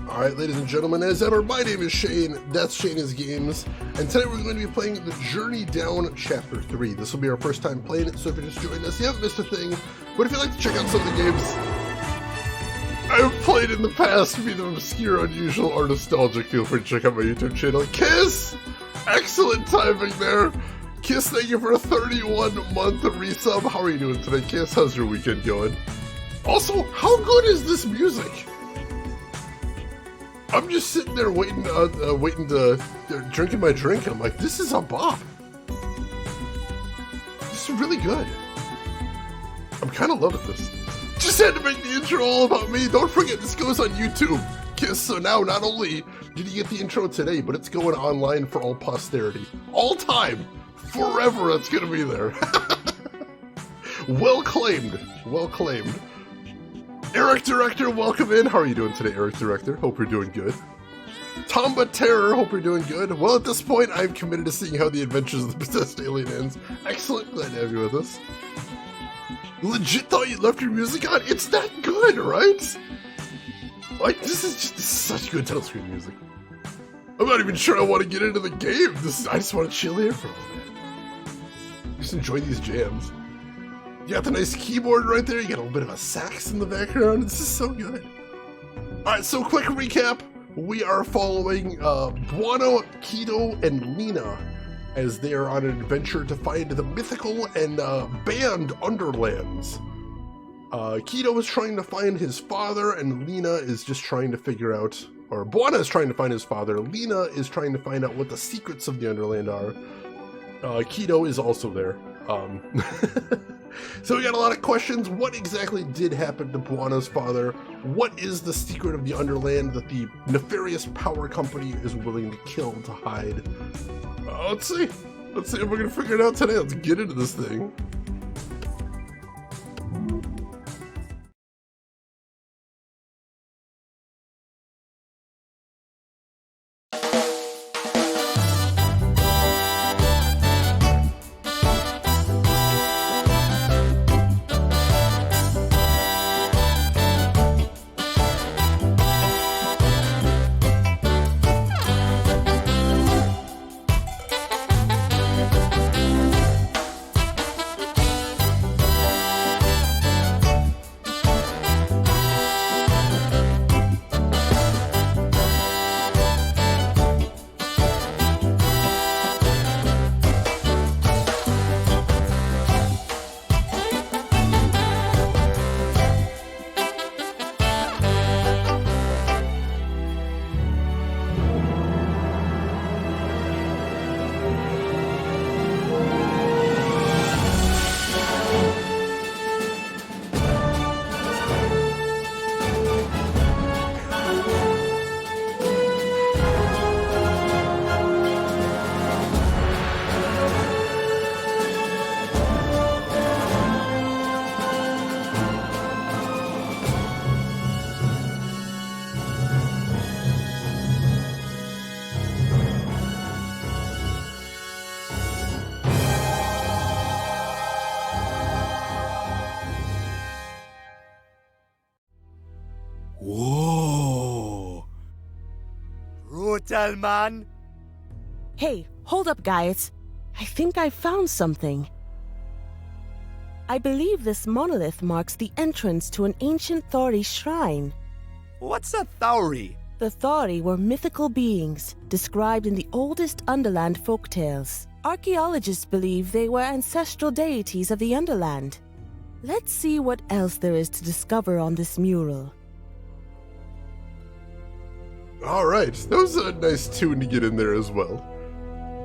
Alright, ladies and gentlemen, as ever, my name is Shane, that's Shane's Games, and today we're going to be playing The Journey Down Chapter 3. This will be our first time playing it, so if you're just joining us, you haven't missed a thing, but if you'd like to check out some of the games I've played in the past, be them obscure, unusual, or nostalgic, feel free to check out my YouTube channel. Kiss! Excellent timing there! Kiss, thank you for a 31-month resub. How are you doing today, Kiss? How's your weekend going? Also, how good is this music? I'm just sitting there waiting to drinking my drink, and I'm like, this is a bop. This is really good. I'm kind of loving this. Just had to make the intro all about me. Don't forget, this goes on YouTube. Kiss, so now not only did you get the intro today, but it's going online for all posterity. All time. Forever it's going to be there. Well claimed. Well claimed. Eric Director, welcome in. How are you doing today, Eric Director? Hope you're doing good. Tomba Terror, hope you're doing good. Well, at this point, I'm committed to seeing how the adventures of the possessed alien ends. Excellent, glad to have you with us. Legit thought you left your music on? It's that good, right? Like, this is such good title screen music. I'm not even sure I want to get into the game. I just want to chill here for a little bit. Just enjoy these jams. You got the nice keyboard right there, you got a little bit of a sax in the background, this is so good. Alright, so quick recap, we are following Buono, Kido, and Lena as they are on an adventure to find the mythical and banned Underlands. Kido is trying to find his father, and Lena is just trying to figure out, or Buono is trying to find his father, Lena is trying to find out what the secrets of the Underland are. Kido is also there. So we got a lot of questions. What exactly did happen to Buono's father? What is the secret of the Underland that the nefarious power company is willing to kill to hide? Let's see. Let's see if we're going to figure it out today. Let's get into this thing. Whoa! Brutal, man! Hey, hold up, guys. I think I found something. I believe this monolith marks the entrance to an ancient Thori shrine. What's a Thori? The Thori were mythical beings described in the oldest Underland folktales. Archaeologists believe they were ancestral deities of the Underland. Let's see what else there is to discover on this mural. Alright, that was a nice tune to get in there as well.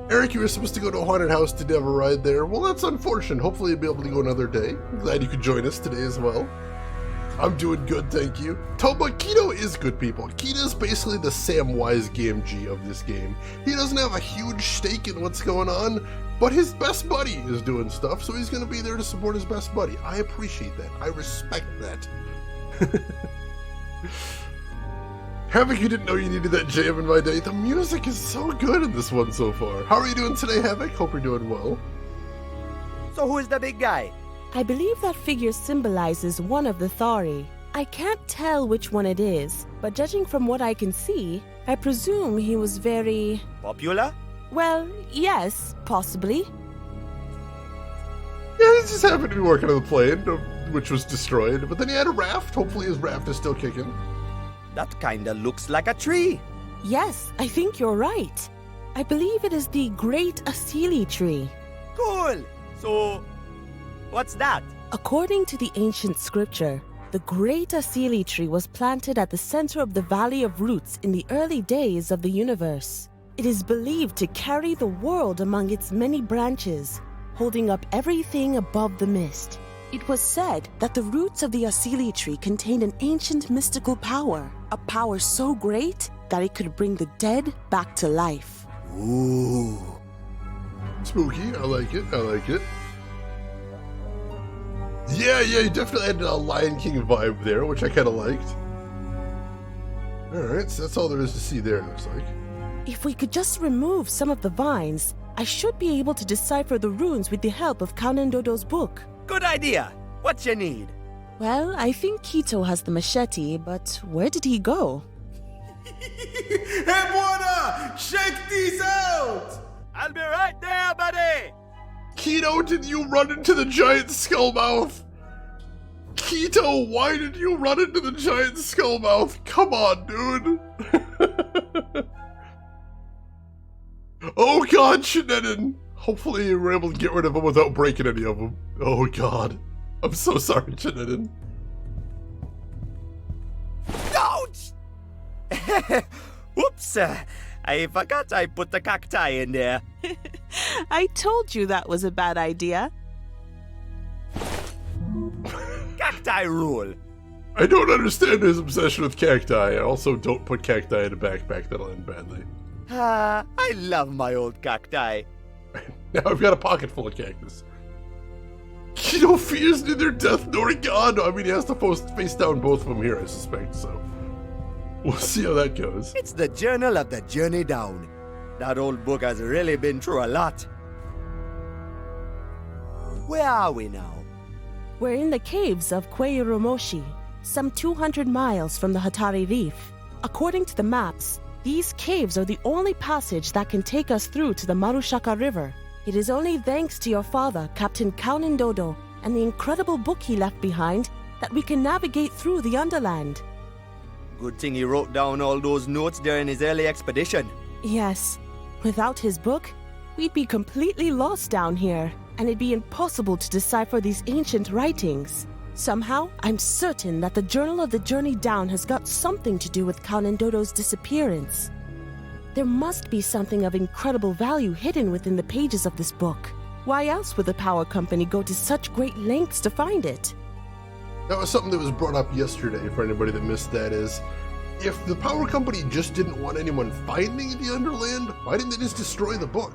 Eric, you were supposed to go to a haunted house to have a ride there. Well, that's unfortunate. Hopefully you'll be able to go another day. I'm glad you could join us today as well. I'm doing good, thank you. Toba, Kido is good, people. Kido's basically the Samwise Gamgee of this game. He doesn't have a huge stake in what's going on, but his best buddy is doing stuff, so he's going to be there to support his best buddy. I appreciate that. I respect that. Havoc, you didn't know you needed that jam in my day. The music is so good in this one so far. How are you doing today, Havoc? Hope you're doing well. So who is the big guy? I believe that figure symbolizes one of the Thori. I can't tell which one it is, but judging from what I can see, I presume he was very... Popular? Well, yes, possibly. Yeah, he just happened to be working on the plane, which was destroyed. But then he had a raft. Hopefully his raft is still kicking. That kinda looks like a tree. Yes, I think you're right. I believe it is the Great Asili tree. Cool. So, what's that? According to the ancient scripture, the Great Asili tree was planted at the center of the Valley of Roots in the early days of the universe. It is believed to carry the world among its many branches, holding up everything above the mist. It was said that the roots of the Asili tree contained an ancient mystical power, a power so great that it could bring the dead back to life. Ooh. Spooky. I like it. I like it. Yeah, you definitely had a Lion King vibe there, which I kind of liked. Alright, so that's all there is to see there, it looks like. If we could just remove some of the vines, I should be able to decipher the runes with the help of Kaunendodo's book. Good idea. What you need? Well, I think Kito has the machete, but where did he go? Hey, brother! Check this out! I'll be right there, buddy. Keto, did you run into the giant skull mouth? Keto, why did you run into the giant skull mouth? Come on, dude. Oh god, Shenanigan. Hopefully you were able to get rid of him without breaking any of them. Oh god. I'm so sorry, Shenanigan. Ouch! Whoops. I forgot I put the cacti in there. I told you that was a bad idea. Cacti rule. I don't understand his obsession with cacti. I also don't put cacti in a backpack, that'll end badly. I love my old cacti. Now I've got a pocket full of cactus. Keto fears neither death nor God. I mean, he has to face down both of them here, I suspect, so... We'll see how that goes. It's the Journal of the Journey Down. That old book has really been through a lot. Where are we now? We're in the caves of Kweiromoshi, some 200 miles from the Hatari Reef. According to the maps, these caves are the only passage that can take us through to the Marushaka River. It is only thanks to your father, Captain Kaunendodo, and the incredible book he left behind that we can navigate through the Underland. Good thing he wrote down all those notes during his early expedition. Yes, without his book, we'd be completely lost down here, and it'd be impossible to decipher these ancient writings. Somehow, I'm certain that the Journal of the Journey Down has got something to do with Kaunendodo's disappearance. There must be something of incredible value hidden within the pages of this book. Why else would the power company go to such great lengths to find it? That was something that was brought up yesterday for anybody that missed that is, if the power company just didn't want anyone finding the Underland, why didn't they just destroy the book?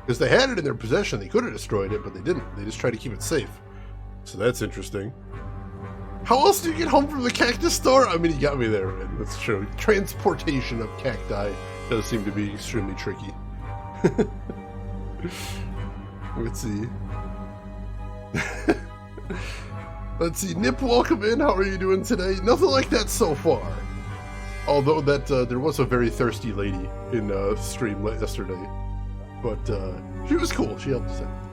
Because they had it in their possession, they could have destroyed it, but they didn't. They just tried to keep it safe. So that's interesting. How else do you get home from the cactus store? I mean, you got me there, man. That's true. Transportation of cacti does seem to be extremely tricky. Let's see. Let's see. Nip, welcome in. How are you doing today? Nothing like that so far. Although that there was a very thirsty lady in stream yesterday. But she was cool. She helped us out.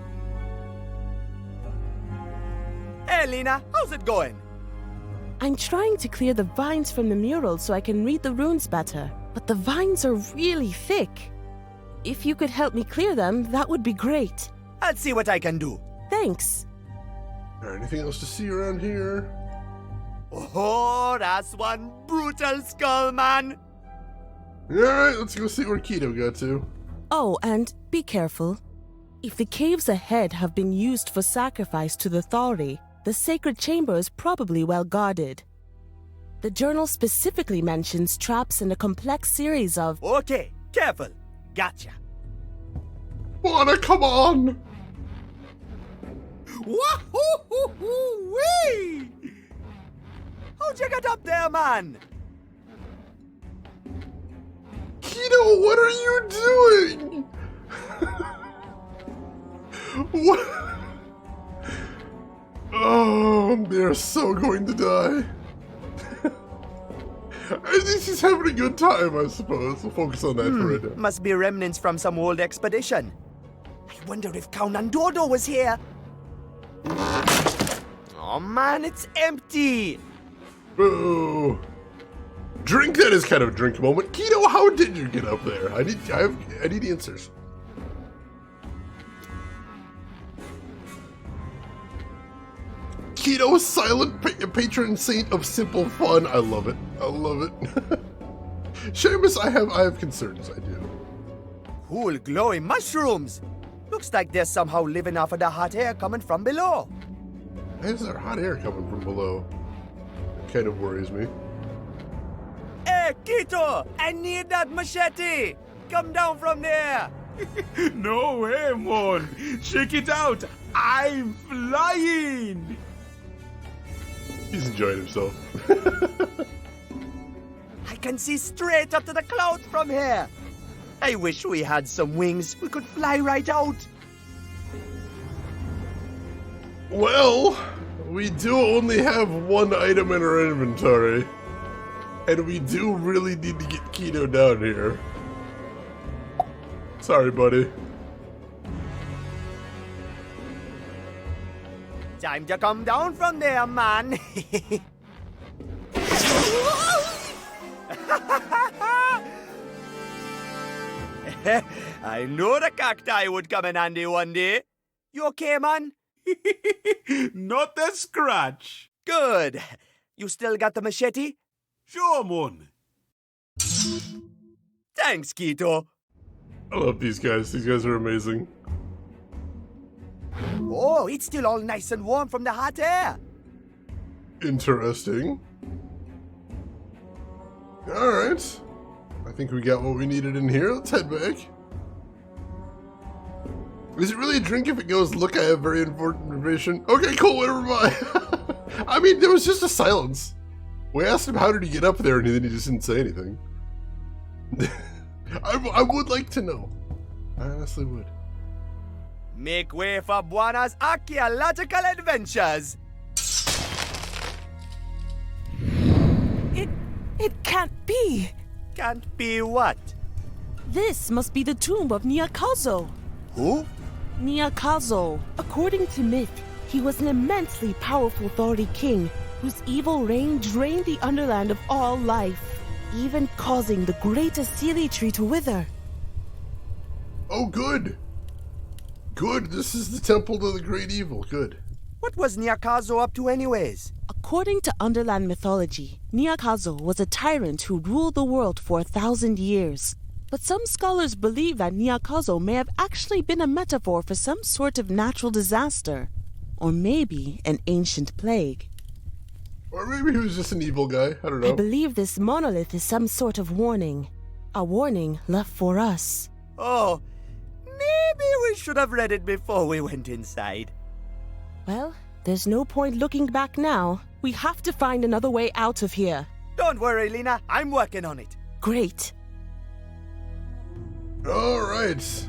Hey, Lena, how's it going? I'm trying to clear the vines from the mural so I can read the runes better, but the vines are really thick. If you could help me clear them, that would be great. I'll see what I can do. Thanks. Alright, anything else to see around here? Oh, that's one brutal skull, man. Alright, let's go see where Keto got to. Oh, and be careful. If the caves ahead have been used for sacrifice to the Thauri, the sacred chamber is probably well guarded. The journal specifically mentions traps and a complex series of... Okay, careful. Gotcha. Wanna come on! Wahoo-hoo-hoo-wee! How'd you get up there, man? Keto, what are you doing? What? Oh, they're so going to die. I think he's having a good time, I suppose. We'll focus on that for right now. Must be remnants from some old expedition. I wonder if Count Nandodo was here. Oh man, it's empty. Boo! Drink that is kind of a drink moment. Keto, how did you get up there? I need answers. Keto, silent patron saint of simple fun. I love it. I love it. Seamus, I have concerns. I do. Cool glowing mushrooms. Looks like they're somehow living off of the hot air coming from below. Why is there hot air coming from below? It kind of worries me. Hey, Kito! I need that machete! Come down from there! No way, Mon. Shake it out. I'm flying. He's enjoying himself. I can see straight up to the clouds from here. I wish we had some wings. We could fly right out. Well, we do only have one item in our inventory. And we do really need to get Keto down here. Sorry, buddy. Time to come down from there, man. I knew the cacti would come in handy one day. You okay, man? Not a scratch. Good. You still got the machete? Sure, Mon. Thanks, Kito. I love these guys. These guys are amazing. Oh, it's still all nice and warm from the hot air. Interesting. Alright. I think we got what we needed in here. Let's head back. Is it really a drink if it goes, look, I have very important information? Okay, cool, never mind. I mean, there was just a silence. We asked him how did he get up there, and then he just didn't say anything. I would like to know. I honestly would. Make way for Buana's archaeological adventures. It can't be. Can't be what? This must be the tomb of Nyakazo. Who? Nyakazo. According to myth, he was an immensely powerful authority king whose evil reign drained the underland of all life, even causing the greatest Seelie tree to wither. Oh, good. Good, this is the temple to the great evil. Good. What was Nyakazo up to anyways? According to Underland mythology, Nyakazo was a tyrant who ruled the world for 1,000 years. But some scholars believe that Nyakazo may have actually been a metaphor for some sort of natural disaster, or maybe an ancient plague. Or maybe he was just an evil guy. I don't I know. believe this monolith is some sort of warning. A warning left for us. Oh, maybe we should have read it before we went inside. Well, there's no point looking back now. We have to find another way out of here. Don't worry, Lena. I'm working on it. Great. Alright.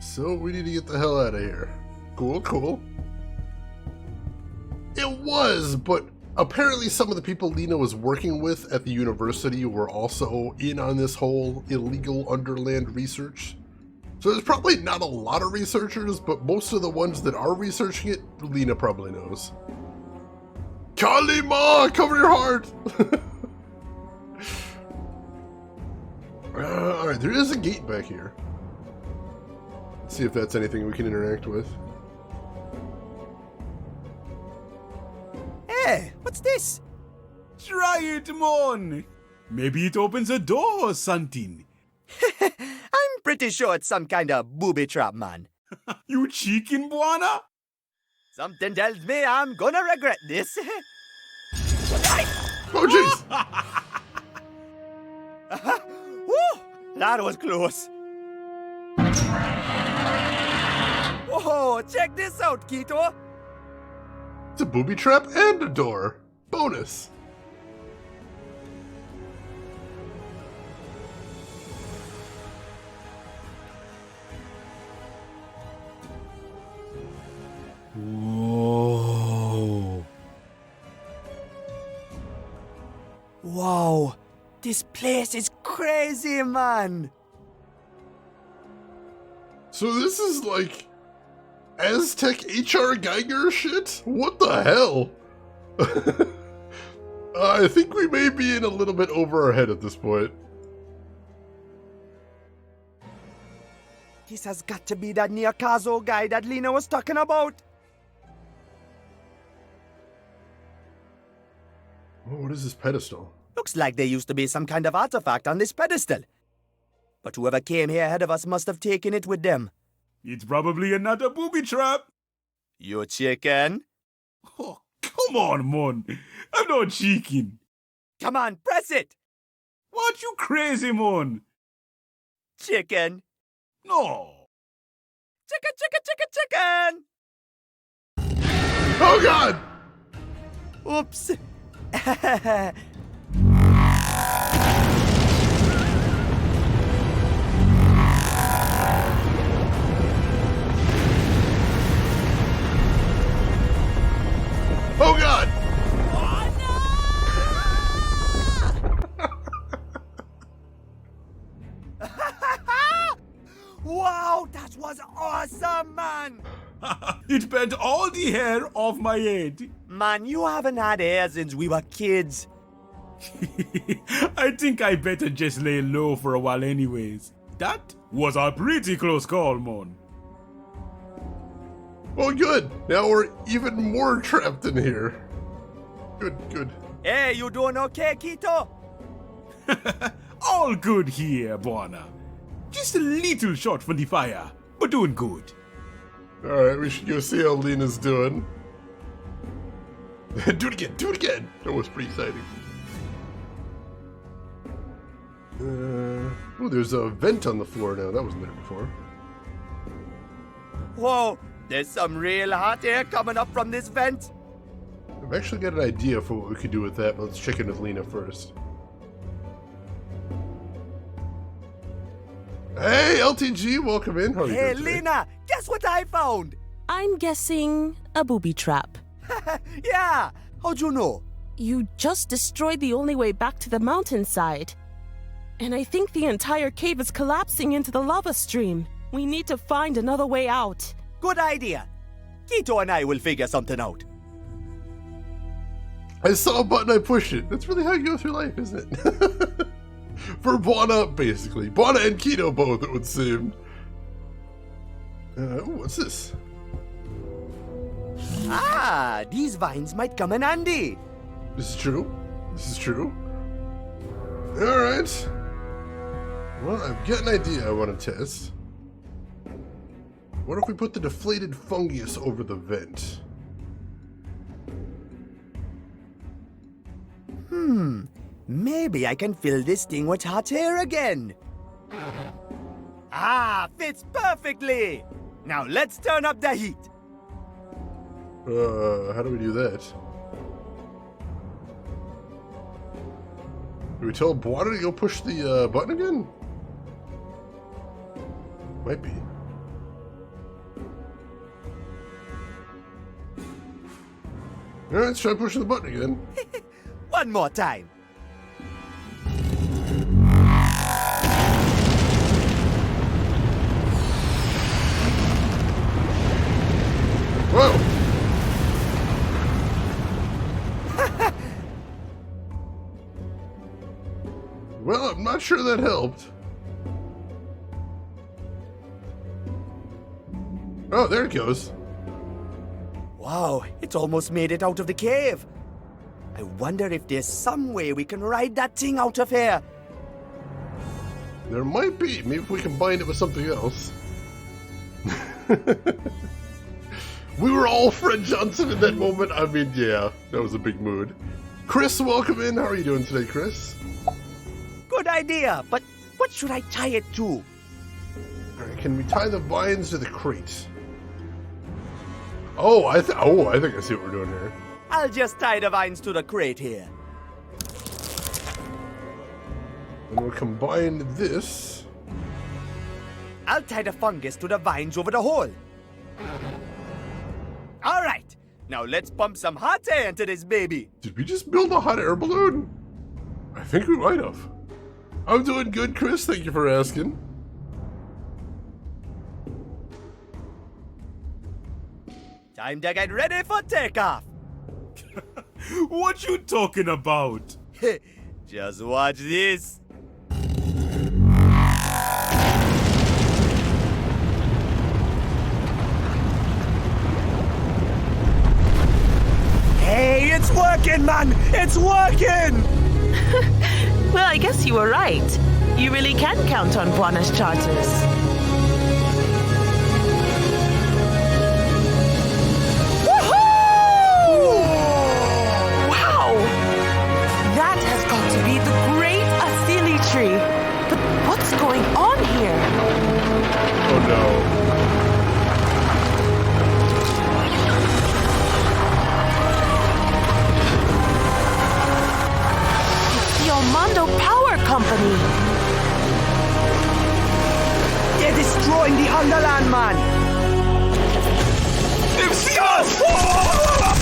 So we need to get the hell out of here. Cool, cool. It was, but apparently some of the people Lena was working with at the university were also in on this whole illegal underland research. So there's probably not a lot of researchers, but most of the ones that are researching it, Lena probably knows. Kalima, cover your heart! Alright, there is a gate back here. Let's see if that's anything we can interact with. Hey, what's this? Try it, Mon. Maybe it opens a door or something. I'm pretty sure it's some kind of booby trap, man. You cheeking, Buana? Something tells me I'm gonna regret this. Oh, jeez! Woo! That was close. Whoa, check this out, Kito. It's a booby trap and a door. Bonus. Whoa. Wow, this place is crazy, man. So this is like Aztec H.R. Geiger shit? What the hell? I think we may be in a little bit over our head at this point. This has got to be that Niakazo guy that Lena was talking about. Oh, what is this pedestal? Looks like there used to be some kind of artifact on this pedestal. But whoever came here ahead of us must have taken it with them. It's probably another booby trap. You chicken? Oh, come on, mon. I'm not cheeking. Come on, press it! What, you crazy, mon? Chicken. No. Chicken, chicken, chicken, chicken! Oh god! Oops. Oh god! Wow, that was awesome, man! It bent all the hair off my head. Man, you haven't had hair since we were kids. I think I better just lay low for a while anyways. That was a pretty close call, mon. Oh good! Now we're even more trapped in here. Good, good. Hey, you doing okay, Kito? All good here, Buana. Just a little short from the fire, but doing good. Alright, we should go see how Lena's doing. Do it again, do it again! That was pretty exciting. Oh, there's a vent on the floor now. That wasn't there before. Whoa, there's some real hot air coming up from this vent. I've actually got an idea for what we could do with that, but let's check in with Lena first. Hey, LTG, welcome in. How are you Hey, doing today? Lena, guess what I found? I'm guessing a booby trap. Yeah, how'd you know? You just destroyed the only way back to the mountainside. And I think the entire cave is collapsing into the lava stream. We need to find another way out. Good idea. Kito and I will figure something out. I saw a button, I pushed it. That's really how you go through life, isn't it? For Buana, basically. Buana and Keto both, it would seem. Ooh, what's this? Ah, these vines might come in handy. This is true. This is true. Alright. Well, I've got an idea I want to test. What if we put the deflated fungus over the vent? Maybe I can fill this thing with hot air again. Ah, fits perfectly. Now let's turn up the heat. How do we do that? Do we tell Buana to go push the button again? Might be. Alright, let's try pushing the button again. One more time. Whoa! Well, I'm not sure that helped. Oh, there it goes. Wow, it's almost made it out of the cave. I wonder if there's some way we can ride that thing out of here. There might be. Maybe if we combine it with something else. We were all Fred Johnson in that moment. I mean, yeah, that was a big mood. Chris, welcome in. How are you doing today, Chris? Good idea, but what should I tie it to? All right, can we tie the vines to the crate? Oh, I think I see what we're doing here. I'll just tie the vines to the crate here. And we'll combine this. I'll tie the fungus to the vines over the hole. All right, now let's pump some hot air into this baby. Did we just build a hot air balloon? I think we might have. I'm doing good, Chris. Thank you for asking. Time to get ready for takeoff. What you talking about? Just watch this. Hey, it's working, man! It's working! Well, I guess you were right. You really can count on Buana's charters. Woohoo! Wow! That has got to be the Great Asili Tree. But what's going on here? Oh no. The Armando Power Company. They're destroying the Underland, man! They've seen us! Hold on!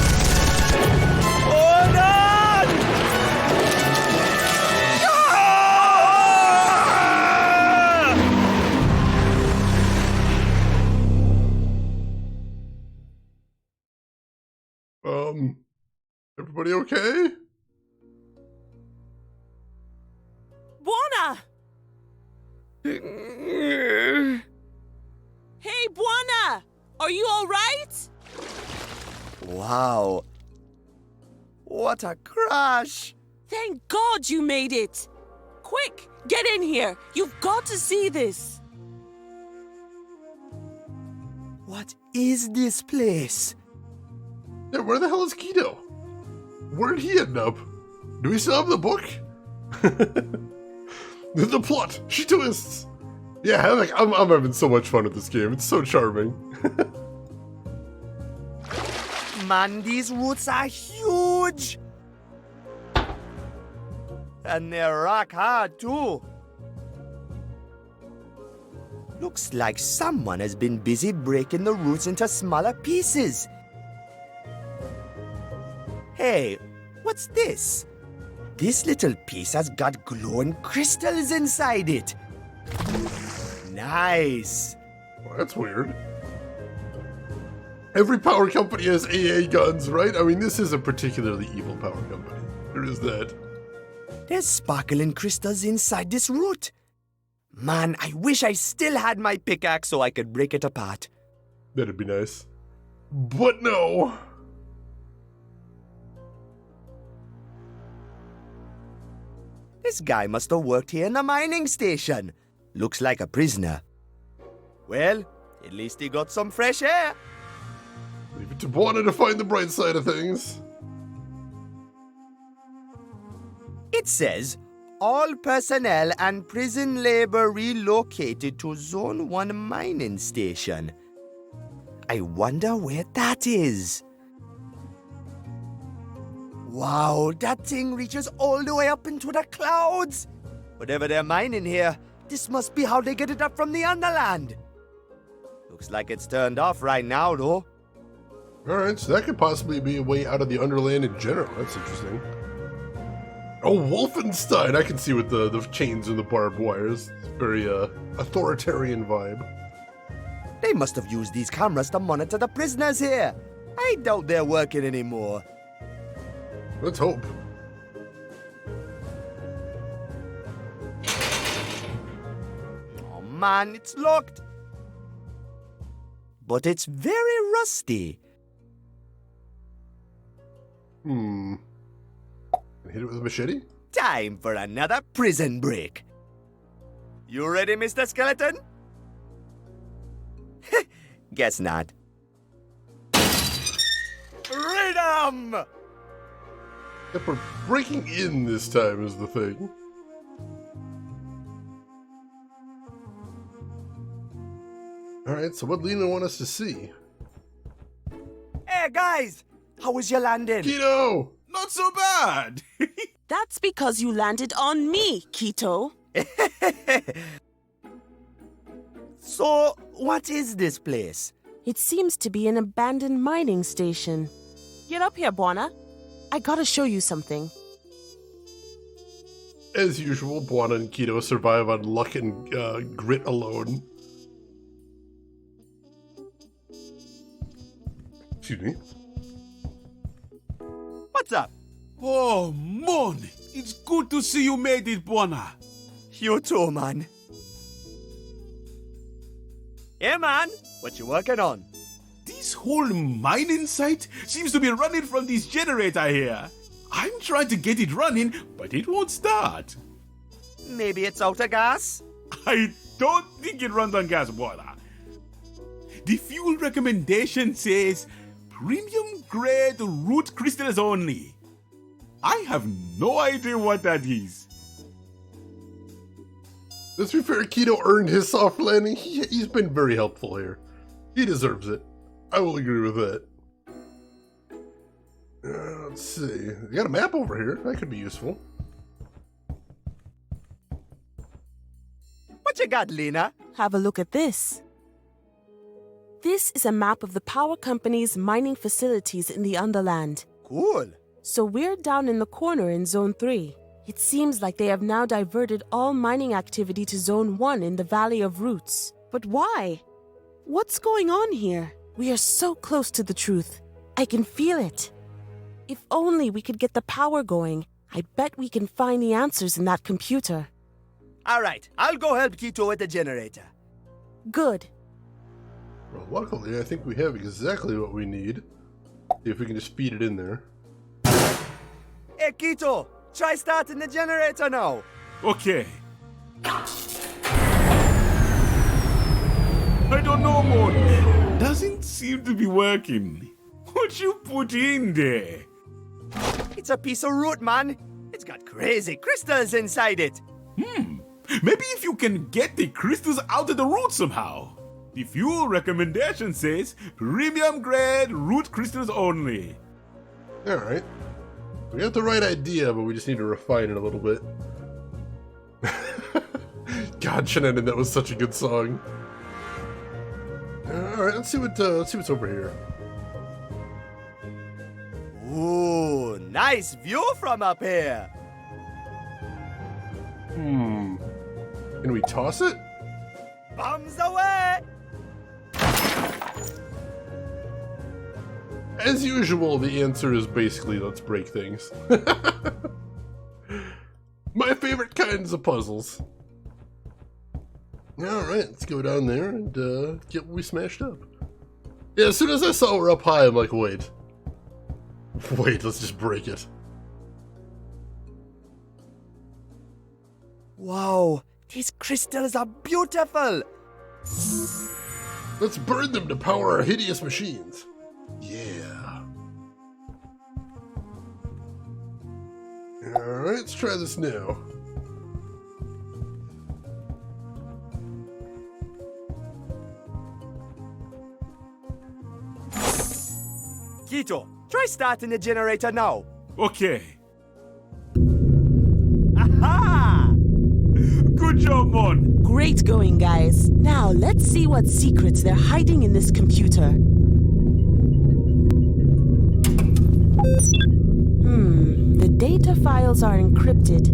Everybody okay? Buana! Hey, Buana! Are you all right? Wow. What a crash! Thank God you made it. Quick, get in here. You've got to see this. What is this place? Yeah, where the hell is Keto? Where did he end up? Do we still have the book? The plot, she twists. Yeah, I'm having so much fun with this game. It's so charming. Man, these roots are huge! And they're rock hard, too. Looks like someone has been busy breaking the roots into smaller pieces. Hey, what's this? This little piece has got glowing crystals inside it. Nice. Well, that's weird. Every power company has AA guns, right? I mean, this is a particularly evil power company. There is that. There's sparkling crystals inside this root. Man, I wish I still had my pickaxe so I could break it apart. That'd be nice. But no. This guy must have worked here in the mining station. Looks like a prisoner. Well, at least he got some fresh air. Leave it to Buana to find the bright side of things. It says, all personnel and prison labor relocated to Zone 1 mining station. I wonder where that is. Wow, that thing reaches all the way up into the clouds. Whatever they're mining here, this must be how they get it up from the Underland. Looks like it's turned off right now, though. Alright, so that could possibly be a way out of the Underland in general. That's interesting. Oh, Wolfenstein! I can see with the chains and the barbed wires. It's very, authoritarian vibe. They must have used these cameras to monitor the prisoners here. I doubt they're working anymore. Let's hope. Oh man, it's locked. But it's very rusty. Hit it with a machete? Time for another prison break. You ready, Mr. Skeleton? Guess not. Freedom! If we're breaking in this time is the thing. Alright, so what Lena want us to see? Hey guys, how was your landing? Keto! Not so bad. That's because you landed on me, Keto. So, what is this place? It seems to be an abandoned mining station. Get up here, Buana. I gotta show you something. As usual, Buana and Keto survive on luck and grit alone. Excuse me. What's up? Oh, Mon! It's good to see you made it, Buana. You too, man. Hey, man. What you working on? This whole mining site seems to be running from this generator here. I'm trying to get it running, but it won't start. Maybe it's out of gas? I don't think it runs on gas, Buana. The fuel recommendation says premium grade root crystals only. I have no idea what that is. Let's be fair, Keto earned his soft landing. He's been very helpful here. He deserves it. I will agree with that. Let's see. We got a map over here. That could be useful. What you got, Lena? Have a look at this. This is a map of the power company's mining facilities in the Underland. Cool. So we're down in the corner in Zone 3. It seems like they have now diverted all mining activity to Zone 1 in the Valley of Roots. But why? What's going on here? We are so close to the truth. I can feel it. If only we could get the power going, I bet we can find the answers in that computer. All right, I'll go help Keto with the generator. Good. Well, luckily, I think we have exactly what we need. See if we can just feed it in there. Hey, Keto, try starting the generator now. Okay. I don't know, Mon. Doesn't seem to be working. What you put in there? It's a piece of root, man. It's got crazy crystals inside it. Maybe if you can get the crystals out of the root somehow. The fuel recommendation says premium grade root crystals only. Alright. We got the right idea, but we just need to refine it a little bit. God, Shenandoah, that was such a good song. Alright, let's see what's over here. Ooh, nice view from up here. Can we toss it? Bombs away. As usual, the answer is basically let's break things. My favorite kinds of puzzles. Alright, let's go down there and get what we smashed up. Yeah, as soon as I saw we're up high, I'm like, wait. Wait, let's just break it. Wow, these crystals are beautiful. Let's burn them to power our hideous machines. Yeah. Alright, let's try this now. Keto, try starting the generator now. Okay. Aha! Good job, Mon. Great going, guys. Now let's see what secrets they're hiding in this computer. The data files are encrypted.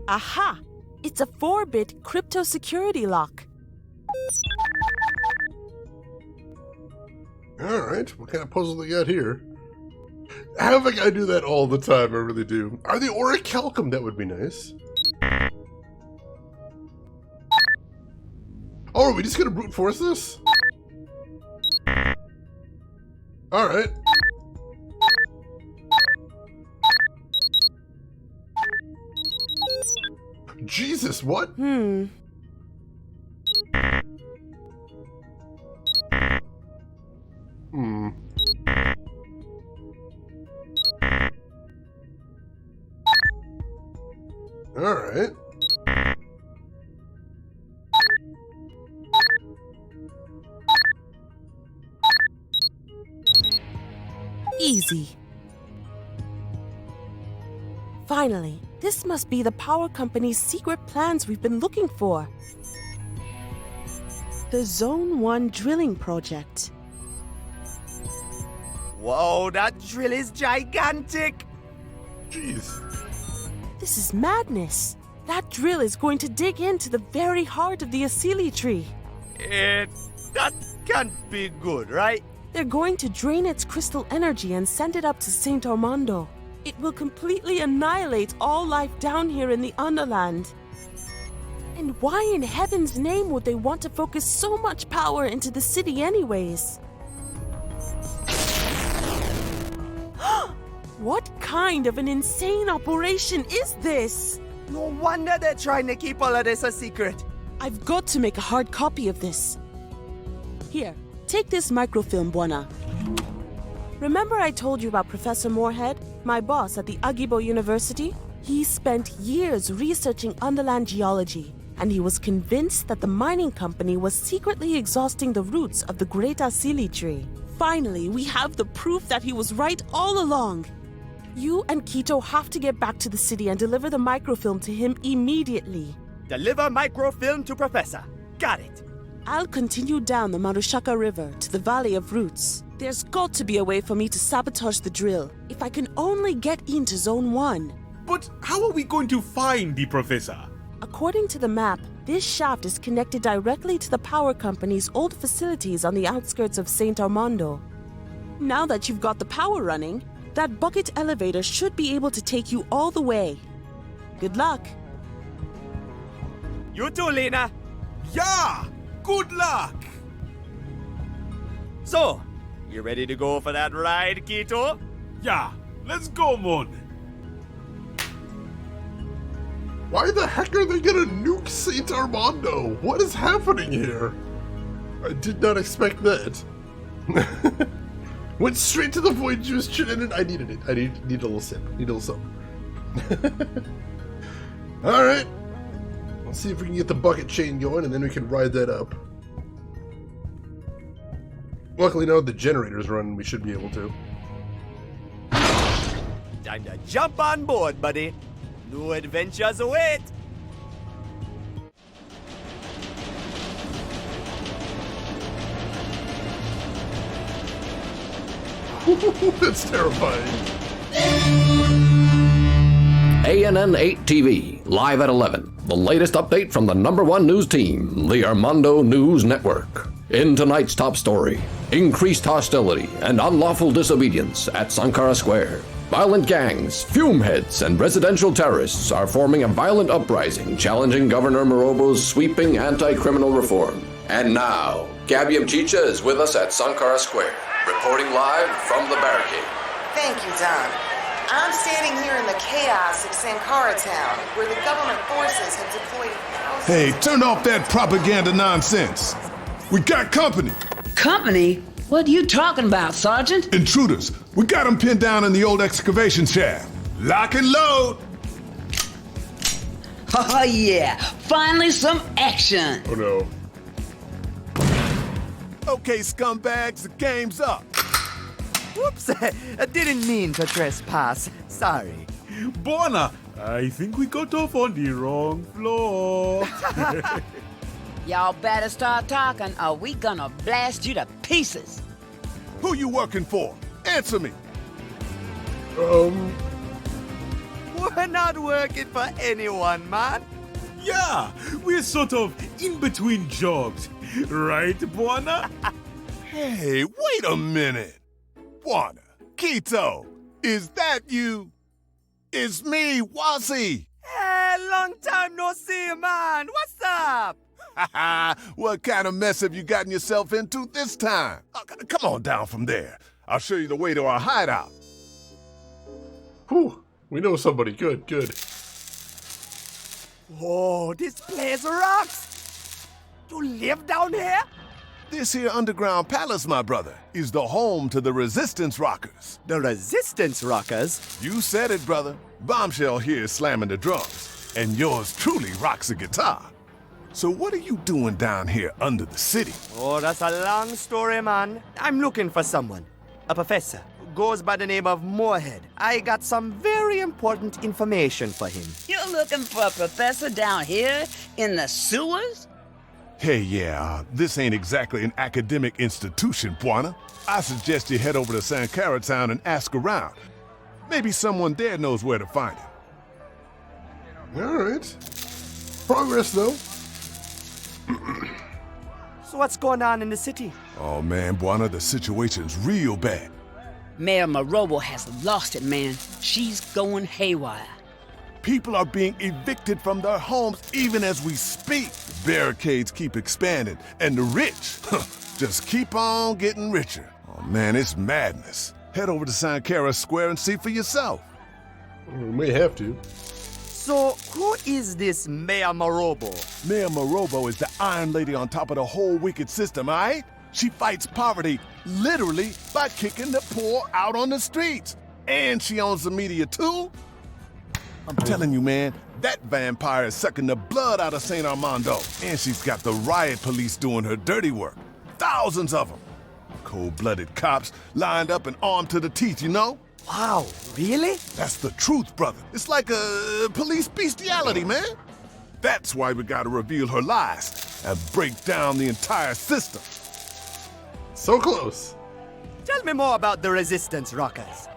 Aha! It's a 4-bit crypto security lock. Alright, what kind of puzzle they got here? I have a guy do that all the time, I really do. Are they orichalcum? That would be nice. Oh, are we just gonna brute force this? Alright. Jesus, what? Hmm. Alright. Easy. Finally, this must be the power company's secret plans we've been looking for. The Zone 1 drilling project. Whoa, that drill is gigantic. Jeez. This is madness. That drill is going to dig into the very heart of the Asili tree. That can't be good, right? They're going to drain its crystal energy and send it up to Saint Armando. It will completely annihilate all life down here in the Underland. And why in heaven's name would they want to focus so much power into the city anyways? What kind of an insane operation is this? No wonder they're trying to keep all of this a secret. I've got to make a hard copy of this. Here, take this microfilm, Buona. Remember I told you about Professor Moorhead, my boss at the Agibo University? He spent years researching Underland geology, and he was convinced that the mining company was secretly exhausting the roots of the Great Asili tree. Finally, we have the proof that he was right all along. You and Quito have to get back to the city and deliver the microfilm to him immediately. Deliver microfilm to Professor. Got it. I'll continue down the Marushaka River to the Valley of Roots. There's got to be a way for me to sabotage the drill, if I can only get into Zone 1. But how are we going to find the professor? According to the map, this shaft is connected directly to the power company's old facilities on the outskirts of Saint Armando. Now that you've got the power running, that bucket elevator should be able to take you all the way. Good luck. You too, Lena. Yeah! Good luck! So, you ready to go for that ride, Quito? Yeah, let's go, Mon. Why the heck are they gonna nuke Saint Armando? What is happening here? I did not expect that. Went straight to the Void Juice chin and I needed it. I need a little sip. Need a little something. Alright. Let's see if we can get the bucket chain going and then we can ride that up. Luckily now the generator's running, we should be able to. Time to jump on board, buddy. New adventures await. That's terrifying. ANN 8 TV, live at 11. The latest update from the #1 news team, the Armando News Network. In tonight's top story, increased hostility and unlawful disobedience at Sankara Square. Violent gangs, fume heads, and residential terrorists are forming a violent uprising challenging Governor Morobo's sweeping anti-criminal reform. And now, Gabby Mchicha is with us at Sankara Square, reporting live from the barricade. Thank you, Don. I'm standing here in the chaos of Sankara Town, where the government forces have deployed thousands... Hey, turn off that propaganda nonsense. We got company. Company? What are you talking about, Sergeant? Intruders. We got them pinned down in the old excavation shaft. Lock and load. Oh, yeah. Finally some action. Oh no. Okay, scumbags, the game's up. Whoops, I didn't mean to trespass. Sorry. Buona, I think we got off on the wrong floor. Y'all better start talking or we gonna blast you to pieces. Who you working for? Answer me. We're not working for anyone, man. Yeah, we're sort of in between jobs. Right, Buona? Hey, wait a minute. Buona, Quito, is that you? It's me, Wazzy. Hey, long time no see, man. What's up? What kind of mess have you gotten yourself into this time? Come on down from there. I'll show you the way to our hideout. Whew. We know somebody. Good, good. Whoa, this place rocks. You live down here? This here underground palace, my brother, is the home to the Resistance Rockers. The Resistance Rockers? You said it, brother. Bombshell here is slamming the drums, and yours truly rocks a guitar. So what are you doing down here under the city? Oh, that's a long story, man. I'm looking for someone. A professor. Goes by the name of Moorhead. I got some very important information for him. You're looking for a professor down here in the sewers? Hey, yeah, this ain't exactly an academic institution, Buona. I suggest you head over to Sankara Town and ask around. Maybe someone there knows where to find him. Alright. Progress, though. So what's going on in the city? Oh man, Buana, the situation's real bad. Mayor Marobo has lost it, man. She's going haywire. People are being evicted from their homes even as we speak. Barricades keep expanding, and the rich just keep on getting richer. Oh man, it's madness. Head over to Sankara Square and see for yourself. We may have to. So who is this Mayor Marobo? Mayor Marobo is the Iron Lady on top of the whole wicked system, aight? She fights poverty literally by kicking the poor out on the streets. And she owns the media too. I'm telling you, man, that vampire is sucking the blood out of St. Armando. And she's got the riot police doing her dirty work. Thousands of them. Cold-blooded cops lined up and armed to the teeth, you know? Wow, really? That's the truth, brother. It's like a police bestiality, man. That's why we gotta reveal her lies and break down the entire system. So close. Tell me more about the Resistance Rockers.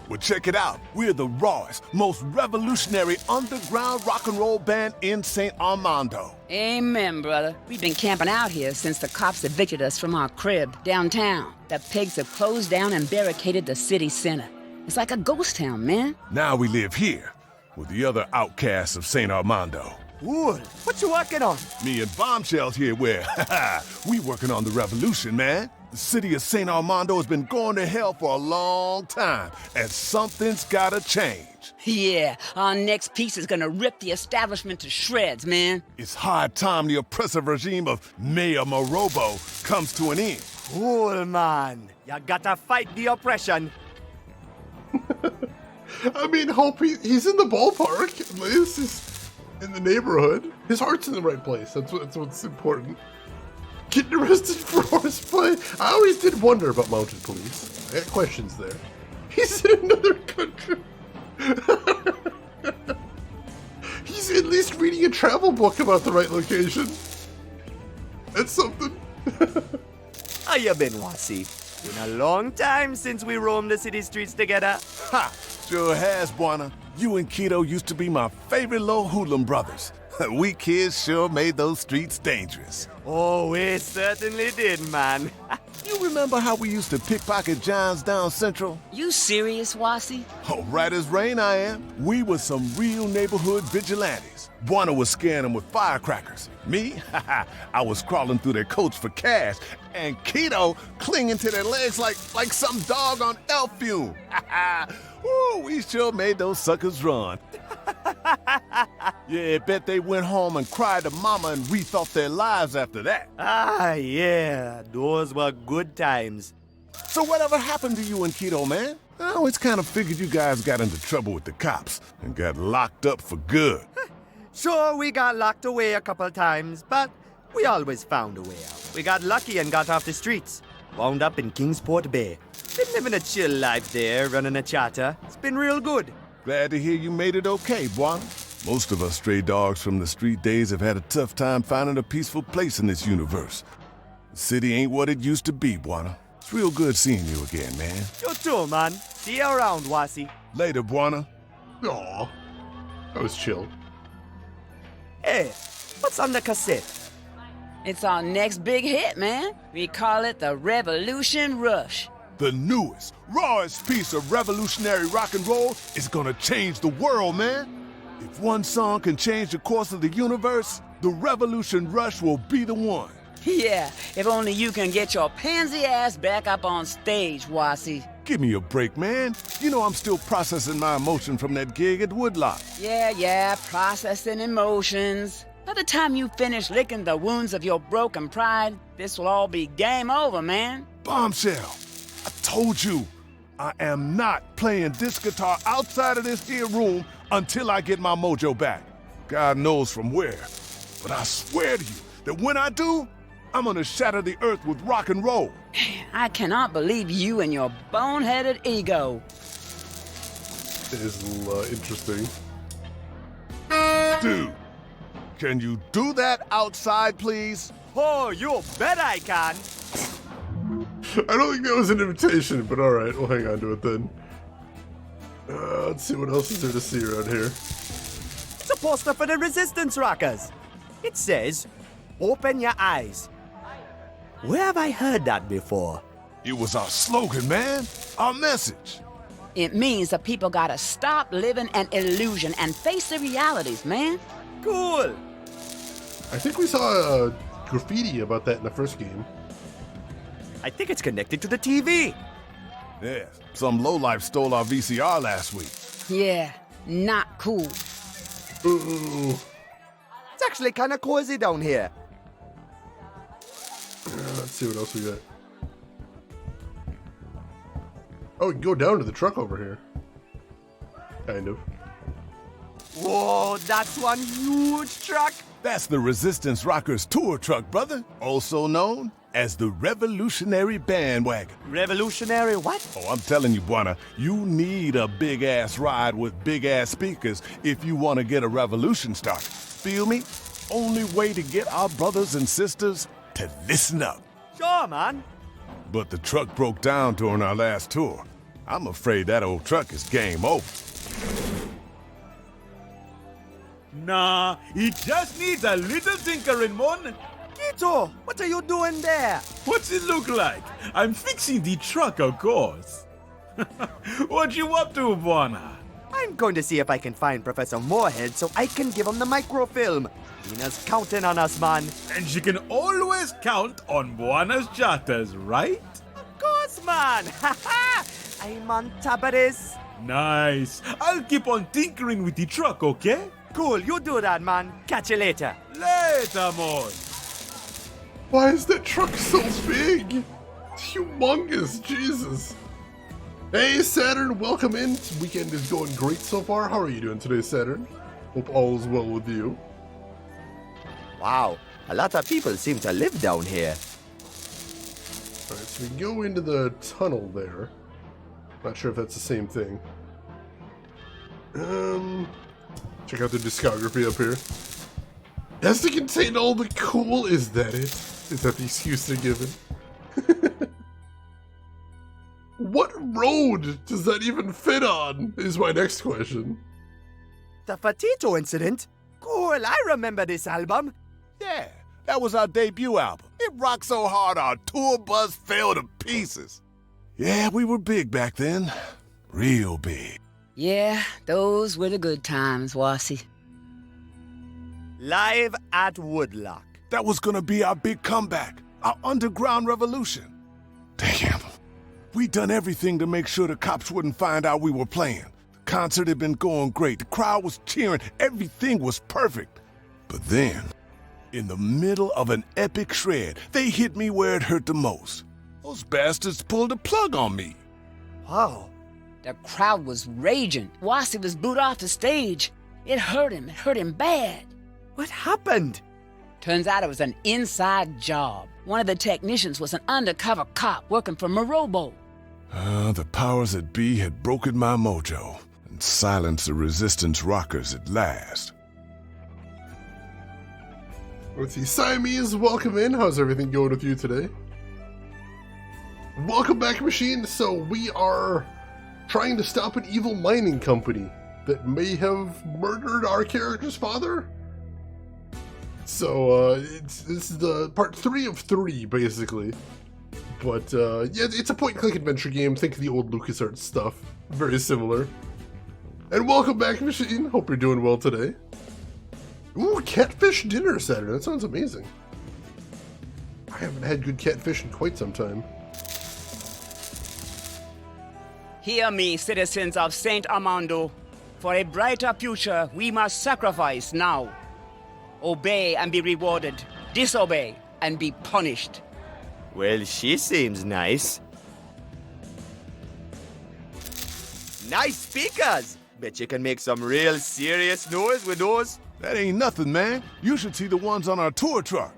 Well, check it out. We're the rawest, most revolutionary underground rock and roll band in St. Armando. Amen, brother. We've been camping out here since the cops evicted us from our crib downtown. The pigs have closed down and barricaded the city center. It's like a ghost town, man. Now we live here with the other outcasts of St. Armando. Cool. What you working on? Me and Bombshells here where, we working on the revolution, man. The city of St. Armando has been going to hell for a long time, and something's gotta change. Yeah, our next piece is gonna rip the establishment to shreds, man. It's high time the oppressive regime of Mayor Marobo comes to an end. Cool, man. You gotta fight the oppression. I mean, hope he's in the ballpark. At least he's in the neighborhood. His heart's in the right place. That's what's important. Getting arrested for horseplay? I always did wonder about mounted police. I got questions there. He's in another country. He's at least reading a travel book about the right location. That's something. How you been, Wasi? Been a long time since we roamed the city streets together. Ha! Sure has, Buana. You and Keto used to be my favorite little hoodlum brothers. We kids sure made those streets dangerous. Oh, we certainly did, man. You remember how we used to pickpocket Johns down Central? You serious, Wasi? Oh, right as rain I am. We were some real neighborhood vigilantes. Buana was scaring them with firecrackers. Me? I was crawling through their coats for cash. And Keto clinging to their legs like some dog on elf fume. Ooh, we sure made those suckers run. Yeah, bet they went home and cried to mama and rethought their lives after that. Ah, yeah. Those were good times. So whatever happened to you and Keto, man? I always kind of figured you guys got into trouble with the cops and got locked up for good. Sure, we got locked away a couple times, but we always found a way out. We got lucky and got off the streets. Wound up in Kingsport Bay. Been living a chill life there, running a charter. It's been real good. Glad to hear you made it okay, Buana. Most of us stray dogs from the street days have had a tough time finding a peaceful place in this universe. The city ain't what it used to be, Buana. It's real good seeing you again, man. You too, man. See you around, Wasi. Later, Buana. Aw. That was chill. Hey, what's on the cassette? It's our next big hit, man. We call it the Revolution Rush. The newest, rawest piece of revolutionary rock and roll is gonna change the world, man. If one song can change the course of the universe, the Revolution Rush will be the one. Yeah, if only you can get your pansy ass back up on stage, Wasi. Give me a break, man. You know I'm still processing my emotion from that gig at Woodlock. Yeah, processing emotions. By the time you finish licking the wounds of your broken pride, this will all be game over, man. Bombshell, I told you, I am not playing this guitar outside of this here room until I get my mojo back. God knows from where. But I swear to you that when I do, I'm gonna shatter the earth with rock and roll. I cannot believe you and your boneheaded ego. It is interesting. Dude, can you do that outside, please? Oh, you bet I can. I don't think that was an invitation, but alright, we'll hang on to it then. Let's see what else is there to see around here. It's a poster for the Resistance Rockers. It says, "Open your eyes." Where have I heard that before? It was our slogan, man. Our message. It means the people gotta stop living an illusion and face the realities, man. Cool. I think we saw a graffiti about that in the first game. I think it's connected to the TV. Yeah, some lowlife stole our VCR last week. Yeah, not cool. Ooh. It's actually kind of cozy down here. Let's see what else we got. Oh, we can go down to the truck over here. Kind of. Whoa, that's one huge truck. That's the Resistance Rockers tour truck, brother. Also known as the Revolutionary Bandwagon. Revolutionary what? Oh, I'm telling you, Buana, you need a big-ass ride with big-ass speakers if you want to get a revolution started. Feel me? Only way to get our brothers and sisters to listen up. Sure, man. But the truck broke down during our last tour. I'm afraid that old truck is game over. Nah, it just needs a little tinkering, mon. Kito, what are you doing there? What's it look like? I'm fixing the truck, of course. What you up to, Buana? I'm going to see if I can find Professor Moorhead so I can give him the microfilm. Nina's counting on us, man. And she can always count on Buana's chatters, right? Of course, man. I'm on top of this. Nice. I'll keep on tinkering with the truck, okay? Cool, you do that, man. Catch you later. Later, mon. Why is that truck so big? It's humongous, Jesus. Hey, Saturn, welcome in. This weekend is going great so far. How are you doing today, Saturn? Hope all is well with you. Wow, a lot of people seem to live down here. Alright, so we go into the tunnel there. Not sure if that's the same thing. Check out the discography up here. Has to contain all the cool. Is that it? Is that the excuse they're given? What road does that even fit on? Is my next question. The Fatito incident? Cool, I remember this album. Yeah, that was our debut album. It rocked so hard our tour bus fell to pieces. Yeah, we were big back then. Real big. Yeah, those were the good times, Wasi. Live at Woodlock. That was gonna be our big comeback, our underground revolution. Damn. We done everything to make sure the cops wouldn't find out we were playing. The concert had been going great. The crowd was cheering. Everything was perfect. But then, in the middle of an epic shred, they hit me where it hurt the most. Those bastards pulled a plug on me. Wow. The crowd was raging. Wasi was booed off the stage. It hurt him bad. What happened? Turns out it was an inside job. One of the technicians was an undercover cop working for Marobo. The powers that be had broken my mojo and silenced the Resistance Rockers at last. Let's see, Siamese, welcome in. How's everything going with you today? Welcome back, Machine. So we are trying to stop an evil mining company that may have murdered our character's father. So this is the part 3 of 3, basically. But yeah, it's a point-and-click adventure game. Think of the old LucasArts stuff. Very similar. And welcome back, Machine. Hope you're doing well today. Ooh, catfish dinner Saturday. That sounds amazing. I haven't had good catfish in quite some time. Hear me, citizens of Saint Armando. For a brighter future, we must sacrifice now. Obey and be rewarded. Disobey and be punished. Well, she seems nice. Nice speakers! Bet you can make some real serious noise with those. That ain't nothing, man. You should see the ones on our tour truck.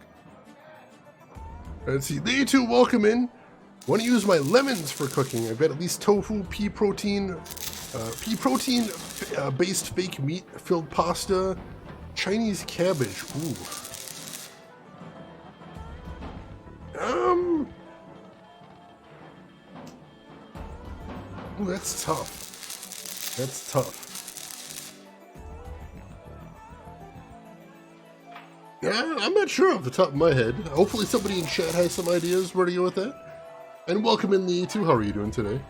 Let's see, they too welcome in. Want to use my lemons for cooking. I've got at least tofu, pea protein based fake meat filled pasta, Chinese cabbage. Ooh. Ooh, that's tough. That's tough. Yeah, I'm not sure off the top of my head. Hopefully somebody in chat has some ideas where to go with that. And welcome in the E2. How are you doing today?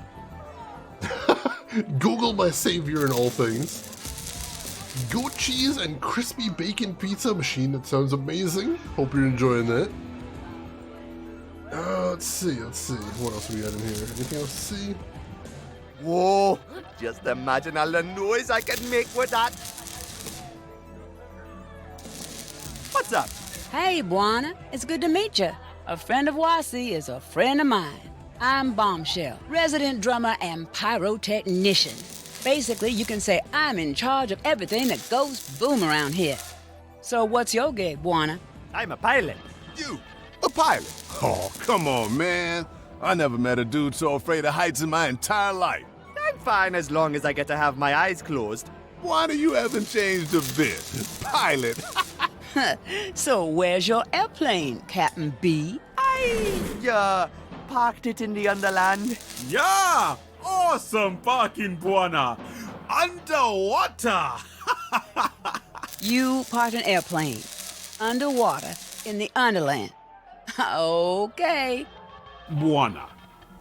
Google my savior in all things. Goat cheese and crispy bacon pizza machine. That sounds amazing. Hope you're enjoying that. Let's see. What else we got in here? Anything else to see? Whoa, just imagine all the noise I can make with that. What's up? Hey, Buana. It's good to meet you. A friend of Wasi is a friend of mine. I'm Bombshell, resident drummer and pyrotechnician. Basically, you can say I'm in charge of everything that goes boom around here. So what's your gig, Buana? I'm a pilot. You, a pilot? Oh, come on, man. I never met a dude so afraid of heights in my entire life. I'm fine as long as I get to have my eyes closed. Why do you haven't changed a bit? Pilot. So where's your airplane, Captain B? I parked it in the Underland. Yeah! Awesome parking, Buana! Underwater! You parked an airplane underwater in the Underland. Okay. Buana,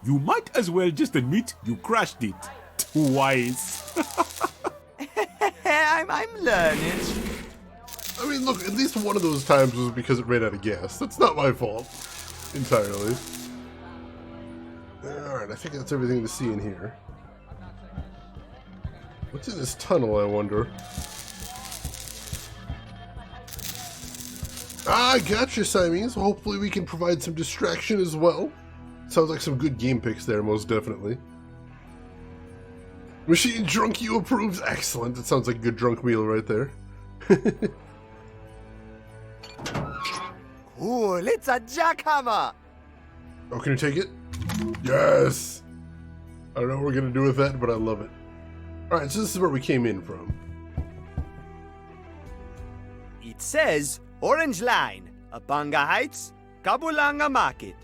you might as well just admit you crashed it twice. I'm learning. I mean, look, at least one of those times was because it ran out of gas. That's not my fault. Entirely. Alright, I think that's everything to see in here. What's in this tunnel, I wonder? Ah, gotcha, Siamese. Hopefully we can provide some distraction as well. Sounds like some good game picks there, most definitely. Machine Drunk You approves. Excellent. That sounds like a good drunk meal right there. Cool, it's a jackhammer. Oh, can you take it? Yes! I don't know what we're gonna do with that, but I love it. Alright, so this is where we came in from. It says Orange Line, Apanga Heights, Kabulanga Market.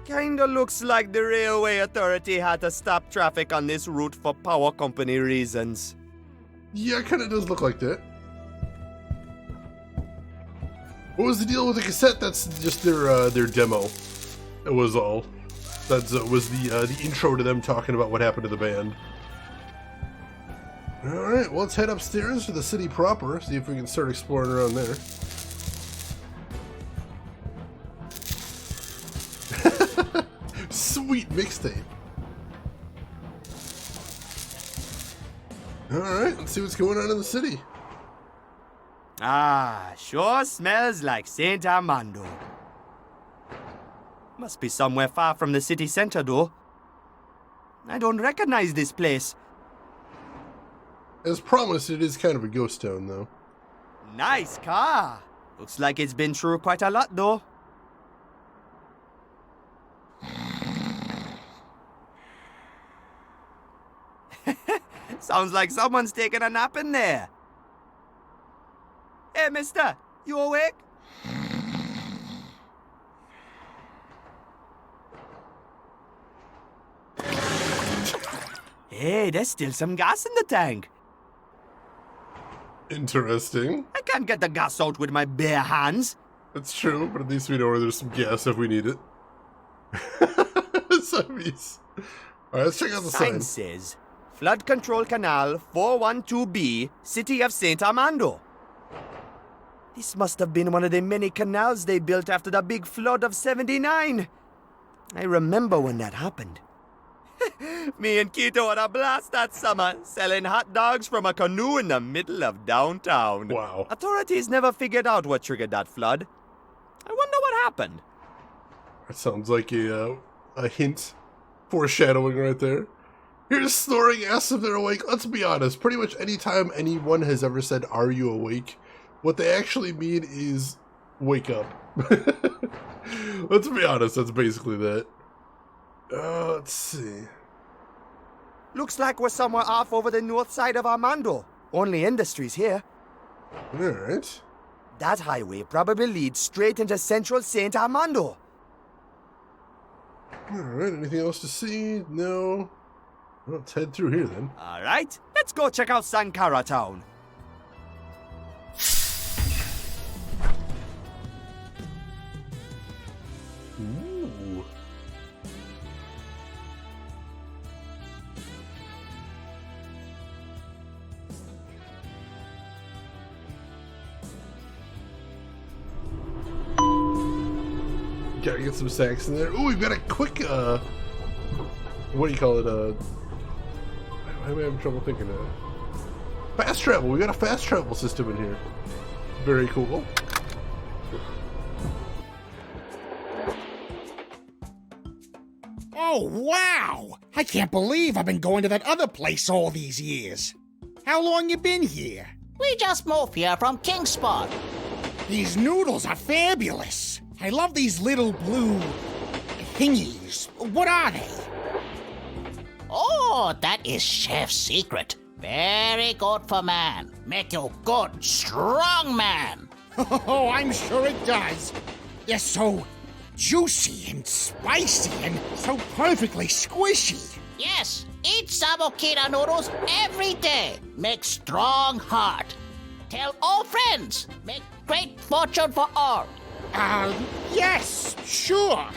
Kinda looks like the railway authority had to stop traffic on this route for power company reasons. Yeah, it kinda does look like that. What was the deal with the cassette? That's just their demo. It was all. That was the intro to them talking about what happened to the band. Alright, well, let's head upstairs to the city proper, see if we can start exploring around there. Sweet mixtape. Alright, let's see what's going on in the city. Ah, sure smells like Saint Armando. Must be somewhere far from the city center, though. I don't recognize this place. As promised, it is kind of a ghost town, though. Nice car. Looks like it's been through quite a lot, though. Sounds like someone's taking a nap in there. Hey, mister, you awake? Hey, there's still some gas in the tank. Interesting. I can't get the gas out with my bare hands. That's true, but at least we know where there's some gas if we need it. Siamese. Alright, let's check out the sign. Sign says, Flood Control Canal 412B, City of Saint Armando. This must have been one of the many canals they built after the big flood of '79. I remember when that happened. Me and Quito had a blast that summer, selling hot dogs from a canoe in the middle of downtown. Wow. Authorities never figured out what triggered that flood. I wonder what happened. That sounds like a hint. Foreshadowing right there. Here's Snoring asks if they're awake. Let's be honest, pretty much any time anyone has ever said, "Are you awake?" what they actually mean is, wake up. Let's be honest, that's basically that. Let's see. Looks like we're somewhere off over the north side of Armando. Only industries here. Alright. That highway probably leads straight into central Saint Armando. Alright, anything else to see? No. Well, let's head through here then. All right, let's go check out Sankara Town. Ooh. Gotta get some sacks in there. Ooh, we've got a quick, what do you call it, I'm having trouble thinking of it. Fast travel. We got a fast travel system in here. Very cool. Oh, wow! I can't believe I've been going to that other place all these years. How long you been here? We just moved here from Kingsport. These noodles are fabulous. I love these little blue thingies. What are they? Oh, that is chef's secret. Very good for man. Make you good, strong man. Oh, I'm sure it does. They're so juicy and spicy and so perfectly squishy. Yes, eat Sabokina noodles every day. Make strong heart. Tell all friends. Make great fortune for all. Yes, sure.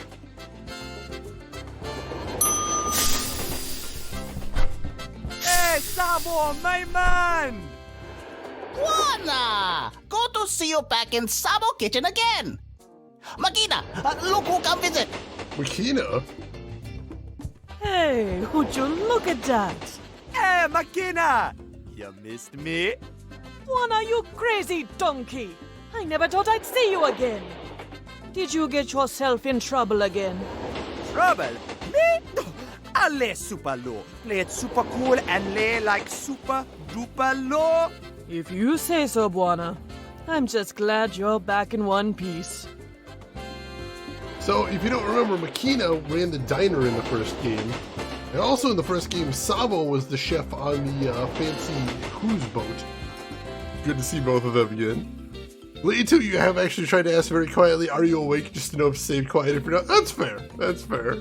Hey, Sabo, my man! Juana! Good to see you back in Sabo Kitchen again. Makina, look who come visit. Makina? Hey, would you look at that? Hey, Makina! You missed me? Juana, you crazy donkey! I never thought I'd see you again. Did you get yourself in trouble again? Trouble? Me? I lay super low. Play it super cool and lay like super duper low. If you say so, Buana. I'm just glad you're back in one piece. So, if you don't remember, Makina ran the diner in the first game. And also in the first game, Sabo was the chef on the fancy cruise boat. Good to see both of them again. Lady 2, you have actually tried to ask very quietly, are you awake, just to know if to stay quiet if you're not. That's fair. That's fair.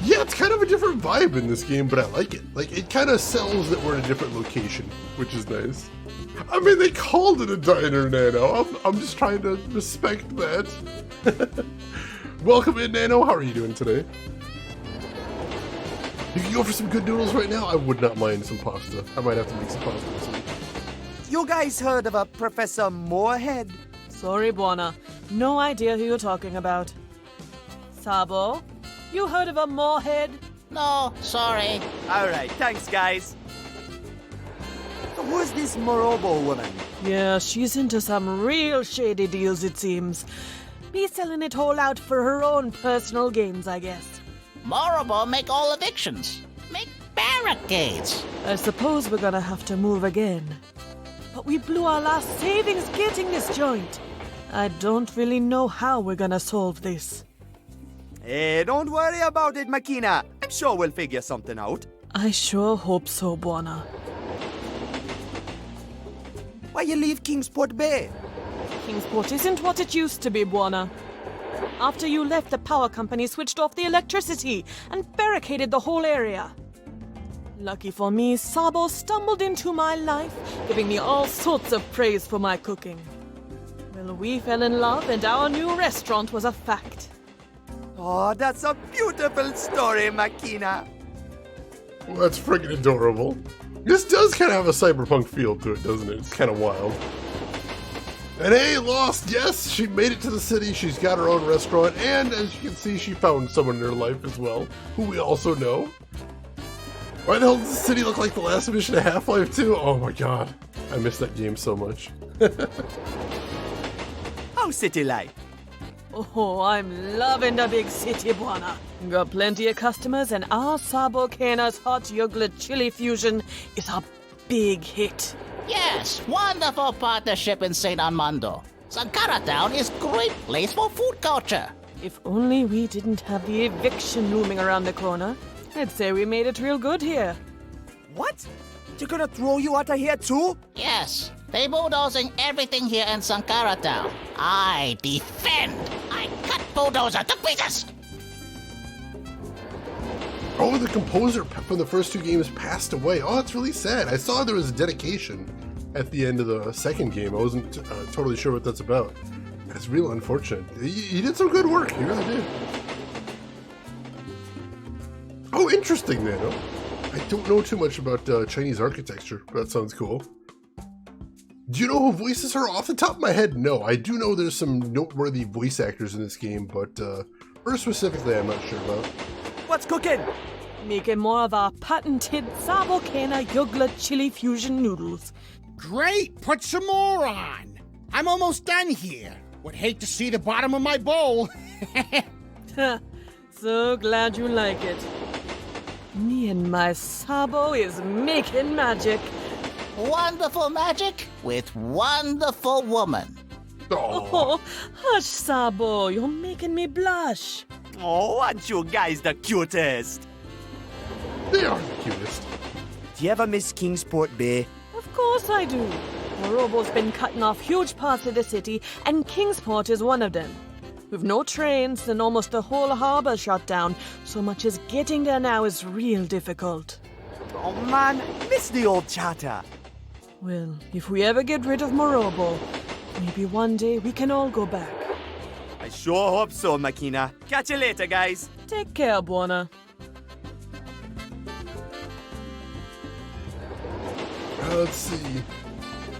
Yeah, it's kind of a different vibe in this game, but I like it. Like, it kind of sells that we're in a different location, which is nice. I mean, they called it a diner, Nano. I'm just trying to respect that. Welcome in, Nano. How are you doing today? You can go for some good noodles right now. I would not mind some pasta. I might have to make some pasta this week. You guys heard of a Professor Moorhead? Sorry, Buana. No idea who you're talking about. Sabo, you heard of a Moorhead? No, sorry. Alright, thanks guys. So who's this Morobo woman? Yeah, she's into some real shady deals, it seems. Be selling it all out for her own personal gains, I guess. Morobo make all evictions. Make barricades. I suppose we're gonna have to move again. But we blew our last savings getting this joint. I don't really know how we're gonna solve this. Hey, don't worry about it, Makina. I'm sure we'll figure something out. I sure hope so, Buana. Why you leave Kingsport Bay? Kingsport isn't what it used to be, Buana. After you left, the power company switched off the electricity and barricaded the whole area. Lucky for me, Sabo stumbled into my life, giving me all sorts of praise for my cooking. Well, we fell in love and our new restaurant was a fact. Oh, that's a beautiful story, Makina. Well, that's friggin' adorable. This does kind of have a cyberpunk feel to it, doesn't it? It's kind of wild. And hey, Lost, yes, she made it to the city. She's got her own restaurant, and as you can see, she found someone in her life as well, who we also know. Why the hell does the city look like the last mission of Half-Life 2? Oh my god, I miss that game so much. How's city life? Oh, I'm loving the big city, Buana. Got plenty of customers, and our Sabo Kena's hot yogurt chili fusion is a big hit. Yes, wonderful partnership in St. Armando. Sankara Town is great place for food culture. If only we didn't have the eviction looming around the corner, I'd say we made it real good here. What? They're gonna throw you out of here too? Yes, they bulldozing everything here in Sankara Town. I defend. I cut bulldozer to pieces. Oh, the composer from the first 2 games passed away. Oh, that's really sad. I saw there was a dedication at the end of the second game. I wasn't totally sure what that's about. That's real unfortunate. He did some good work. He really did. Oh, interesting, Nano. I don't know too much about Chinese architecture, but that sounds cool. Do you know who voices her off the top of my head? No, I do know there's some noteworthy voice actors in this game, but her specifically I'm not sure about. What's cooking? Making more of our patented Sabokena Yugla chili fusion noodles. Great! Put some more on! I'm almost done here. Would hate to see the bottom of my bowl. So glad you like it. Me and my Sabo is making magic. Wonderful magic with wonderful woman. Oh, hush, Sabo. You're making me blush. Oh, aren't you guys the cutest? They are the cutest. Do you ever miss Kingsport Bay? Of course I do. Morobo's been cutting off huge parts of the city, and Kingsport is one of them. With no trains and almost the whole harbor shut down, so much as getting there now is real difficult. Oh man, miss the old chatter. Well, if we ever get rid of Morobo, maybe one day we can all go back. I sure hope so, Makina. Catch you later, guys. Take care, Buona. Let's see.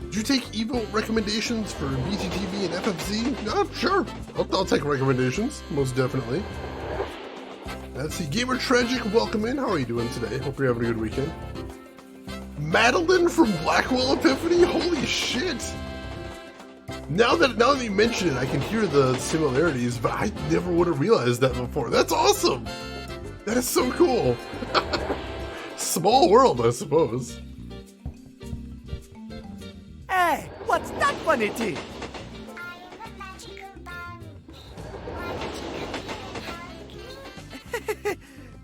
Did you take Evo recommendations for BTTV and FFZ? No, sure. I'll take recommendations, most definitely. Let's see. Gamer Tragic, welcome in. How are you doing today? Hope you're having a good weekend. Madeline from Blackwell Epiphany? Holy shit! Now that you mention it, I can hear the similarities, but I never would have realized that before. That's awesome! That is so cool! Small world, I suppose. Hey, what's that funny thing?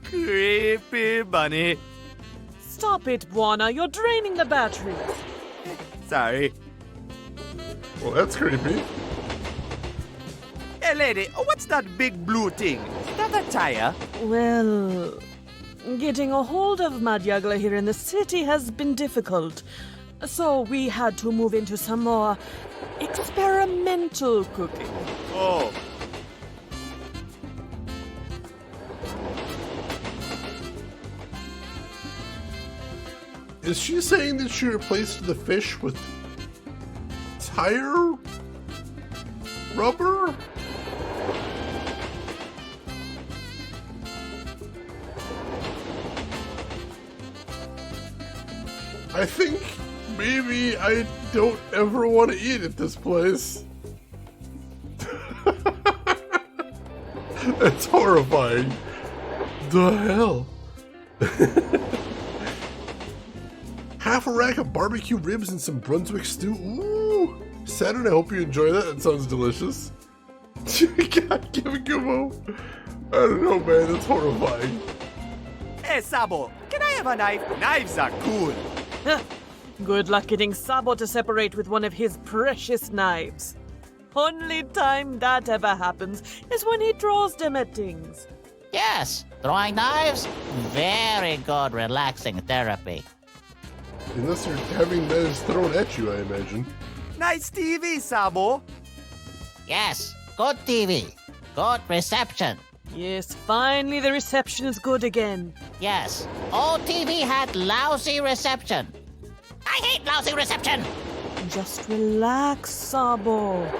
Creepy bunny. Stop it, Buona. You're draining the batteries. Sorry. Well, that's creepy. Hey, lady, what's that big blue thing? Is that a tire? Well, getting a hold of Madjagla here in the city has been difficult. So we had to move into some more experimental cooking. Oh. Is she saying that she replaced the fish with tire rubber? I think maybe I don't ever want to eat at this place. It's horrifying. The hell? Half a rack of barbecue ribs and some Brunswick stew. Ooh! Saturn, I hope you enjoy that. That sounds delicious. God, give a Gummo. I don't know, man. That's horrifying. Hey, Sabo, can I have a knife? Knives are cool. Good luck getting Sabo to separate with one of his precious knives. Only time that ever happens is when he draws them at things. Yes, throwing knives, very good relaxing therapy. Unless you're having knives thrown at you, I imagine. Nice TV, Sabo. Yes, good TV, good reception. Yes, finally the reception is good again. Yes, old TV had lousy reception. I hate lousy reception. Just relax, Sabo.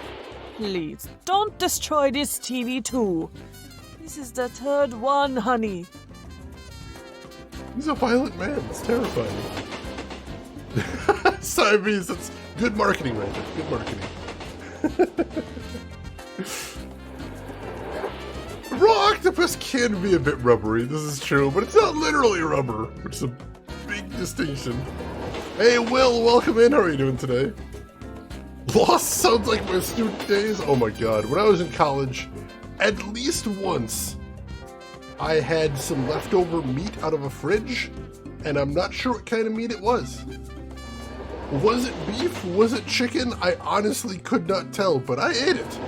Please, don't destroy this TV too. This is the third one, honey. He's a violent man. It's terrifying. Siamese, that's good marketing right there. Good marketing. Raw octopus can be a bit rubbery, this is true, but it's not literally rubber, which is a big distinction. Hey Will, welcome in. How are you doing today? Lost sounds like my student days. Oh my god, when I was in college, at least once, I had some leftover meat out of a fridge, and I'm not sure what kind of meat it was. Was it beef? Was it chicken? I honestly could not tell, but I ate it.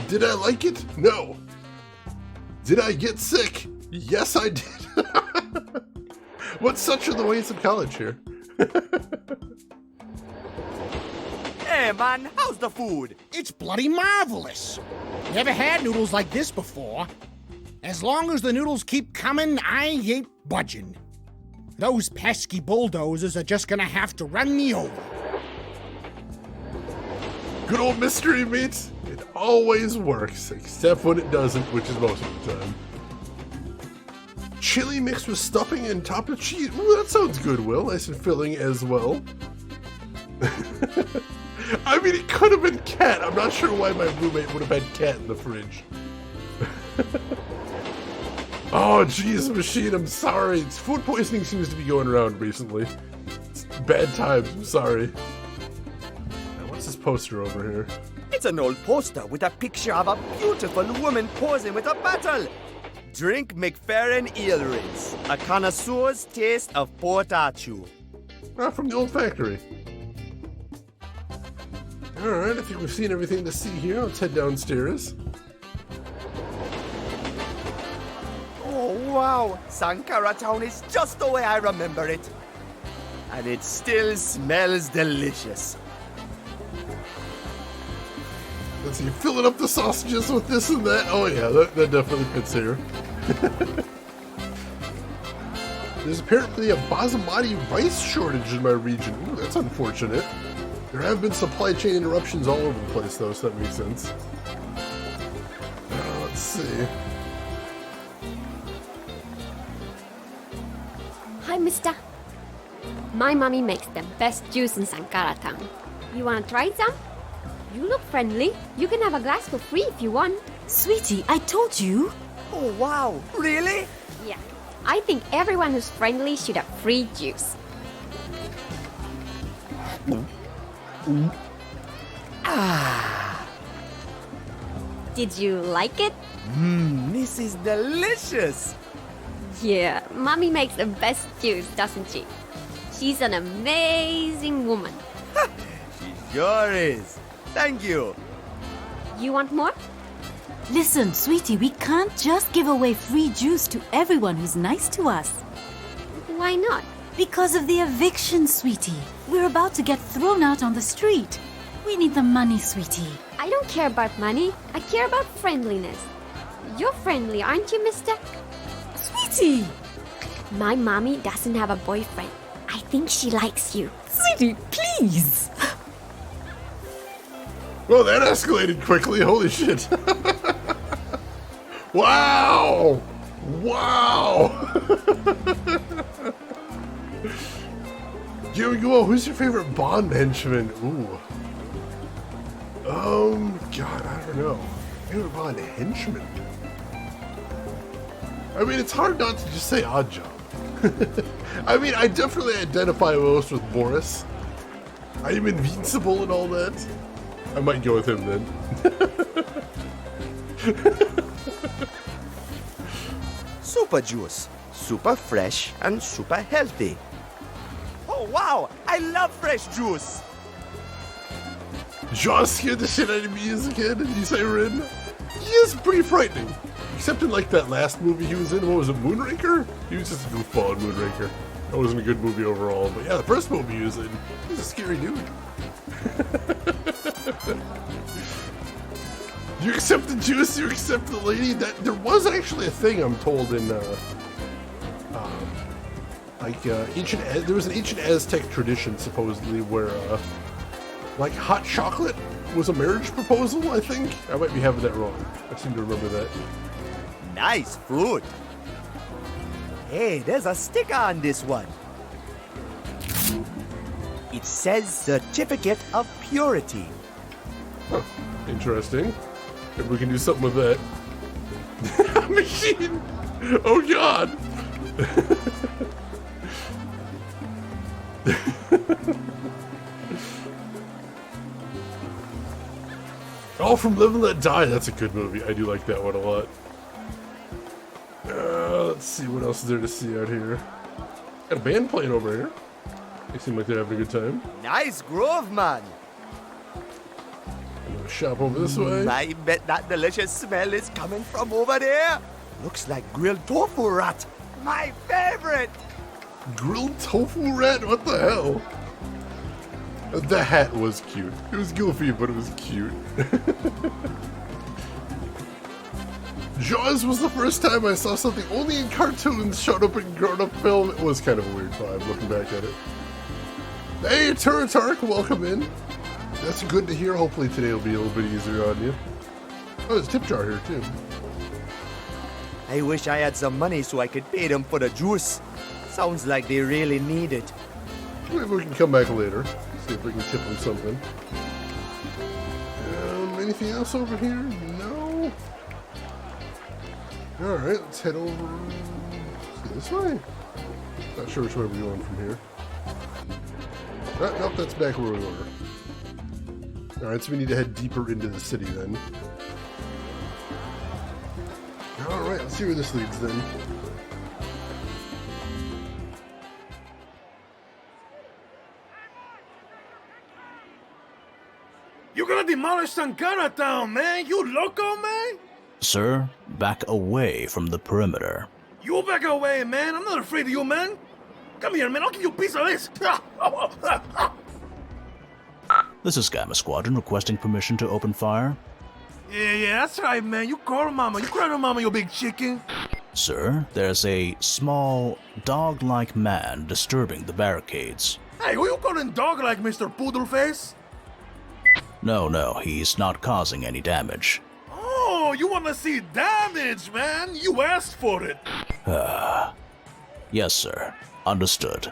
Did I like it? No. Did I get sick? Yes, I did. What's such are the ways of college here? Hey, man, how's the food? It's bloody marvelous. Never had noodles like this before. As long as the noodles keep coming, I ain't budging. Those pesky bulldozers are just gonna have to run me over. Good old mystery meat. It always works, except when it doesn't, which is most of the time. Chili mixed with stuffing and topped with cheese. Ooh, that sounds good, Will. Nice and filling as well. I mean, it could have been cat. I'm not sure why my roommate would have had cat in the fridge. Oh, jeez, machine, I'm sorry. Food poisoning seems to be going around recently. It's bad times, I'm sorry. Now, what's this poster over here? It's an old poster with a picture of a beautiful woman posing with a bottle. Drink McFerrin Eel Rinse, a connoisseur's taste of Port Arthur. Ah, from the old factory. Alright, I think we've seen everything to see here. Let's head downstairs. Oh, wow. Sankara Town is just the way I remember it. And it still smells delicious. Let's see, filling up the sausages with this and that. Oh yeah, that definitely fits here. There's apparently a basmati rice shortage in my region. Ooh, that's unfortunate. There have been supply chain interruptions all over the place though, so that makes sense. Let's see. Hi, mister. My mommy makes the best juice in Sankara Town. You wanna try some? You look friendly. You can have a glass for free if you want. Sweetie, I told you. Oh, wow. Really? Yeah. I think everyone who's friendly should have free juice. Did you like it? This is delicious. Yeah, mommy makes the best juice, doesn't she? She's an amazing woman. She sure is. Thank you. You want more? Listen, sweetie, we can't just give away free juice to everyone who's nice to us. Why not? Because of the eviction, sweetie. We're about to get thrown out on the street. We need the money, sweetie. I don't care about money. I care about friendliness. You're friendly, aren't you, mister? Sweetie! My mommy doesn't have a boyfriend. I think she likes you. Sweetie, please! Well, that escalated quickly. Holy shit. Wow! Wow! Here we go. Who's your favorite Bond henchman? Ooh. God, I don't know. Favorite Bond henchman? I mean, it's hard not to just say Oddjob. I mean, I definitely identify most with Boris. I am invincible and all that. I might go with him then. Super juice. Super fresh and super healthy. Oh, wow. I love fresh juice. Jaws scared the shit out of me as a kid. You say, Rin? He is pretty frightening. Except in like that last movie he was in. What was it, Moonraker? He was just a goofball in Moonraker. That wasn't a good movie overall. But yeah, the first movie he was in, he's a scary dude. You accept the juice, you accept the lady. That there was actually a thing, I'm told, in there was an ancient Aztec tradition supposedly where like hot chocolate was a marriage proposal. I think I might be having that wrong. I seem to remember that. Nice food. Hey, there's a sticker on this one. It says Certificate of Purity. Huh. Interesting. Maybe we can do something with that. Machine! Oh god! Oh, from Live and Let Die. That's a good movie. I do like that one a lot. Let's see, what else is there to see out here? Got a band playing over here. They seem like they're having a good time. Nice groove, man. Another shop over this way. I bet that delicious smell is coming from over there. Looks like grilled tofu rat. My favorite! Grilled tofu rat? What the hell? The hat was cute. It was goofy, but it was cute. Jaws was the first time I saw something only in cartoons showed up in grown-up film. It was kind of a weird vibe looking back at it. Hey, Turatark, welcome in. That's good to hear. Hopefully today will be a little bit easier on you. Oh, there's a tip jar here, too. I wish I had some money so I could pay them for the juice. Sounds like they really need it. Maybe we can come back later. See if we can tip them something. Anything else over here? No? Alright, let's head over this way. Not sure which way we're going from here. Nope, that's back where we were. Alright, so we need to head deeper into the city then. Alright, let's see where this leads then. You're gonna demolish Sankara Town, man! You loco, man? Sir, back away from the perimeter. You back away, man! I'm not afraid of you, man! Come here, man! I'll give you a piece of this! This is Gamma Squadron requesting permission to open fire. Yeah, that's right, man. You call her mama. You call her mama, you big chicken. Sir, there's a small, dog-like man disturbing the barricades. Hey, who you calling dog like, Mr. Poodleface? No, he's not causing any damage. Oh, you wanna see damage, man? You asked for it. Yes, sir. Understood.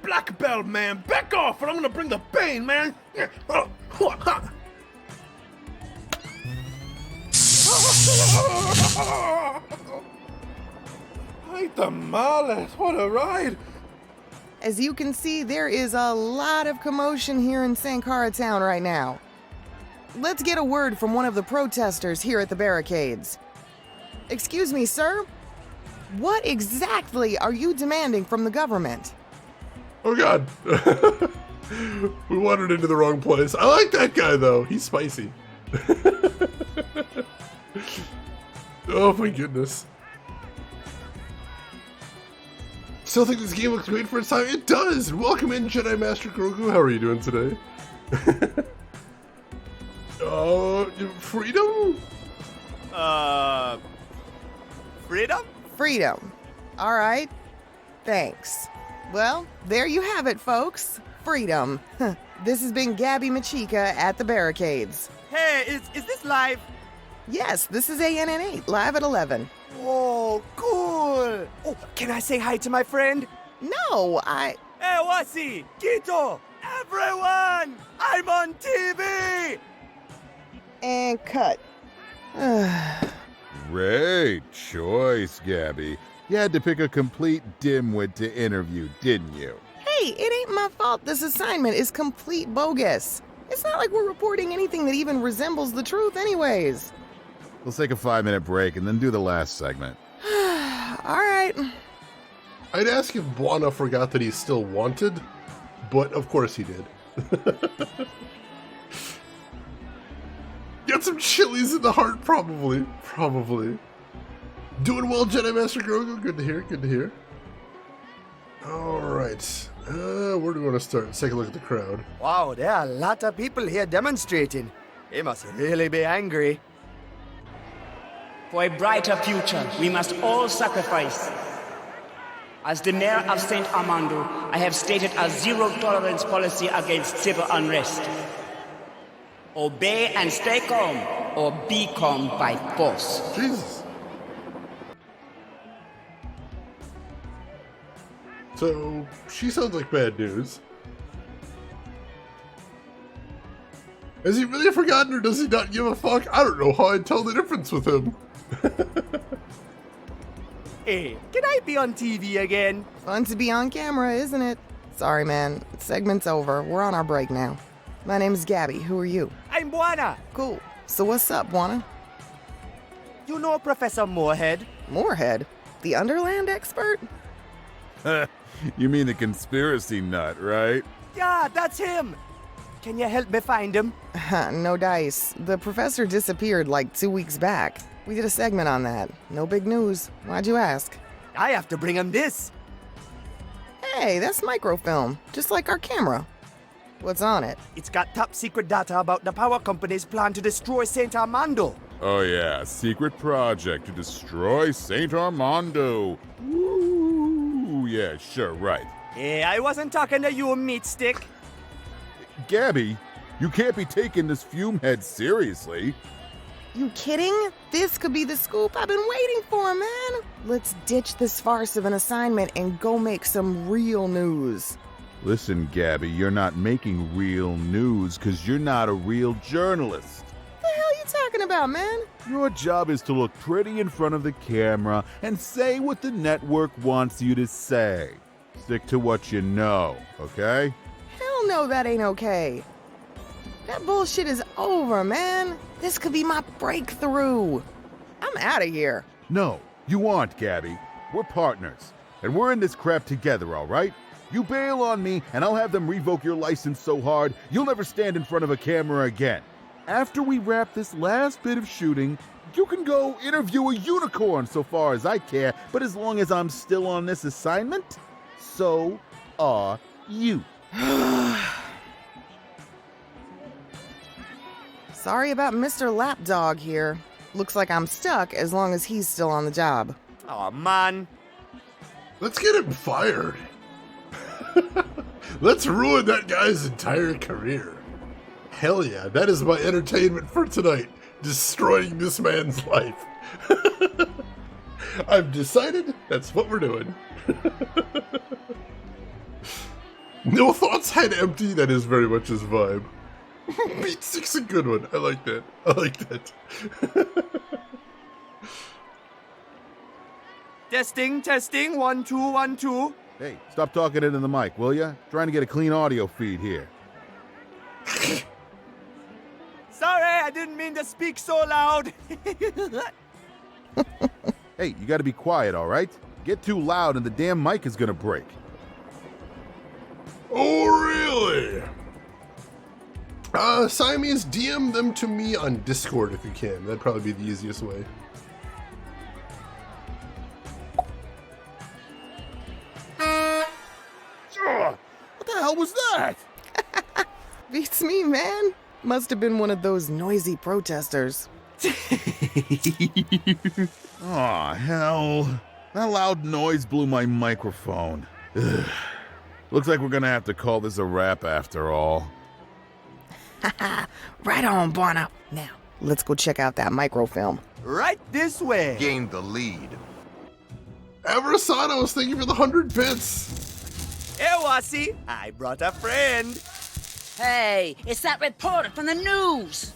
Black belt, man. Back off or I'm gonna bring the pain, man. Ay, tamales, what a ride. As you can see, there is a lot of commotion here in Sankara Town right now. Let's get a word from one of the protesters here at the barricades. Excuse me, sir? What exactly are you demanding from the government? Oh god. We wandered into the wrong place. I like that guy though. He's spicy. Oh my goodness. Still think this game looks great for its time? It does! Welcome in, Jedi Master Grogu. How are you doing today? Freedom? Freedom? Freedom. All right. Thanks. Well, there you have it, folks. Freedom. This has been Gabby Machika at the barricades. Hey, is this live? Yes, this is ANN8, live at 11. Oh, cool! Oh, can I say hi to my friend? No, Hey, Wasi! Quito! Everyone! I'm on TV! And cut. Great choice, Gabby. You had to pick a complete dimwit to interview, didn't you? Hey, it ain't my fault this assignment is complete bogus. It's not like we're reporting anything that even resembles the truth anyways. We'll take a 5-minute break and then do the last segment. All right. I'd ask if Buana forgot that he's still wanted, but of course he did. Got some chilies in the heart, probably. Probably. Doing well, Jedi Master Grogu. Good to hear, good to hear. Alright. Where do we want to start? Let's take a look at the crowd. Wow, there are a lot of people here demonstrating. They must really be angry. For a brighter future, we must all sacrifice. As the mayor of St. Armando, I have stated a zero-tolerance policy against civil unrest. Obey and stay calm, or be calm by force. Jesus. So, she sounds like bad news. Has he really forgotten or does he not give a fuck? I don't know how I'd tell the difference with him. Hey, can I be on TV again? Fun to be on camera, isn't it? Sorry, man. Segment's over. We're on our break now. My name's Gabby. Who are you? I'm Buana. Cool. So what's up, Buana? You know Professor Moorhead? Moorhead? The Underland expert? You mean the conspiracy nut, right? Yeah, that's him. Can you help me find him? No dice. The professor disappeared like 2 weeks back. We did a segment on that. No big news. Why'd you ask? I have to bring him this. Hey, that's microfilm, just like our camera. What's on it? It's got top secret data about the power company's plan to destroy Saint Armando. Oh yeah, secret project to destroy Saint Armando. Ooh, yeah, sure, right. Hey, I wasn't talking to you, meat stick. Gabby, you can't be taking this fume head seriously. You kidding? This could be the scoop I've been waiting for, man. Let's ditch this farce of an assignment and go make some real news. Listen, Gabby, you're not making real news because you're not a real journalist. The hell you talking about, man? Your job is to look pretty in front of the camera and say what the network wants you to say. Stick to what you know, okay? Hell no, that ain't okay. That bullshit is over, man. This could be my breakthrough. I'm out of here. No, you aren't, Gabby. We're partners, and we're in this crap together, all right? You bail on me, and I'll have them revoke your license so hard you'll never stand in front of a camera again. After we wrap this last bit of shooting, you can go interview a unicorn so far as I care, but as long as I'm still on this assignment, so are you. Sorry about Mr. Lapdog here. Looks like I'm stuck as long as he's still on the job. Oh man. Let's get him fired. Let's ruin that guy's entire career. Hell yeah, that is my entertainment for tonight. Destroying this man's life. I've decided that's what we're doing. No thoughts, head empty. That is very much his vibe. Beat 6 a good one. I like that. I like that. Testing, 1, 2, 1, 2. Hey, stop talking into the mic, will ya? Trying to get a clean audio feed here. Sorry, I didn't mean to speak so loud. Hey, you gotta be quiet, all right? Get too loud and the damn mic is gonna break. Oh, really? Siamese, DM them to me on Discord if you can. That'd probably be the easiest way. What the hell was that? Beats me, man. Must have been one of those noisy protesters. Aw, hell. That loud noise blew my microphone. Ugh. Looks like we're gonna have to call this a wrap after all. Right on, Barna. Now, let's go check out that microfilm. Right this way. Gained the lead. Averasanos, thank you for the 100 bits. Hey, Wasi, I brought a friend. Hey, it's that reporter from the news.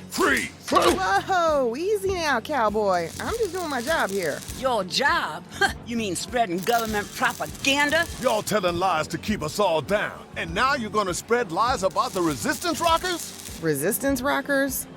Freeze! Whoa, easy now, cowboy. I'm just doing my job here. Your job? You mean spreading government propaganda? Y'all telling lies to keep us all down. And now you're gonna spread lies about the resistance rockers? Resistance rockers?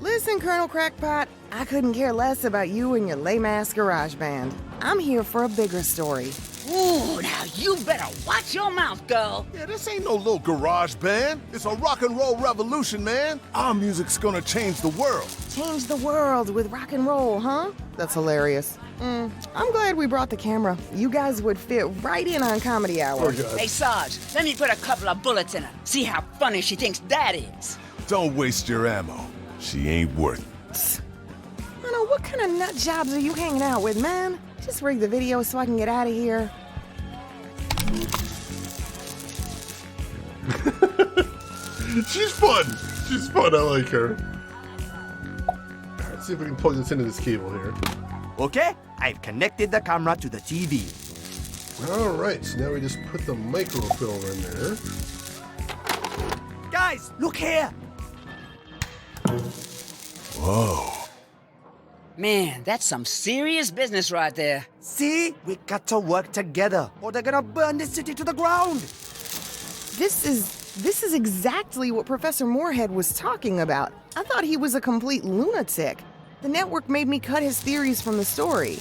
Listen, Colonel Crackpot, I couldn't care less about you and your lame-ass garage band. I'm here for a bigger story. Ooh, now you better watch your mouth, girl. Yeah, this ain't no little garage band. It's a rock and roll revolution, man. Our music's gonna change the world. Change the world with rock and roll, huh? That's hilarious. I'm glad we brought the camera. You guys would fit right in on Comedy Hour. Hey, Sarge, let me put a couple of bullets in her. See how funny she thinks that is. Don't waste your ammo. She ain't worth it. I know, what kind of nut jobs are you hanging out with, man? Just rig the video so I can get out of here. She's fun. She's fun. I like her. Let's see if we can plug this into this cable here. Okay, I've connected the camera to the TV. All right, so now we just put the microfilm in there. Guys, look here. Whoa. Man, that's some serious business right there. See? We got to work together, or they're gonna burn this city to the ground. This is exactly what Professor Moorhead was talking about. I thought he was a complete lunatic. The network made me cut his theories from the story.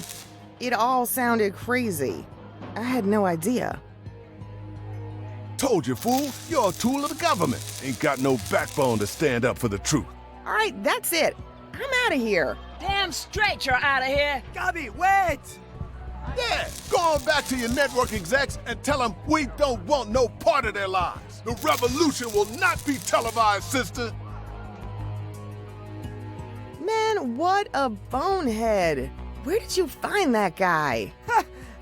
It all sounded crazy. I had no idea. Told you, fool. You're a tool of the government. Ain't got no backbone to stand up for the truth. All right, that's it. I'm out of here. Damn straight you're out of here. Gabby, wait! Yeah, go on back to your network execs and tell them we don't want no part of their lives. The revolution will not be televised, sister. Man, what a bonehead. Where did you find that guy?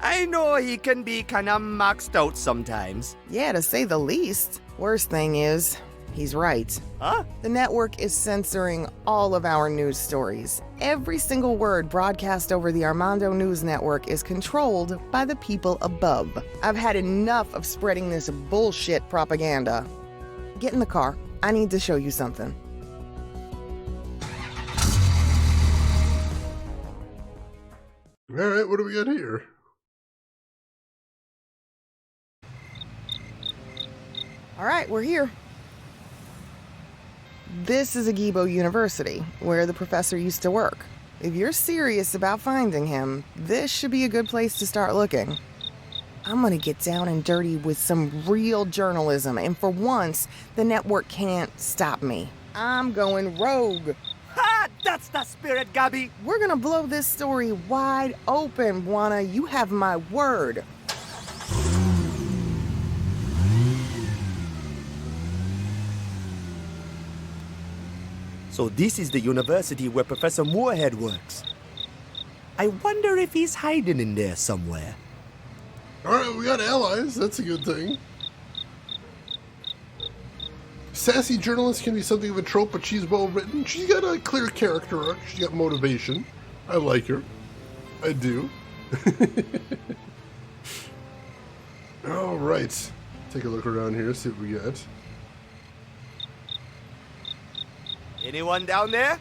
I know he can be kinda maxed out sometimes. Yeah, to say the least. Worst thing is, he's right. Huh? The network is censoring all of our news stories. Every single word broadcast over the Armando News Network is controlled by the people above. I've had enough of spreading this bullshit propaganda. Get in the car. I need to show you something. All right, what do we got here? All right, we're here. This is Agibo University, where the professor used to work. If you're serious about finding him, this should be a good place to start looking. I'm gonna get down and dirty with some real journalism, and for once, the network can't stop me. I'm going rogue. Ha! That's the spirit, Gabby! We're gonna blow this story wide open, Bwana. You have my word. So this is the university where Professor Moorhead works. I wonder if he's hiding in there somewhere. Alright, we got allies. That's a good thing. Sassy journalist can be something of a trope, but she's well written. She's got a clear character arc. She's got motivation. I like her. I do. Alright. Take a look around here, see what we got. Anyone down there?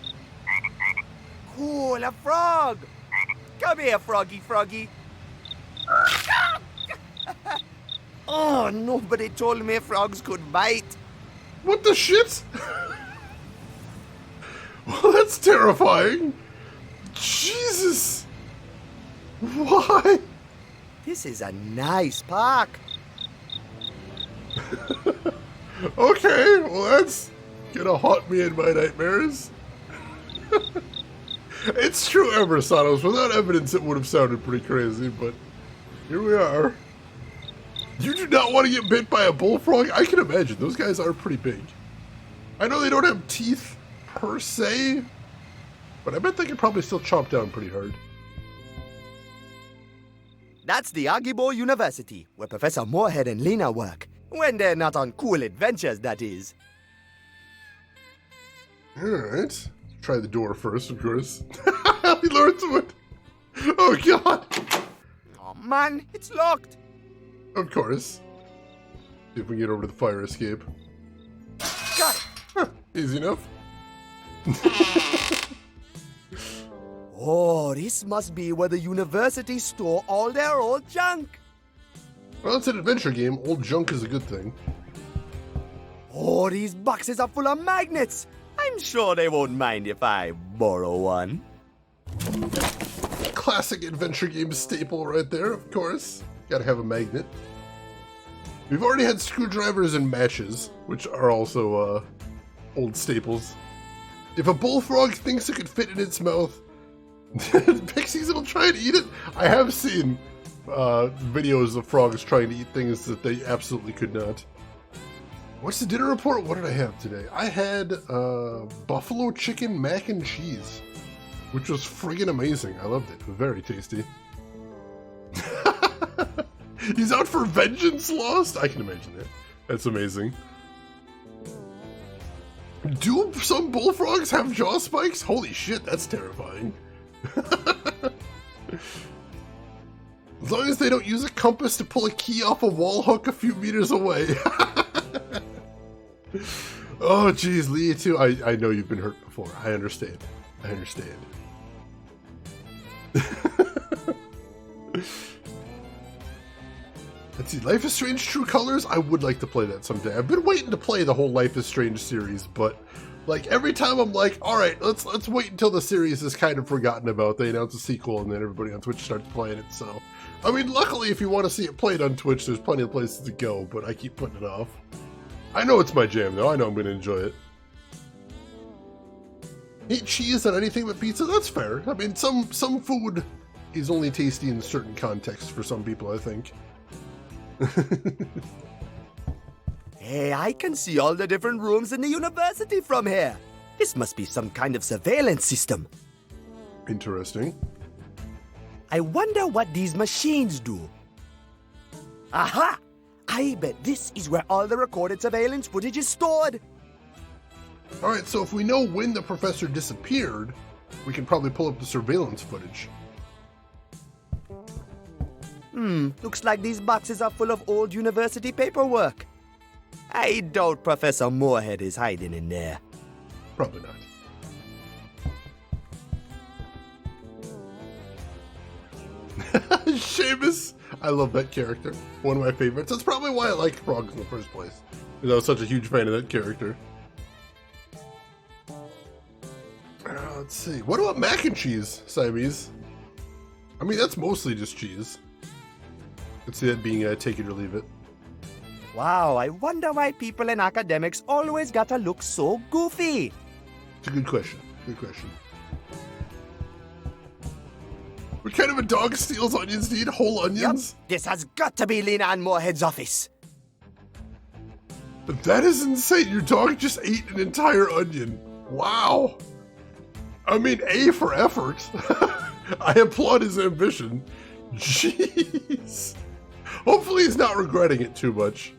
Cool, a frog! Come here, Froggy. Oh, nobody told me frogs could bite. What the shit? Well, that's terrifying. Jesus. Why? This is a nice park. Okay, well that's gonna haunt me in my nightmares. It's true, Emersonos. Without evidence, it would have sounded pretty crazy, but here we are. You do not want to get bit by a bullfrog? I can imagine. Those guys are pretty big. I know they don't have teeth per se, but I bet they could probably still chomp down pretty hard. That's the Agibo University, where Professor Moorhead and Lena work. When they're not on cool adventures, that is. Alright. Try the door first, of course. He learned to it. Oh, God. Oh, man, it's locked. Of course. See if we can get over to the fire escape. Got it. Huh, easy enough. Oh, this must be where the university store all their old junk. Well, it's an adventure game. Old junk is a good thing. Oh, these boxes are full of magnets. I'm sure they won't mind if I borrow one. Classic adventure game staple right there, of course. Gotta have a magnet. We've already had screwdrivers and matches, which are also old staples. If a bullfrog thinks it could fit in its mouth, pixies will try and eat it. I have seen videos of frogs trying to eat things that they absolutely could not. What's the dinner report? What did I have today? I had buffalo chicken mac and cheese, which was friggin' amazing. I loved it. It was very tasty. He's out for vengeance, Lost? I can imagine that. That's amazing. Do some bullfrogs have jaw spikes? Holy shit, that's terrifying. As long as they don't use a compass to pull a key off a wall hook a few meters away. Oh, geez, Lee, too. I know you've been hurt before. I understand. I understand. Let's see, Life is Strange True Colors? I would like to play that someday. I've been waiting to play the whole Life is Strange series, but like every time I'm like, all right, let's wait until the series is kind of forgotten about. They announce a sequel and then everybody on Twitch starts playing it. So, I mean, luckily, if you want to see it played on Twitch, there's plenty of places to go, but I keep putting it off. I know it's my jam, though. I know I'm going to enjoy it. Eat cheese on anything but pizza? That's fair. I mean, some food is only tasty in certain contexts for some people, I think. Hey, I can see all the different rooms in the university from here. This must be some kind of surveillance system. Interesting. I wonder what these machines do. Aha! I bet this is where all the recorded surveillance footage is stored. Alright, so if we know when the professor disappeared, we can probably pull up the surveillance footage. Looks like these boxes are full of old university paperwork. I doubt Professor Moorhead is hiding in there. Probably not. Seamus! I love that character. One of my favorites. That's probably why I liked Frogs in the first place. Because I was such a huge fan of that character. Let's see. What about mac and cheese, Siamese? I mean, that's mostly just cheese. Let's see that being take it or leave it. Wow, I wonder why people in academics always gotta look so goofy. It's a good question. Good question. What kind of a dog steals onions to eat? Whole onions? Yep. This has got to be Lena and Moorhead's office. But that is insane. Your dog just ate an entire onion. Wow. I mean, A for effort. I applaud his ambition. Jeez. Hopefully he's not regretting it too much.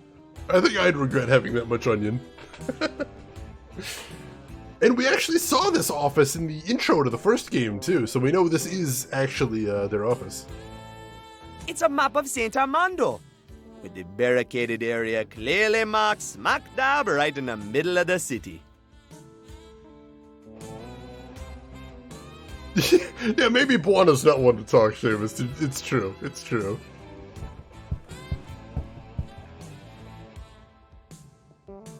I think I'd regret having that much onion. And we actually saw this office in the intro to the first game too, so we know this is actually their office. It's a map of Saint Armando, with the barricaded area clearly marked smack dab right in the middle of the city. Yeah, maybe Buono's not one to talk, Seamus. It's true. It's true.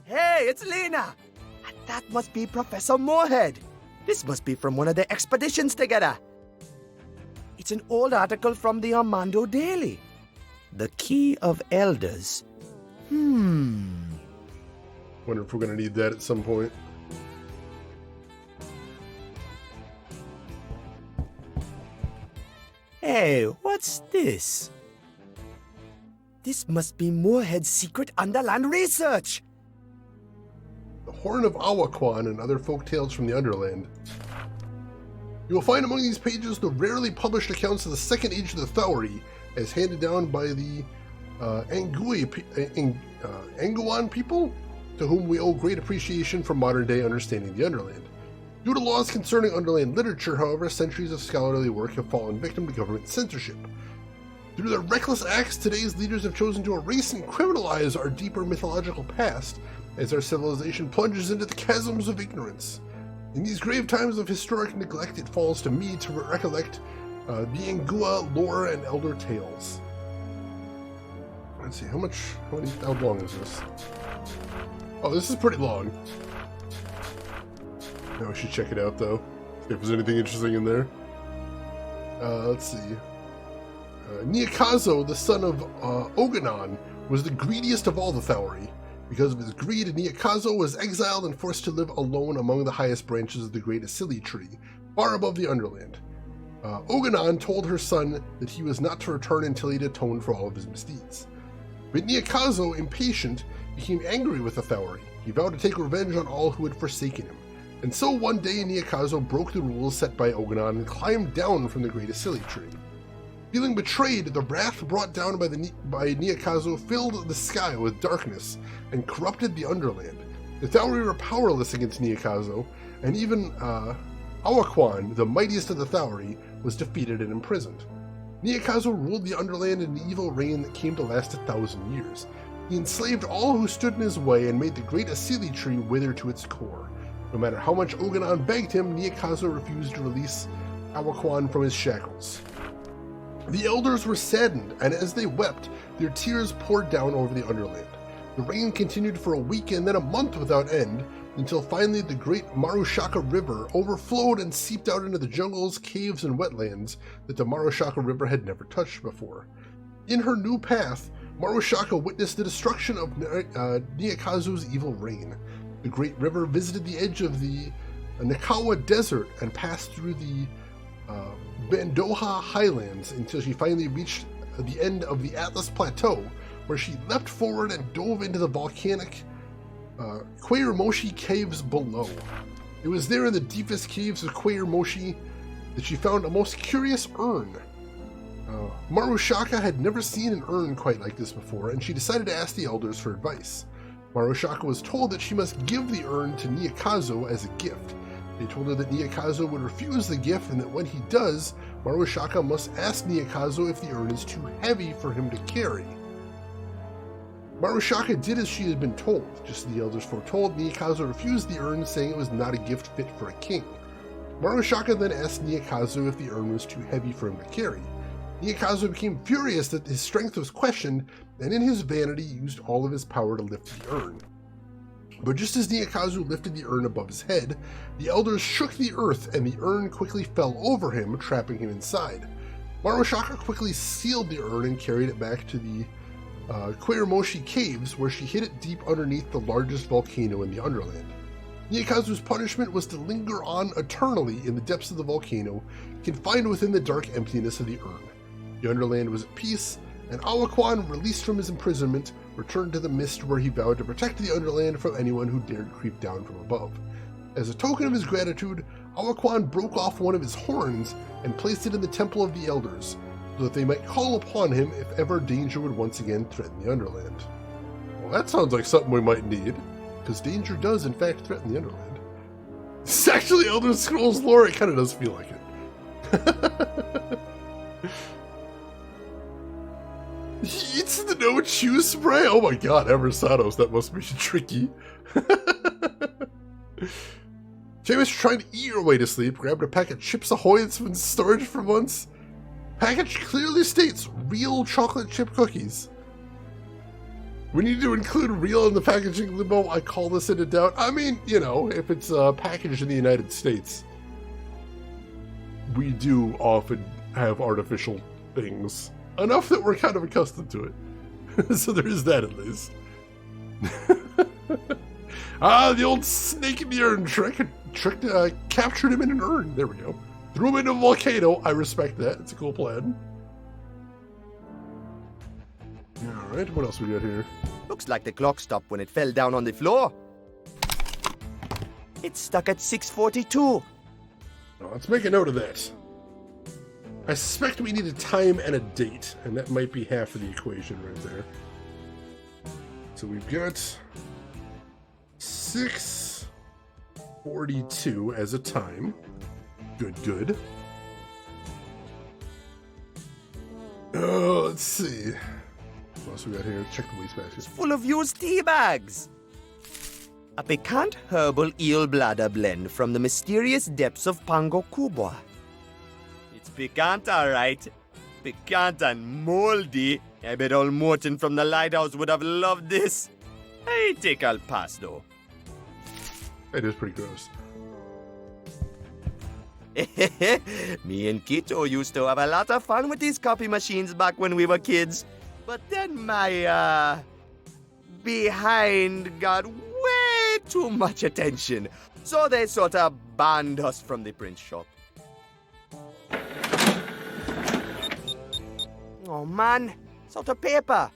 Hey, it's Lena! And that must be Professor Moorhead. This must be from one of their expeditions together. It's an old article from the Armando Daily. The Key of Elders. Wonder if we're gonna need that at some point. Hey, what's this? This must be Moorhead's secret underland research. The Horn of Awaquan and other folk tales from the Underland. You will find among these pages the rarely published accounts of the Second Age of the Thauri, as handed down by the Anguan people, to whom we owe great appreciation for modern-day understanding the Underland. Due to laws concerning Underland literature, however, centuries of scholarly work have fallen victim to government censorship. Due to their reckless acts, today's leaders have chosen to erase and criminalize our deeper mythological past, as our civilization plunges into the chasms of ignorance. In these grave times of historic neglect, it falls to me to recollect the Angua lore and elder tales. Let's see, how long is this? Oh, this is pretty long. Now we should check it out, though, if there's anything interesting in there. Let's see. Niakazo, the son of Oganon, was the greediest of all the Thauri. Because of his greed, Niakazo was exiled and forced to live alone among the highest branches of the great Asili tree, far above the Underland. Oganon told her son that he was not to return until he had atoned for all of his misdeeds. But Niakazo, impatient, became angry with the Thauri. He vowed to take revenge on all who had forsaken him. And so one day Niakazo broke the rules set by Oganon and climbed down from the great Asili tree. Feeling betrayed, the wrath brought down by Niakazo filled the sky with darkness and corrupted the Underland. The Thauri were powerless against Niakazo, and even Awaquan, the mightiest of the Thauri, was defeated and imprisoned. Niakazo ruled the Underland in an evil reign that came to last 1,000 years. He enslaved all who stood in his way and made the great Asili tree wither to its core. No matter how much Oganon begged him, Niakazo refused to release Awaquan from his shackles. The elders were saddened, and as they wept, their tears poured down over the Underland. The rain continued for a week and then a month without end, until finally the great Marushaka River overflowed and seeped out into the jungles, caves, and wetlands that the Marushaka River had never touched before. In her new path, Marushaka witnessed the destruction of Niakazo's evil reign. The great river visited the edge of the Nakawa Desert and passed through the Bandoha Highlands until she finally reached the end of the Atlas Plateau, where she leapt forward and dove into the volcanic Quairmoshi caves below. It was there in the deepest caves of Quairmoshi that she found a most curious urn. Marushaka had never seen an urn quite like this before, and she decided to ask the elders for advice. Marushaka was told that she must give the urn to Niakazo as a gift. They told her that Niakazo would refuse the gift, and that when he does, Marushaka must ask Niakazo if the urn is too heavy for him to carry. Marushaka did as she had been told. Just as the elders foretold, Niakazo refused the urn, saying it was not a gift fit for a king. Marushaka then asked Niakazo if the urn was too heavy for him to carry. Niakazo became furious that his strength was questioned, and in his vanity used all of his power to lift the urn. But just as Niakazo lifted the urn above his head, the elders shook the earth and the urn quickly fell over him, trapping him inside. Marushaka quickly sealed the urn and carried it back to the Quairmoshi caves, where she hid it deep underneath the largest volcano in the Underland. Niakazo's punishment was to linger on eternally in the depths of the volcano, confined within the dark emptiness of the urn. The Underland was at peace, and Awaquan, released from his imprisonment, returned to the mist, where he vowed to protect the Underland from anyone who dared creep down from above. As a token of his gratitude, Awaquan broke off one of his horns and placed it in the Temple of the Elders, so that they might call upon him if ever danger would once again threaten the Underland. Well, that sounds like something we might need, because danger does in fact threaten the Underland. It's actually Elder Scrolls lore, it kind of does feel like it. Eats the no-chew spray? Oh my god, Eversados, that must be tricky. James trying to eat her way to sleep, grabbed a pack of Chips Ahoy that's been in storage for months. Package clearly states real chocolate chip cookies. We need to include real in the packaging limbo. I call this into doubt. I mean, you know, if it's packaged in the United States, we do often have artificial things. Enough that we're kind of accustomed to it. So there is that at least. The old snake in the urn trick captured him in an urn. There we go. Threw him into a volcano. I respect that. It's a cool plan. Alright, what else we got here? Looks like the clock stopped when it fell down on the floor. It's stuck at 6:42. Well, let's make a note of that. I suspect we need a time and a date, and that might be half of the equation right there. So we've got 6:42 as a time. Good. Oh, let's see. What else we got here? Check the wastebasket. It's full of used tea bags. A piquant herbal eel bladder blend from the mysterious depths of Pango Kubwa. It's piquant, all right. Piquant and moldy. I bet old Morton from the lighthouse would have loved this. I think I'll pass, though. It is pretty gross. Me and Kito used to have a lot of fun with these copy machines back when we were kids. But then my, behind got way too much attention. So they sort of banned us from the print shop. Oh man, it's out of paper.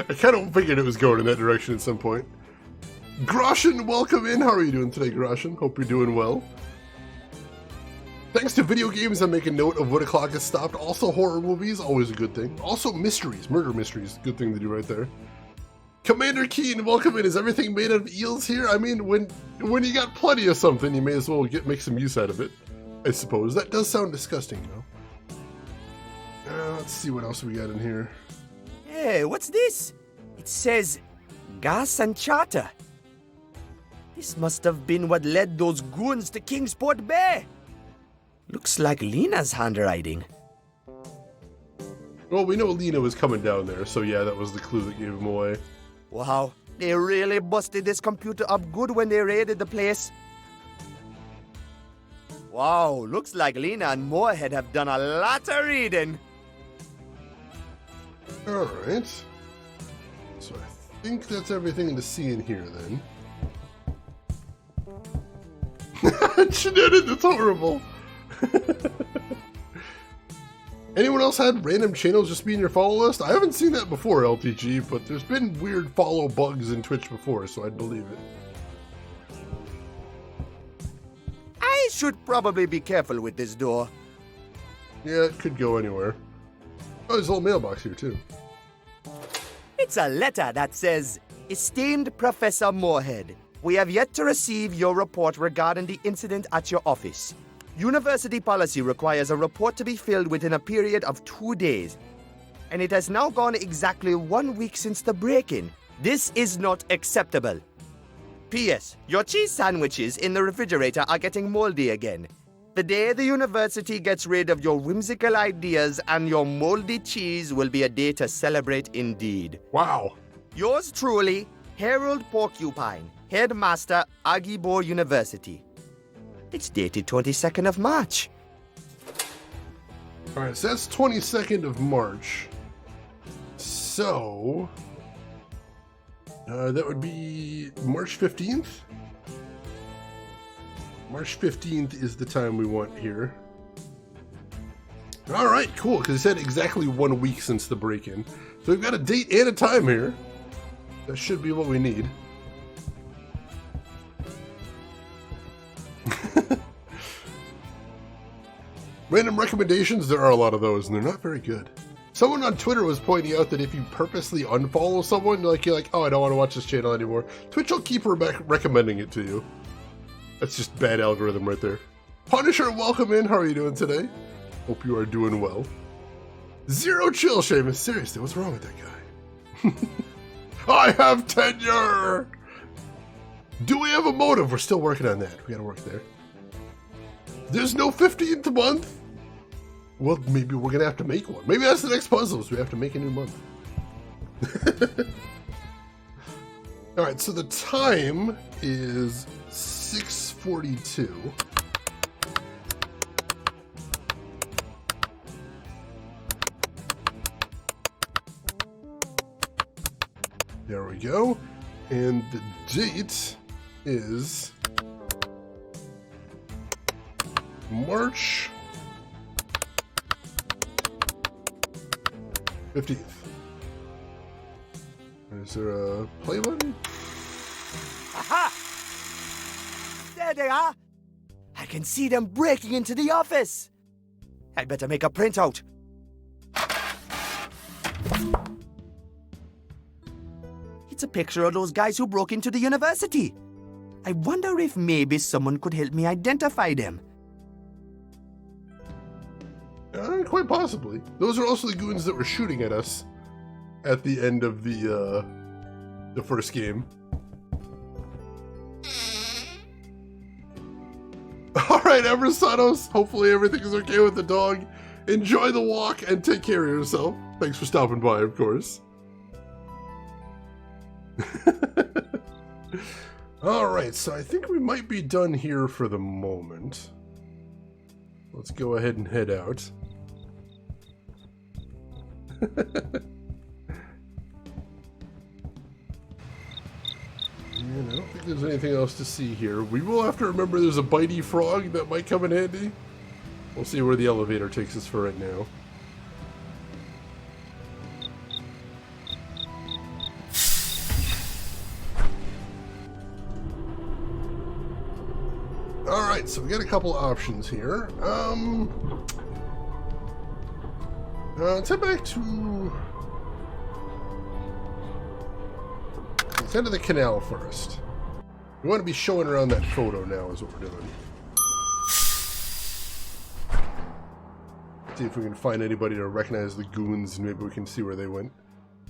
I kind of figured it was going in that direction at some point. Groshin, welcome in. How are you doing today, Groshin? Hope you're doing well. Thanks to video games, I'm making note of what o'clock has stopped. Also, horror movies, always a good thing. Also, mysteries, murder mysteries, good thing to do right there. Commander Keen, welcome in. Is everything made out of eels here? I mean, when you got plenty of something, you may as well make some use out of it, I suppose. That does sound disgusting, though. Let's see what else we got in here. Hey, what's this? It says gas and charter. This must have been what led those goons to Kingsport Bay. Looks like Lena's handwriting. Well, we know Lena was coming down there, so yeah, that was the clue that gave him away. Wow, they really busted this computer up good when they raided the place. Wow, looks like Lena and Moorhead have done a lot of reading. Alright. So I think that's everything to see in here, then. mention it, and it's horrible. Anyone else had random channels just be in your follow list? I haven't seen that before, LTG, but there's been weird follow bugs in Twitch before, so I'd believe it. I should probably be careful with this door. Yeah, it could go anywhere. Oh, there's a little mailbox here, too. It's a letter that says, Esteemed Professor Moorhead, we have yet to receive your report regarding the incident at your office. University policy requires a report to be filled within a period of 2 days, and it has now gone exactly 1 week since the break-in. This is not acceptable. P.S. Your cheese sandwiches in the refrigerator are getting moldy again. The day the university gets rid of your whimsical ideas and your moldy cheese will be a day to celebrate indeed. Wow. Yours truly, Harold Porcupine, Headmaster, Agibor University. It's dated 22nd of March. All right, so that's 22nd of March. So, that would be March 15th? March 15th is the time we want here. All right, cool, because it said exactly 1 week since the break-in. So we've got a date and a time here. That should be what we need. Random recommendations, there are a lot of those, and they're not very good. Someone on Twitter was pointing out that if you purposely unfollow someone, like you're like, oh, I don't want to watch this channel anymore, Twitch will keep recommending it to you. That's just bad algorithm right there. Punisher, welcome in. How are you doing today? Hope you are doing well. Zero chill, Seamus. Seriously, what's wrong with that guy? I have tenure! Do we have a motive? We're still working on that. We gotta work there. There's no 15th month? Well, maybe we're gonna have to make one. Maybe that's the next puzzle, is we have to make a new month. Alright, so the time is 6:42. There we go. And the date is March 15th. Is there a play button? Aha! There they are! I can see them breaking into the office! I'd better make a printout. It's a picture of those guys who broke into the university. I wonder if maybe someone could help me identify them. Quite possibly. Those are also the goons that were shooting at us at the end of the first game. Alright, Eversanos, hopefully everything is okay with the dog. Enjoy the walk and take care of yourself. Thanks for stopping by, of course. Alright, so I think we might be done here for the moment. Let's go ahead and head out. I don't think there's anything else to see here. We will have to remember there's a bitey frog that might come in handy. We'll see where the elevator takes us for right now. Alright, so we got a couple options here. Let's head back to... Let's head to the canal first. We want to be showing around that photo now is what we're doing. See if we can find anybody to recognize the goons and maybe we can see where they went.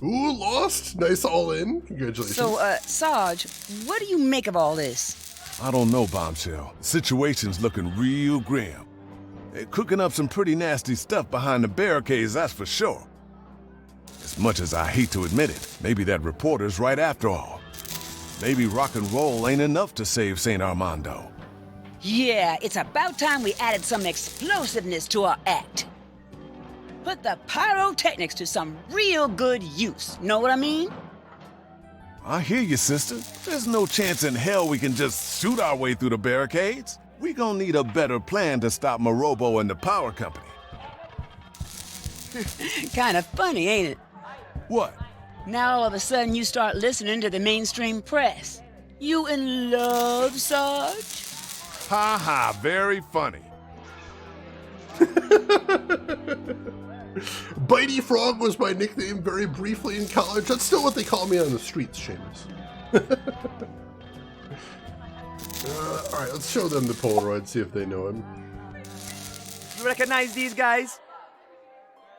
Ooh, lost! Nice all in. Congratulations. So, Sarge, what do you make of all this? I don't know, Bombshell. The situation's looking real grim. They're cooking up some pretty nasty stuff behind the barricades, that's for sure. As much as I hate to admit it, maybe that reporter's right after all. Maybe rock and roll ain't enough to save St. Armando. Yeah, it's about time we added some explosiveness to our act. Put the pyrotechnics to some real good use, know what I mean? I hear you, sister. There's no chance in hell we can just shoot our way through the barricades. We gonna need a better plan to stop Morobo and the power company. Kind of funny, ain't it? What? Now all of a sudden you start listening to the mainstream press. You in love, Sarge? Ha ha, very funny. Bitey Frog was my nickname very briefly in college. That's still what they call me on the streets, Seamus. Alright, let's show them the Polaroid, see if they know him. You recognize these guys?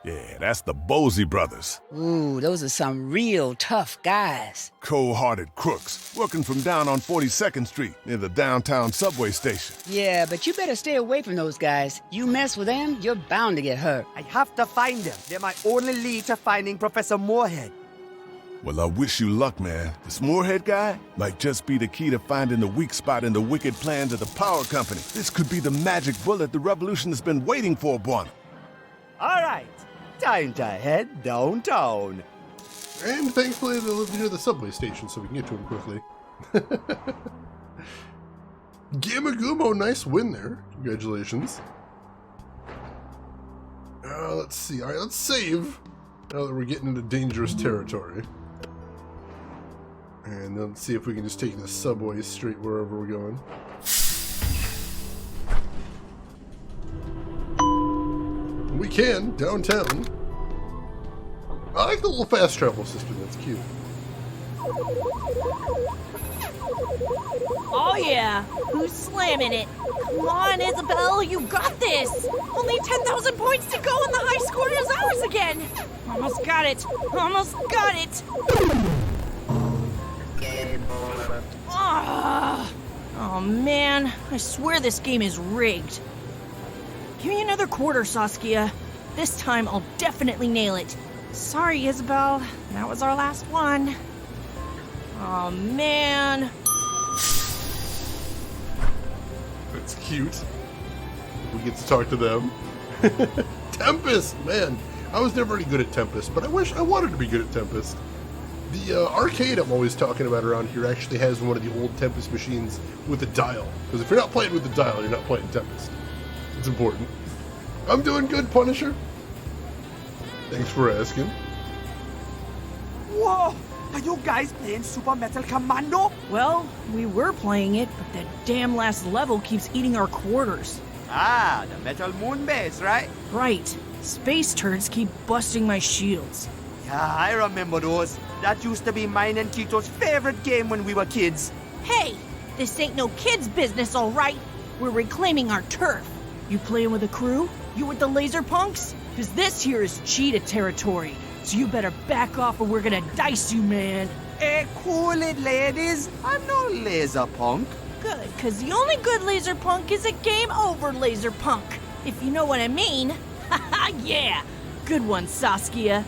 Yeah, that's the Bosey brothers. Ooh, those are some real tough guys. Cold-hearted crooks, working from down on 42nd Street, near the downtown subway station. Yeah, but you better stay away from those guys. You mess with them, you're bound to get hurt. I have to find them. They're my only lead to finding Professor Moorhead. Well, I wish you luck, man. This Moorhead guy might just be the key to finding the weak spot in the wicked plans of the power company. This could be the magic bullet the revolution has been waiting for, Buana. All right, time to head downtown. And thankfully they live near the subway station so we can get to him quickly. Gamagumo, nice win there. Congratulations. Let's see. All right, let's save now that we're getting into dangerous territory. And then let's see if we can just take the subway straight wherever we're going. We can, downtown. I like the little fast travel system, that's cute. Oh yeah, who's slamming it? Come on, Isabel, you got this! Only 10,000 points to go and the high score is ours again! Almost got it! Almost got it! Oh man, I swear this game is rigged. Give me another quarter, Saskia. This time I'll definitely nail it. Sorry, Isabel. That was our last one. Oh man. That's cute. We get to talk to them. Tempest, man. I was never any good at Tempest, but I wanted to be good at Tempest. The arcade I'm always talking about around here actually has one of the old Tempest machines with a dial. Because if you're not playing with the dial, you're not playing Tempest. It's important. I'm doing good, Punisher. Thanks for asking. Whoa! Are you guys playing Super Metal Commando? Well, we were playing it, but that damn last level keeps eating our quarters. Ah, the Metal Moon base, right? Right. Space turds keep busting my shields. Yeah, I remember those. That used to be mine and Tito's favorite game when we were kids. Hey! This ain't no kid's business, all right? We're reclaiming our turf. You playing with a crew? You with the laser punks? Because this here is cheetah territory. So you better back off or we're gonna dice you, man. Cool it, ladies. I'm no laser punk. Good, because the only good laser punk is a game over laser punk. If you know what I mean. Haha, yeah. Good one, Saskia.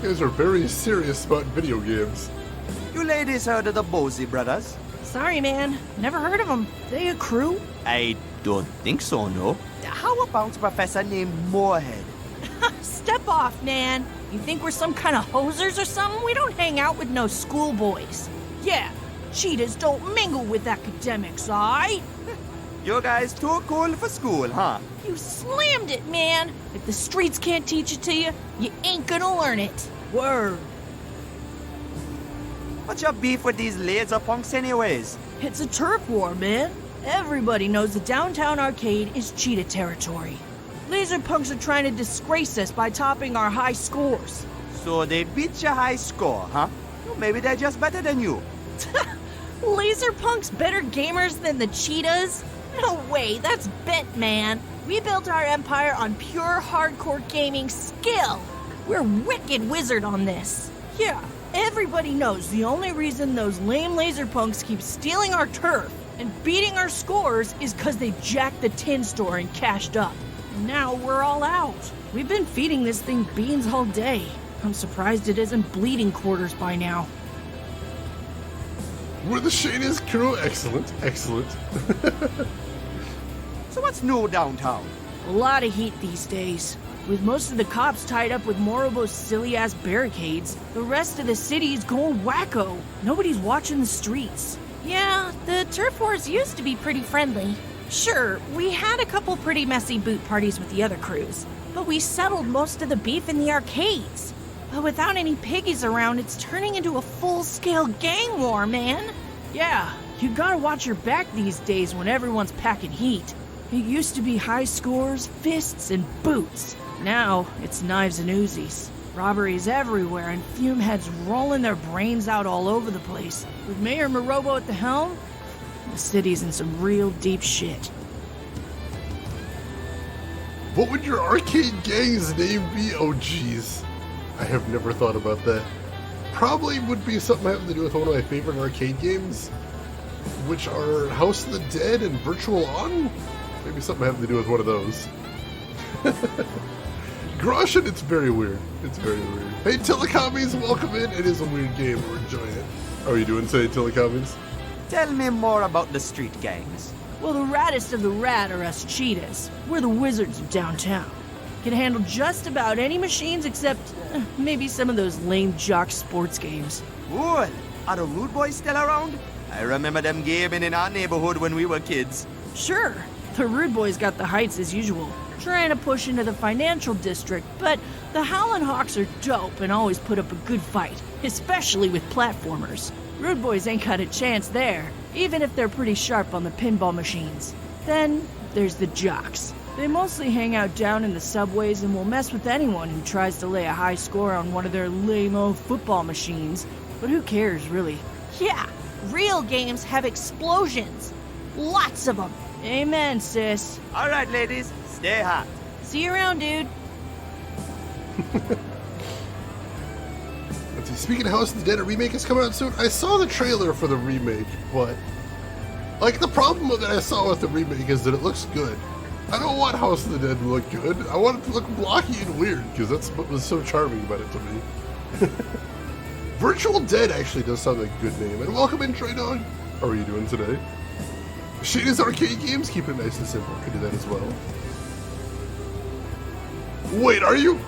You guys are very serious about video games. You ladies heard of the Bosey brothers? Sorry, man. Never heard of them. They a crew? I don't think so, no. How about a professor named Moorhead? Step off, man. You think we're some kind of hosers or something? We don't hang out with no schoolboys. Yeah, cheetahs don't mingle with academics, aight? You guys too cool for school, huh? You slammed it, man. If the streets can't teach it to you, you ain't gonna learn it. Word. What's your beef with these laser punks anyways? It's a turf war, man. Everybody knows the downtown arcade is cheetah territory. Laser punks are trying to disgrace us by topping our high scores. So they beat your high score, huh? Well, maybe they're just better than you. Laser punks better gamers than the cheetahs? No way, that's bent, man. We built our empire on pure hardcore gaming skill. We're wicked wizard on this. Yeah, everybody knows the only reason those lame laser punks keep stealing our turf and beating our scores is because they jacked the tin store and cashed up. Now we're all out. We've been feeding this thing beans all day. I'm surprised it isn't bleeding quarters by now. We're the Shayna's crew. Excellent, excellent. So what's new downtown? A lot of heat these days. With most of the cops tied up with Morobo's silly-ass barricades, the rest of the city is going wacko. Nobody's watching the streets. Yeah, the turf wars used to be pretty friendly. Sure, we had a couple pretty messy boot parties with the other crews, but we settled most of the beef in the arcades. But without any piggies around, it's turning into a full-scale gang war, man. Yeah, you gotta watch your back these days when everyone's packing heat. It used to be high scores, fists, and boots. Now, it's knives and Uzis. Robberies everywhere and fume heads rolling their brains out all over the place. With Mayor Morobo at the helm, the city's in some real deep shit. What would your arcade gang's name be? Oh jeez. I have never thought about that. Probably would be something having to do with one of my favorite arcade games, which are House of the Dead and Virtual On? Maybe something having to do with one of those. Groshin, it's very weird. It's very weird. Hey, Telecommies, welcome in. It is a weird game. We're enjoying it. How are you doing today, Telecommies? Tell me more about the street gangs. Well, the raddest of the rat are us cheetahs. We're the wizards of downtown. Can handle just about any machines except maybe some of those lame jock sports games. Cool. Are the Rude Boys still around? I remember them gaming in our neighborhood when we were kids. Sure. The Rude Boys got the heights as usual, trying to push into the financial district, but the Howlin' Hawks are dope and always put up a good fight, especially with platformers. Rude Boys ain't got a chance there, even if they're pretty sharp on the pinball machines. Then there's the jocks. They mostly hang out down in the subways and will mess with anyone who tries to lay a high score on one of their lame-o football machines. But who cares, really? Yeah, real games have explosions. Lots of them. Amen, sis. All right, ladies, stay hot. See you around, dude. Let's see, speaking of House of the Dead, a remake is coming out soon. I saw the trailer for the remake, but like the problem that I saw with the remake is that it looks good. I don't want House of the Dead to look good. I want it to look blocky and weird, because that's what was so charming about it to me. Virtual Dead actually does sound like a good name. And welcome in, Trey Dog. How are you doing today? Shada's Arcade Games, keep it nice and simple. Could do that as well. Wait, are you?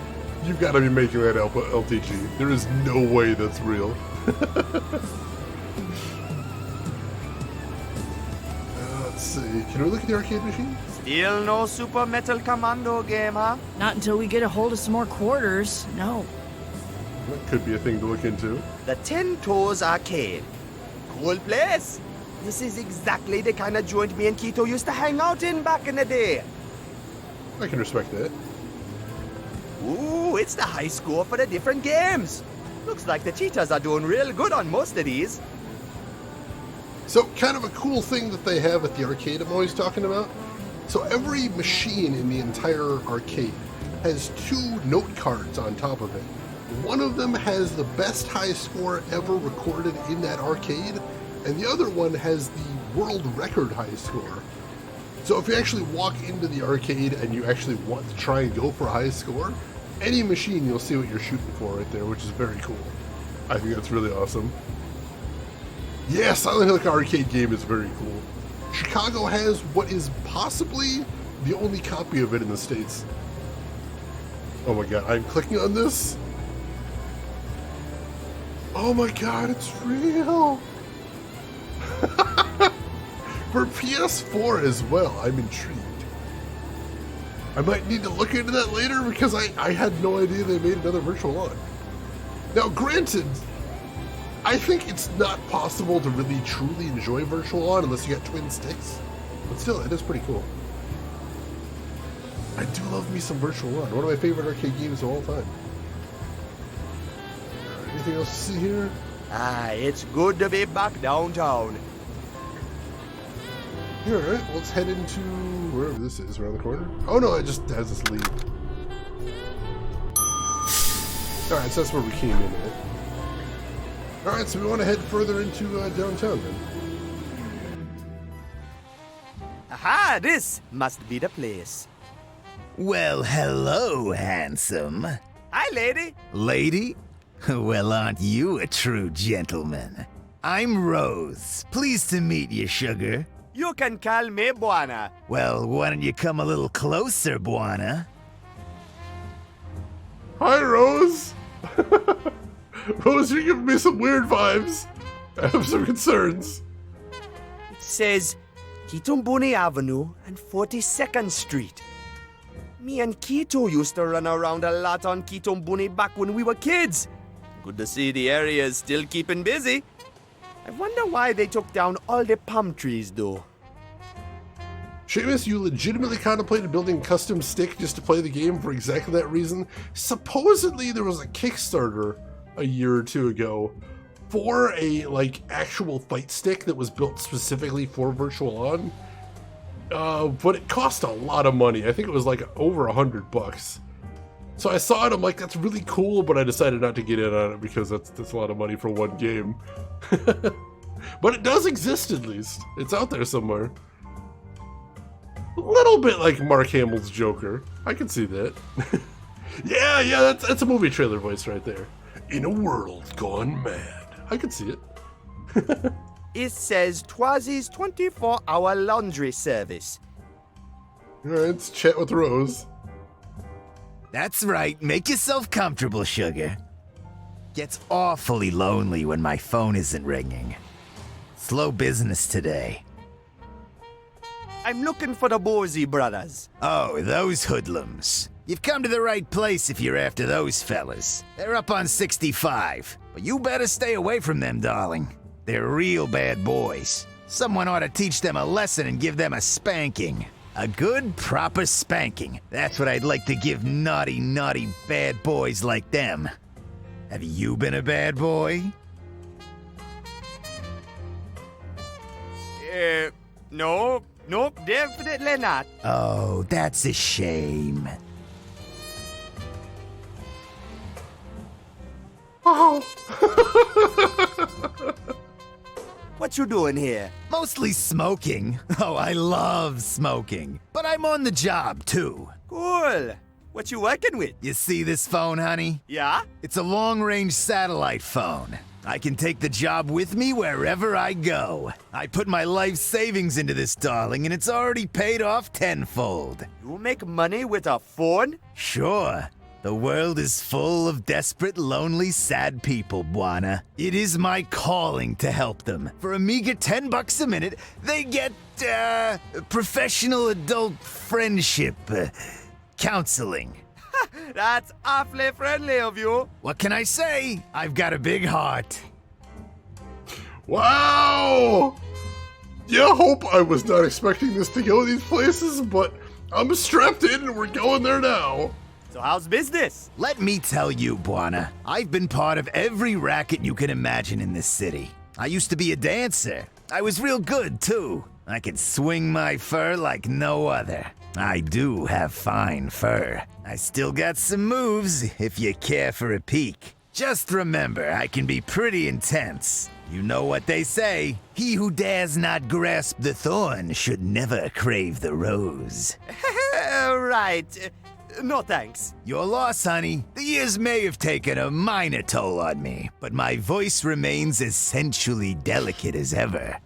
You've got to be making that LTG. There is no way that's real. Let's see. Can we look at the arcade machine? Still no Super Metal Commando game, huh? Not until we get a hold of some more quarters, no. That could be a thing to look into. The Ten Toes Arcade. Cool place. This is exactly the kind of joint me and Keto used to hang out in back in the day. I can respect that. Ooh, it's the high score for the different games. Looks like the cheetahs are doing real good on most of these. So, kind of a cool thing that they have at the arcade I'm always talking about. So every machine in the entire arcade has 2 note cards on top of it. One of them has the best high score ever recorded in that arcade, and the other one has the world record high score. So if you actually walk into the arcade and you actually want to try and go for a high score, any machine you'll see what you're shooting for right there, which is very cool. I think that's really awesome. Yeah, Silent Hill arcade game is very cool. Chicago has what is possibly the only copy of it in the States. Oh my god, I'm clicking on this. Oh my god, it's real. For PS4 as well, I'm intrigued. I might need to look into that later because I had no idea they made another Virtual On. Now granted, I think it's not possible to really truly enjoy Virtual On unless you got twin sticks. But still, it is pretty cool. I do love me some Virtual On. One of my favorite arcade games of all time. Anything else to see here? Ah, it's good to be back downtown. Yeah, alright, well, let's head into wherever this is, around the corner. Oh no, it just has this lead. Alright, so that's where we came in at. Alright, so we want to head further into downtown then. Aha, this must be the place. Well, hello, handsome. Hi, lady. Lady? Well, aren't you a true gentleman? I'm Rose. Pleased to meet you, sugar. You can call me Buana. Well, why don't you come a little closer, Buana? Hi, Rose! Rose, you're giving me some weird vibes. I have some concerns. says Kitumbuni Avenue and 42nd Street. Me and Kito used to run around a lot on Kitumbuni back when we were kids. Good to see the area is still keeping busy. I wonder why they took down all the palm trees, though. Seamus, you legitimately contemplated building a custom stick just to play the game for exactly that reason? Supposedly there was a Kickstarter a year or two ago for a actual fight stick that was built specifically for Virtual On. But it cost a lot of money. I think it was over $100. So I saw it, I'm like, that's really cool, but I decided not to get in on it because that's a lot of money for one game. But it does exist at least. It's out there somewhere. A little bit like Mark Hamill's Joker. I can see that. yeah, that's a movie trailer voice right there. In a world gone mad. I can see it. It says Twazi's 24-hour laundry service. Alright, let's chat with Rose. That's right. Make yourself comfortable, sugar. Gets awfully lonely when my phone isn't ringing. Slow business today. I'm looking for the Borzy brothers. Oh, those hoodlums. You've come to the right place if you're after those fellas. They're up on 65, but you better stay away from them, darling. They're real bad boys. Someone ought to teach them a lesson and give them a spanking. A good, proper spanking. That's what I'd like to give naughty, naughty bad boys like them. Have you been a bad boy? No, definitely not. Oh, that's a shame. Oh. What you doing here? Mostly smoking. Oh, I love smoking. But I'm on the job, too. Cool. What you working with? You see this phone, honey? Yeah? It's a long-range satellite phone. I can take the job with me wherever I go. I put my life savings into this, darling, and it's already paid off tenfold. You make money with a phone? Sure. The world is full of desperate, lonely, sad people, Buana. It is my calling to help them. For a meager $10 a minute, they get, professional adult friendship, counseling. That's awfully friendly of you. What can I say? I've got a big heart. Wow! Yeah, hope I was not expecting this to go these places, but I'm strapped in and we're going there now. So how's business? Let me tell you, Buana. I've been part of every racket you can imagine in this city. I used to be a dancer. I was real good, too. I could swing my fur like no other. I do have fine fur. I still got some moves, if you care for a peek. Just remember, I can be pretty intense. You know what they say, he who dares not grasp the thorn should never crave the rose. Right. No thanks. Your loss, honey. The years may have taken a minor toll on me, but my voice remains as sensually delicate as ever.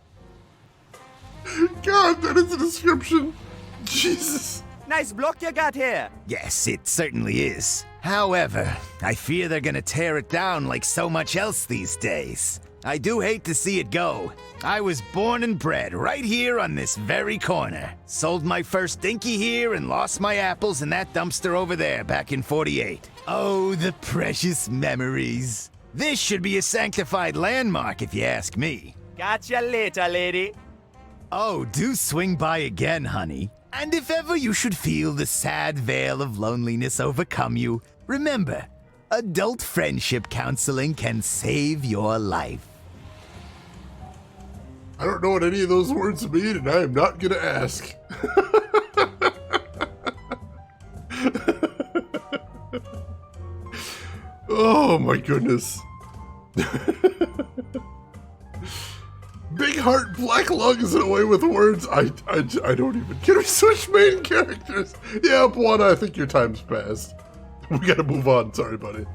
God, that is a description. Jesus. Nice block you got here. Yes, it certainly is. However, I fear they're gonna tear it down like so much else these days. I do hate to see it go. I was born and bred right here on this very corner. Sold my first dinky here and lost my apples in that dumpster over there back in '48. Oh, the precious memories. This should be a sanctified landmark if you ask me. Catch you later, lady. Oh, do swing by again, honey. And if ever you should feel the sad veil of loneliness overcome you, remember, adult friendship counseling can save your life. I don't know what any of those words mean, and I am not gonna ask. Oh my goodness. Big heart, black lungs, and away with words. I don't even. Can we switch main characters? Yeah, Buana, I think your time's passed. We gotta move on. Sorry, buddy.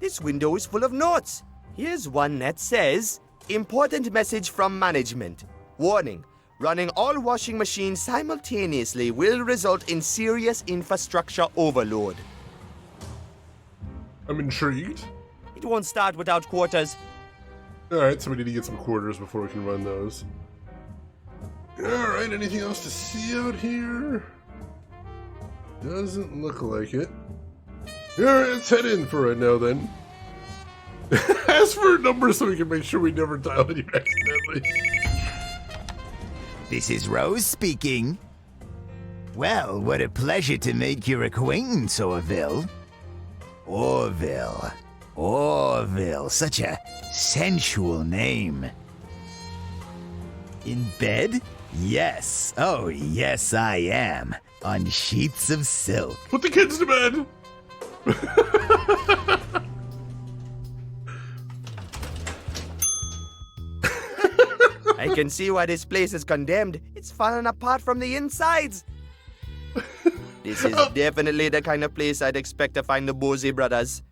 This window is full of notes. Here's one that says, important message from management. Warning, running all washing machines simultaneously will result in serious infrastructure overload. I'm intrigued. It won't start without quarters. Alright, so we need to get some quarters before we can run those. Alright, anything else to see out here? Doesn't look like it. Alright, let's head in for right now then. Ask for a number so we can make sure we never dial it accidentally. This is Rose speaking. Well, what a pleasure to make your acquaintance, Orville. Orville. Orville, such a sensual name. In bed? Yes. Oh, yes, I am. On sheets of silk. Put the kids to bed! I can see why this place is condemned. It's falling apart from the insides. This is definitely the kind of place I'd expect to find the Bosey brothers.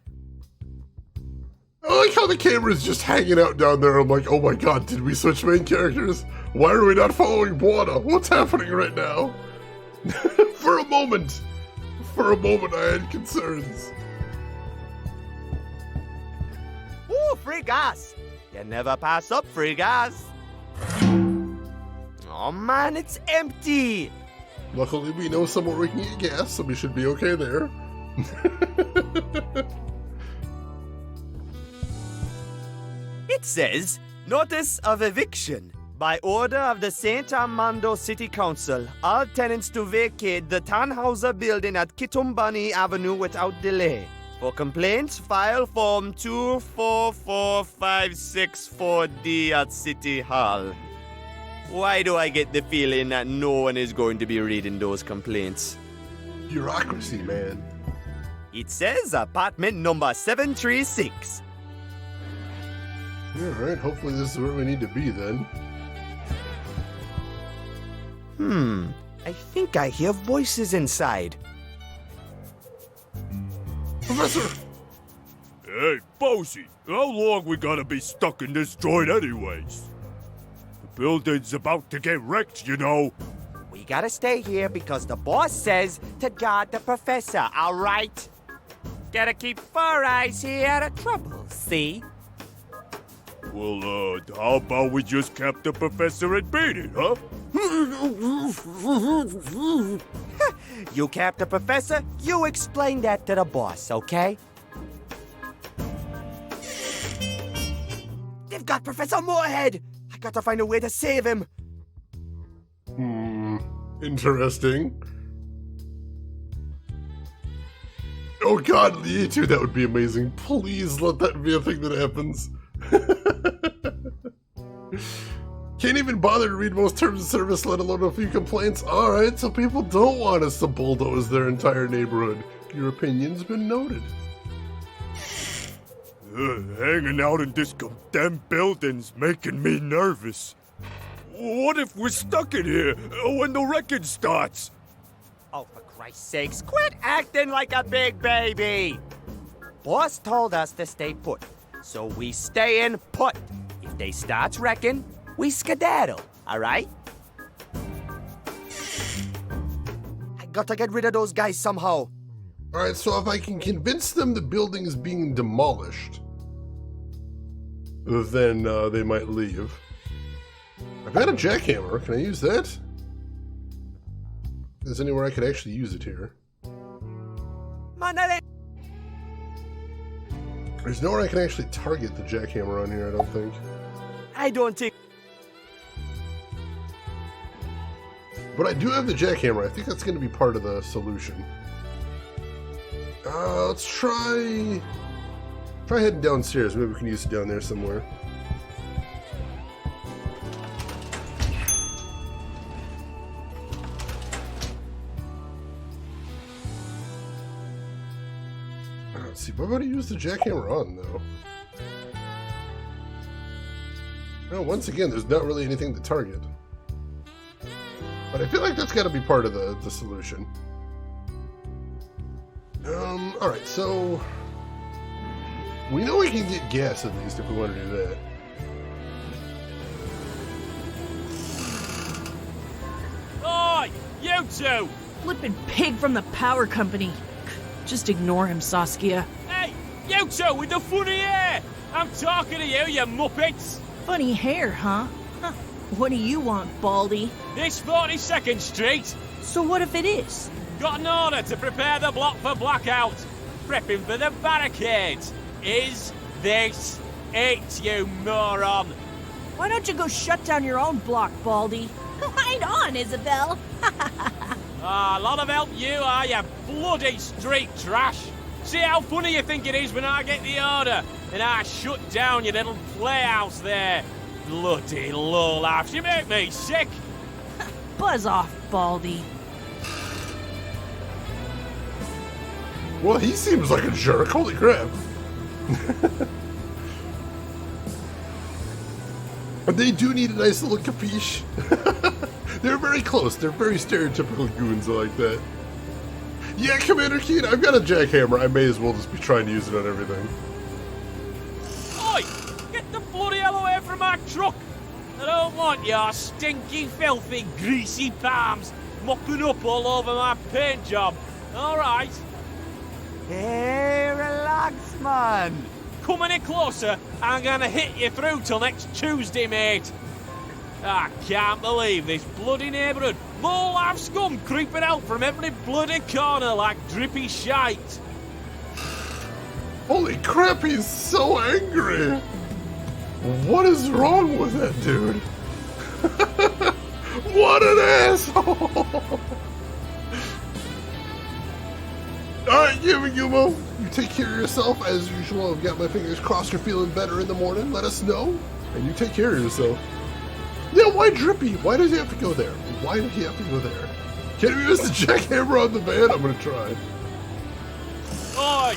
I like how the camera's just hanging out down there. I'm like, oh my god, did we switch main characters? Why are we not following Buona? What's happening right now? For a moment I had concerns. Ooh, free gas! You never pass up free gas. Oh man, it's empty! Luckily we know somewhere we can get gas, so we should be okay there. It says, Notice of Eviction. By order of the St. Armando City Council, all tenants to vacate the Tannhauser building at Kitumbani Avenue without delay. For complaints, file Form 244564D at City Hall. Why do I get the feeling that no one is going to be reading those complaints? Bureaucracy, man. It says apartment number 736. Alright, hopefully this is where we need to be then. I think I hear voices inside. Professor! Hey, Bosey, how long we gonna be stuck in this joint anyways? The building's about to get wrecked, you know. We gotta stay here because the boss says to guard the professor, alright? Gotta keep 4 eyes here out of trouble, see? Well, how about we just cap the professor and beat it, huh? You cap the professor, you explain that to the boss, okay? They've got Professor Moorhead! I gotta find a way to save him. Interesting. Oh god, you two, that would be amazing. Please let that be a thing that happens. Can't even bother to read most terms of service, let alone a few complaints. Alright, so people don't want us to bulldoze their entire neighborhood. Your opinion's been noted. Hanging out in this condemned building's making me nervous. What if we're stuck in here when the wreckage starts? Oh, for Christ's sakes, quit acting like a big baby! Boss told us to stay put, so we stay in put. If they start wrecking, we skedaddle, alright? I gotta get rid of those guys somehow. Alright, so if I can convince them the building is being demolished, then they might leave. I've got a jackhammer. Can I use that? If there's anywhere I could actually use it here. There's nowhere I can actually target the jackhammer on here, I don't think. I don't think... But I do have the jackhammer. I think that's going to be part of the solution. Let's try heading downstairs. Maybe we can use it down there somewhere. Let's see. What about I use the jackhammer on, though? Well, once again, there's not really anything to target. But I feel like that's got to be part of the solution. Alright, so... we know we can get gas, at least, if we want to do that. Oi! You two! Flippin' pig from the power company. Just ignore him, Saskia. Hey! You two with the funny hair! I'm talking to you, you muppets! Funny hair, huh? Huh. What do you want, Baldy? This 42nd Street! So what if it is? Got an order to prepare the block for blackout. Prepping for the barricades. Is this it, you moron? Why don't you go shut down your own block, Baldy? Right on, Isabel. A lot of help you are, you bloody street trash. See how funny you think it is when I get the order and I shut down your little playhouse there. Bloody lowlifes, you make me sick. Buzz off, Baldy. Well, he seems like a jerk. Holy crap. But they do need a nice little capiche. They're very close. They're very stereotypical goons like that. Yeah, Commander Keen, I've got a jackhammer. I may as well just be trying to use it on everything. Oi! Get the bloody hell away from my truck! I don't want your stinky, filthy, greasy palms mopping up all over my paint job. Alright? Hey, relax, man. Come any closer, I'm gonna hit you through till next Tuesday, mate. I can't believe this bloody neighbourhood. Low-life scum creeping out from every bloody corner like drippy shite. Holy crap, he's so angry. What is wrong with that dude? What an asshole. Alright, Yumo, you take care of yourself. As usual, I've got my fingers crossed you're feeling better in the morning. Let us know. And you take care of yourself. Yeah, why Drippy? Why does he have to go there? Why did he have to go there? Can we use the jackhammer on the van? I'm gonna try. Oi!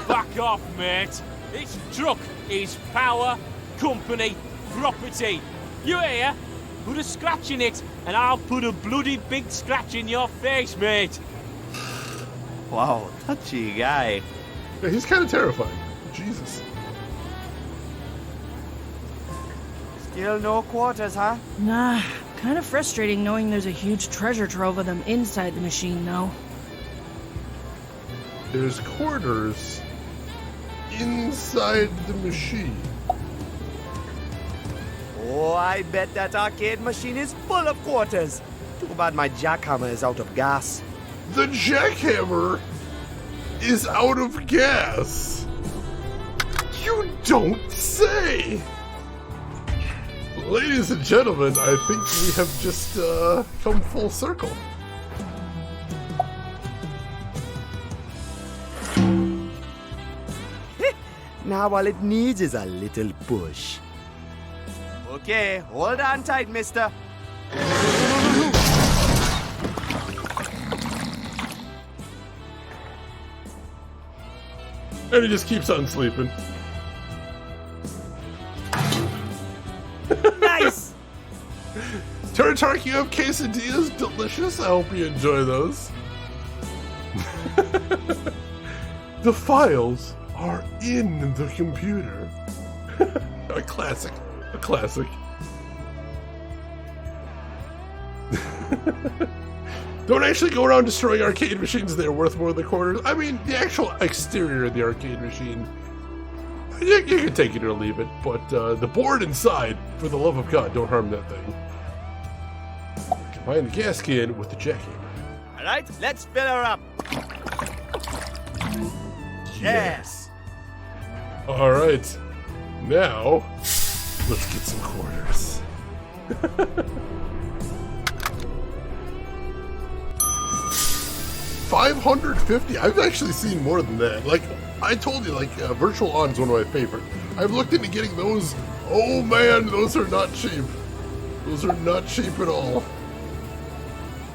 Back off, mate. This truck is power, company, property. You hear? Put a scratch in it, and I'll put a bloody big scratch in your face, mate. Wow, touchy guy. Yeah, he's kind of terrifying. Jesus. Still no quarters, huh? Nah, kind of frustrating knowing there's a huge treasure trove of them inside the machine, though. There's quarters inside the machine. Oh, I bet that arcade machine is full of quarters. Too bad my jackhammer is out of gas. The jackhammer is out of gas. You don't say. Ladies and gentlemen, I think we have just come full circle. Now all it needs is a little push. Okay, hold on tight, mister. And he just keeps on sleeping. Nice! Turtarkio quesadillas, delicious. I hope you enjoy those. The files are in the computer. A classic. A classic. Don't actually go around destroying arcade machines. They're worth more than quarters. I mean, the actual exterior of the arcade machine, you can take it or leave it, but the board inside, for the love of God, don't harm that thing. Combine the gas can with the jackhammer. Alright, let's fill her up. Yes. Alright. Now, let's get some quarters. $550. I've actually seen more than that. Like I told you, like Virtual On is one of my favorites. I've looked into getting those. Oh man, those are not cheap. Those are not cheap at all.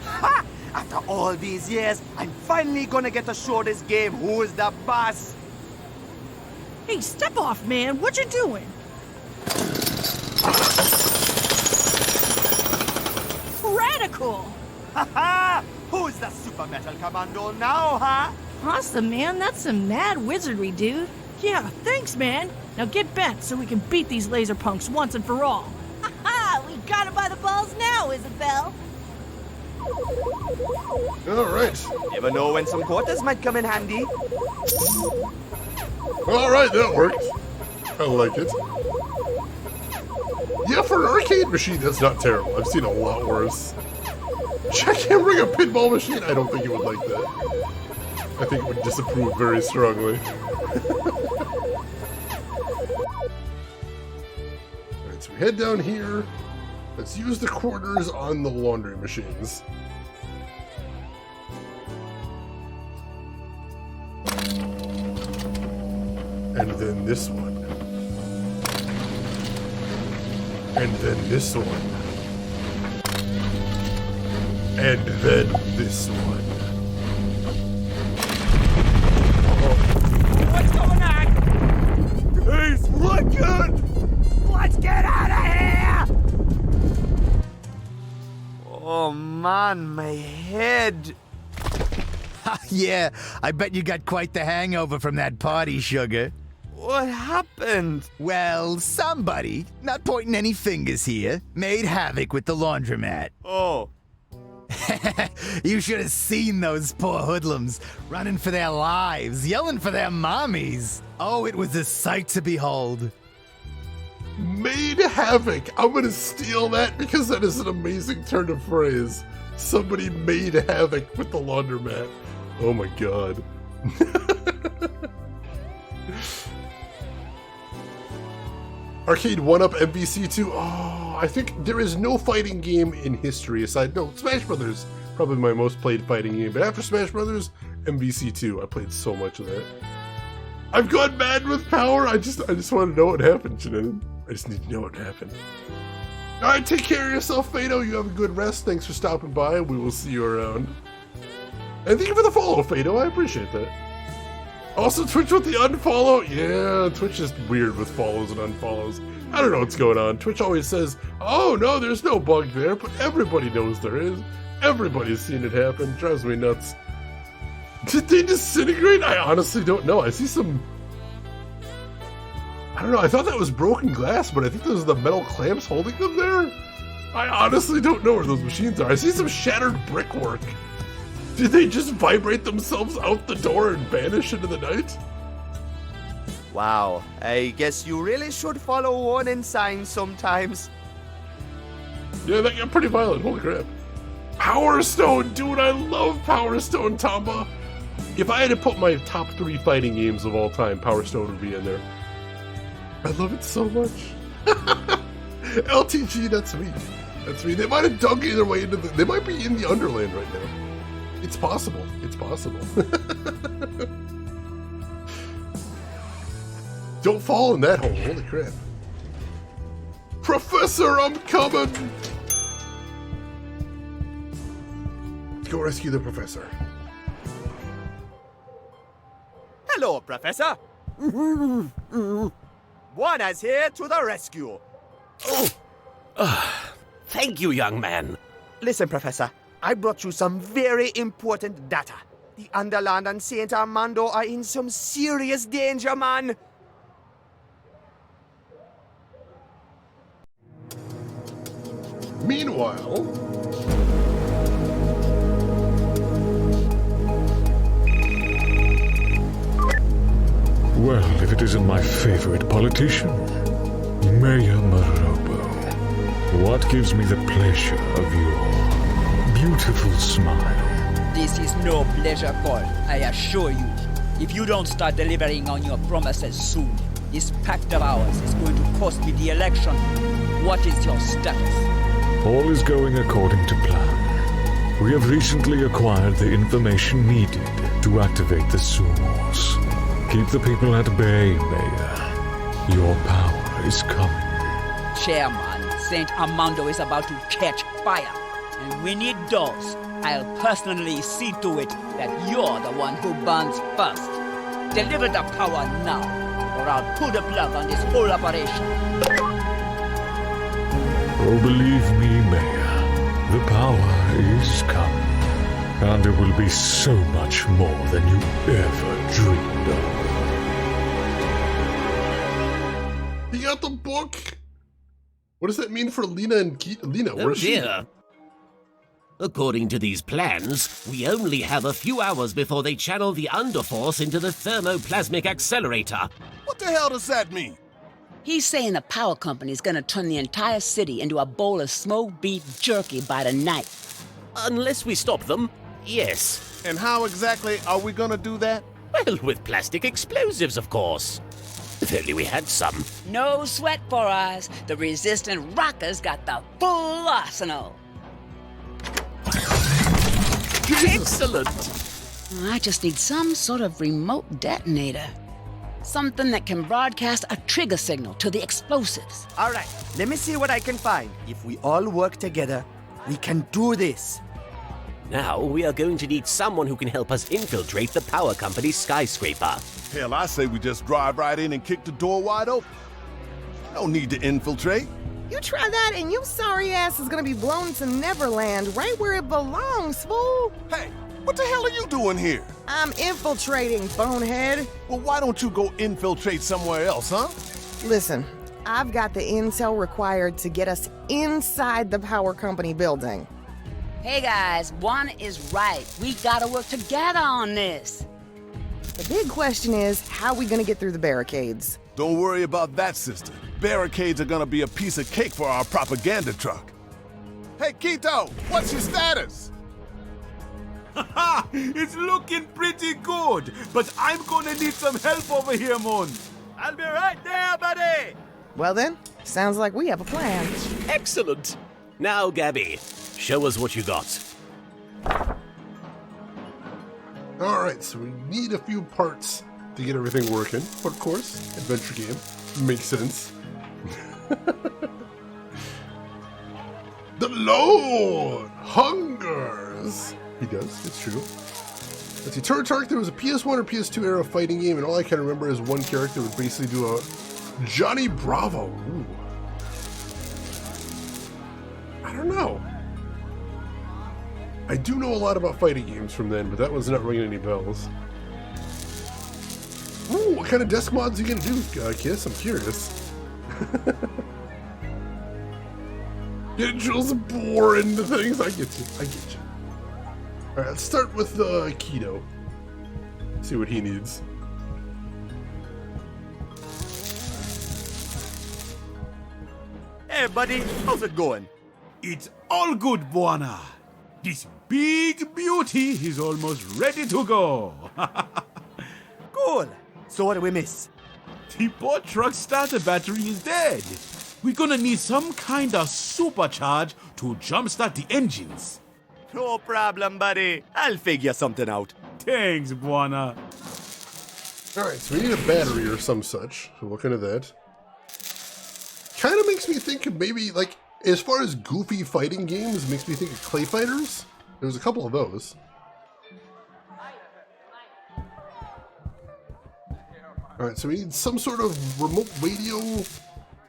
Ha! After all these years, I'm finally gonna get to show this game who is the boss. Hey, step off, man. What you doing? Radical! Ha ha! Who's the Super Metal Commando now, huh? Awesome, man. That's some mad wizardry, dude. Yeah, thanks, man. Now get bent so we can beat these laser punks once and for all. Ha! We got it by the balls now, Isabel. All right. Never know when some quarters might come in handy. Alright, that worked. I like it. Yeah, for an arcade machine, that's not terrible. I've seen a lot worse. Jackhammering a pinball machine? I don't think it would like that. I think it would disapprove very strongly. Alright, so we head down here. Let's use the quarters on the laundry machines. And then this one. And then this one. And then this one. What's going on? He's looking! Let's get out of here! Oh man, my head. Yeah, I bet you got quite the hangover from that party, sugar. What happened? Well, somebody, not pointing any fingers here, made havoc with the laundromat. Oh. You should have seen those poor hoodlums running for their lives, yelling for their mommies. Oh, it was a sight to behold. Made havoc. I'm gonna steal that because that is an amazing turn of phrase. Somebody made havoc with the laundromat. Oh my god. Arcade 1-Up MVC2. Oh, I think there is no fighting game in history aside. No, Smash Brothers, probably my most played fighting game. But after Smash Brothers, MVC2. I played so much of that. I've gone mad with power. I just want to know what happened, Shannon. I just need to know what happened. Alright, take care of yourself, Fado. You have a good rest. Thanks for stopping by. We will see you around. And thank you for the follow, Fado. I appreciate that. Also, Twitch with the unfollow. Yeah, Twitch is weird with follows and unfollows. I don't know what's going on. Twitch always says, oh no, there's no bug there, but everybody knows there is. Everybody's seen it happen. Drives me nuts. Did they disintegrate? I honestly don't know. I see some... I don't know. I thought that was broken glass, but I think those are the metal clamps holding them there. I honestly don't know where those machines are. I see some shattered brickwork. Did they just vibrate themselves out the door and vanish into the night? Wow, I guess you really should follow warning signs sometimes. Yeah, that got pretty violent. Holy crap. Power Stone, dude, I love Power Stone, Tamba. If I had to put my top 3 fighting games of all time, Power Stone would be in there. I love it so much. LTG, that's me. That's me. They might have dug either way into the... They might be in the Underland right now. It's possible. It's possible. Don't fall in that hole. Holy crap. Professor, I'm coming! Let's go rescue the professor. Hello, Professor. Juana's here to the rescue. Thank you, young man. Listen, Professor. I brought you some very important data. The Underland and Saint Armando are in some serious danger, man. Meanwhile... Well, if it isn't my favorite politician, Mayor Marobo, what gives me the pleasure of your beautiful smile? This is no pleasure call, I assure you. If you don't start delivering on your promises soon, this pact of ours is going to cost me the election. What is your status? All is going according to plan. We have recently acquired the information needed to activate the sewers. Keep the people at bay, Mayor. Your power is coming. Chairman, Saint Armando is about to catch fire. And when it does, I'll personally see to it that you're the one who burns first. Deliver the power now, or I'll pull the plug on this whole operation. Oh, believe me, Mayor, the power is coming. And it will be so much more than you ever dreamed of. He got the book! What does that mean for Lena and Lena? Oh dear. According to these plans, we only have a few hours before they channel the Underforce into the thermoplasmic accelerator. What the hell does that mean? He's saying the power company's gonna turn the entire city into a bowl of smoked beef jerky by the night. Unless we stop them, yes. And how exactly are we gonna do that? Well, with plastic explosives, of course. If only we had some. No sweat for us. The resistant rockers got the full arsenal. Excellent! I just need some sort of remote detonator. Something that can broadcast a trigger signal to the explosives. All right, let me see what I can find. If we all work together, we can do this. Now we are going to need someone who can help us infiltrate the power company's skyscraper. Hell, I say we just drive right in and kick the door wide open. No need to infiltrate. You try that and your sorry ass is gonna be blown to Neverland, right where it belongs, fool. Hey, what the hell are you doing here? I'm infiltrating, bonehead. Well, why don't you go infiltrate somewhere else, huh? Listen, I've got the intel required to get us inside the power company building. Hey guys, Buana is right. We gotta work together on this. The big question is, how are we gonna get through the barricades? Don't worry about that, sister. Barricades are gonna be a piece of cake for our propaganda truck. Hey, Quito, what's your status? Haha, it's looking pretty good, but I'm gonna need some help over here, Mon. I'll be right there, buddy! Well then, sounds like we have a plan. Excellent! Now, Gabby, show us what you got. Alright, so we need a few parts to get everything working. But of course, adventure game. Makes sense. The Lord hungers! He does, it's true. Let's see, Turret Tark, there was a PS1 or PS2 era fighting game, and all I can remember is one character would basically do a Johnny Bravo. Ooh. I don't know. I do know a lot about fighting games from then, but that was not ringing any bells. Ooh, what kind of desk mods are you gonna do, Kiss? I'm curious. Getting Jules bore into things. I get you. I get you. Alright, let's start with Keto. See what he needs. Hey, buddy, how's it going? It's all good, Buana. This big beauty is almost ready to go. Cool. So what do we miss? The poor truck starter battery is dead. We're gonna need some kind of supercharge to jumpstart the engines. No problem, buddy. I'll figure something out. Thanks, Buana. Alright, so we need a battery or some such. So look into that. Kind of makes me think of maybe, like, as far as goofy fighting games, it makes me think of Clay Fighters. There's a couple of those. Alright, so we need some sort of remote radio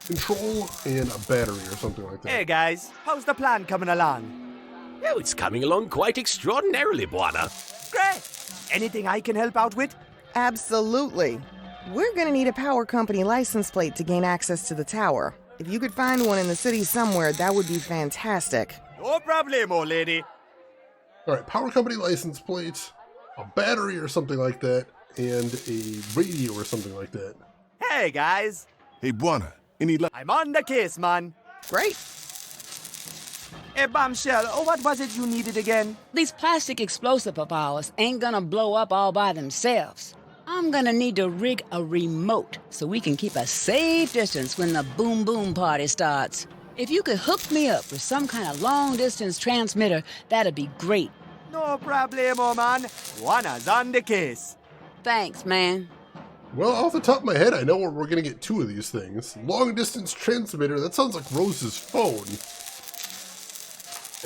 control and a battery or something like that. Hey guys, how's the plan coming along? Oh, it's coming along quite extraordinarily, Buana. Great! Anything I can help out with? Absolutely. We're gonna need a power company license plate to gain access to the tower. If you could find one in the city somewhere, that would be fantastic. No problemo, lady. Alright, power company license plate, a battery or something like that, and a radio or something like that. Hey guys. Hey, Buana, any luck? I'm on the case, man. Great. Hey, Bombshell, what was it you needed again? These plastic explosive of ours ain't gonna blow up all by themselves. I'm gonna need to rig a remote so we can keep a safe distance when the boom boom party starts. If you could hook me up with some kind of long distance transmitter, that'd be great. No problemo, man. Buana's on the case. Thanks, man. Well, off the top of my head, I know we're going to get two of these things. Long distance transmitter, that sounds like Rose's phone.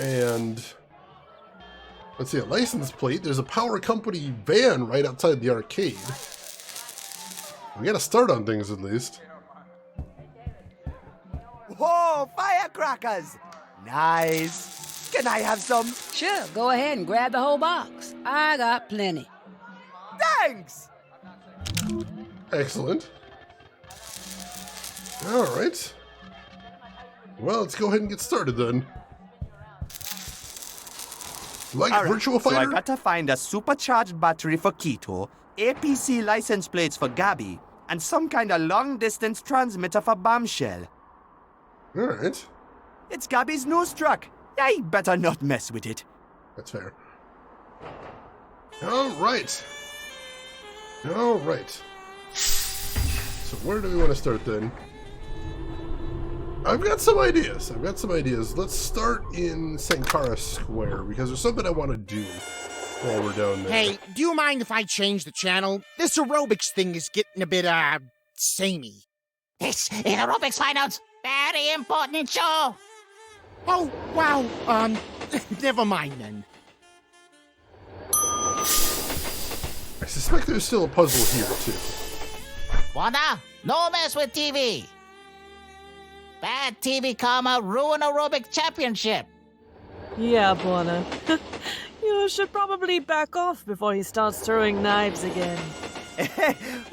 And let's see, a license plate. There's a power company van right outside the arcade. We got to start on things at least. Whoa, firecrackers! Nice. Can I have some? Sure, go ahead and grab the whole box. I got plenty. Thanks! Excellent. All right. Well, let's go ahead and get started then. Like All right, Virtua So I Fighter? got to find a supercharged battery for Keto, APC license plates for Gabby, and some kind of long-distance transmitter for Bombshell. Alright. It's Gabby's news truck. I better not mess with it. That's fair. Alright. Alright. So where do we want to start then? I've got some ideas. Let's start in Sankara Square, because there's something I want to do while we're down there. Hey, do you mind if I change the channel? This aerobics thing is getting a bit, samey. This is Aerobics Finals. Very important show. Oh, wow. Never mind then. I suspect there's still a puzzle here, too. Wanda, no mess with TV. Bad TV karma ruin aerobic championship. Yeah, Buona. You should probably back off before he starts throwing knives again.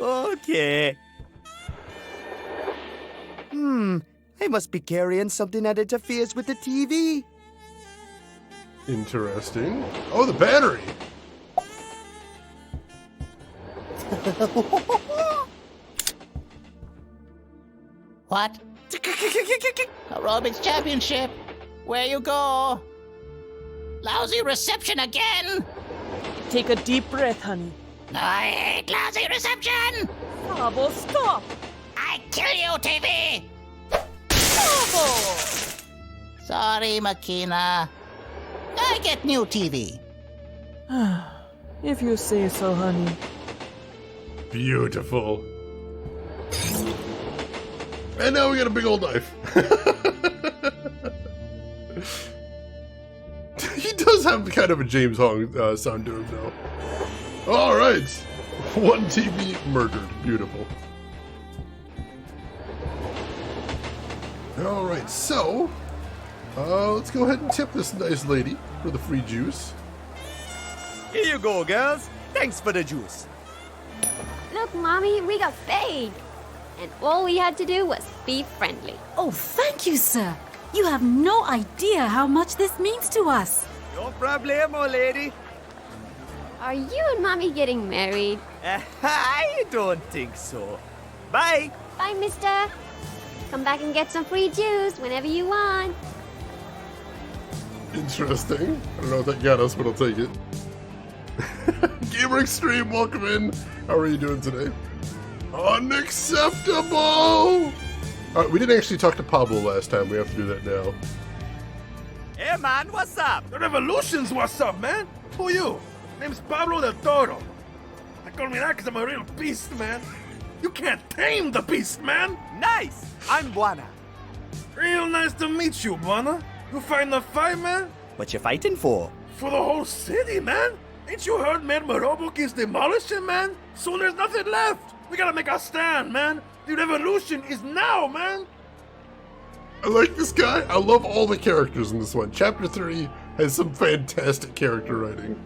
Okay. I must be carrying something that interferes with the TV. Interesting. Oh, the battery! What? Aerobics championship. Where you go? Lousy reception again. Take a deep breath, honey. I hate lousy reception. Pablo, stop! I kill you, TV. Pablo! Sorry, Makina. I get new TV. If you say so, honey. Beautiful. And now we got a big old knife. He does have kind of a James Hong sound to him, though. All right. One TV murdered. Beautiful. All right, so let's go ahead and tip this nice lady for the free juice. Here you go, girls. Thanks for the juice. Look, Mommy, we got paid. And all we had to do was be friendly. Oh, thank you, sir. You have no idea how much this means to us. No problemo, lady. Are you and Mommy getting married? I don't think so. Bye. Bye, mister. Come back and get some free juice whenever you want. Interesting. I don't know what that got us, but I'll take it. Gamer Extreme, welcome in. How are you doing today? Unacceptable! We didn't actually talk to Pablo last time. We have to do that now. Hey, man, what's up? The Revolution's what's up, man. Who you? Name's Pablo del Toro. They call me that because I'm a real beast, man. You can't tame the beast, man. Nice. I'm Buona. Real nice to meet you, Buona. You fighting the fight, man? What you fighting for? For the whole city, man. Ain't you heard, man? Marobo keeps demolishing, man. Soon there's nothing left. We gotta make a stand, man. The revolution is now, man. I like this guy. I love all the characters in this one. Chapter 3 has some fantastic character writing.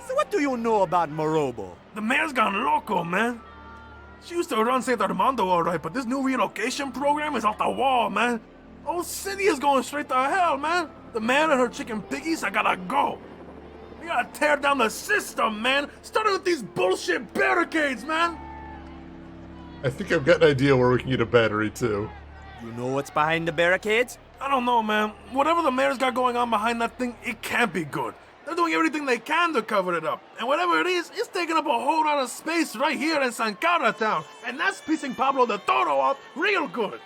So what do you know about Marobo? The mayor's gone loco, man. She used to run St. Armando all right, but this new relocation program is off the wall, man. Whole city is going straight to hell, man. The mayor and her chicken piggies, I gotta go. We gotta tear down the system, man. Starting with these bullshit barricades, man. I think I've got an idea where we can get a battery, too. You know what's behind the barricades? I don't know, man. Whatever the mayor's got going on behind that thing, it can't be good. They're doing everything they can to cover it up. And whatever it is, it's taking up a whole lot of space right here in Sankara Town. And that's pissing Pablo del Toro off real good.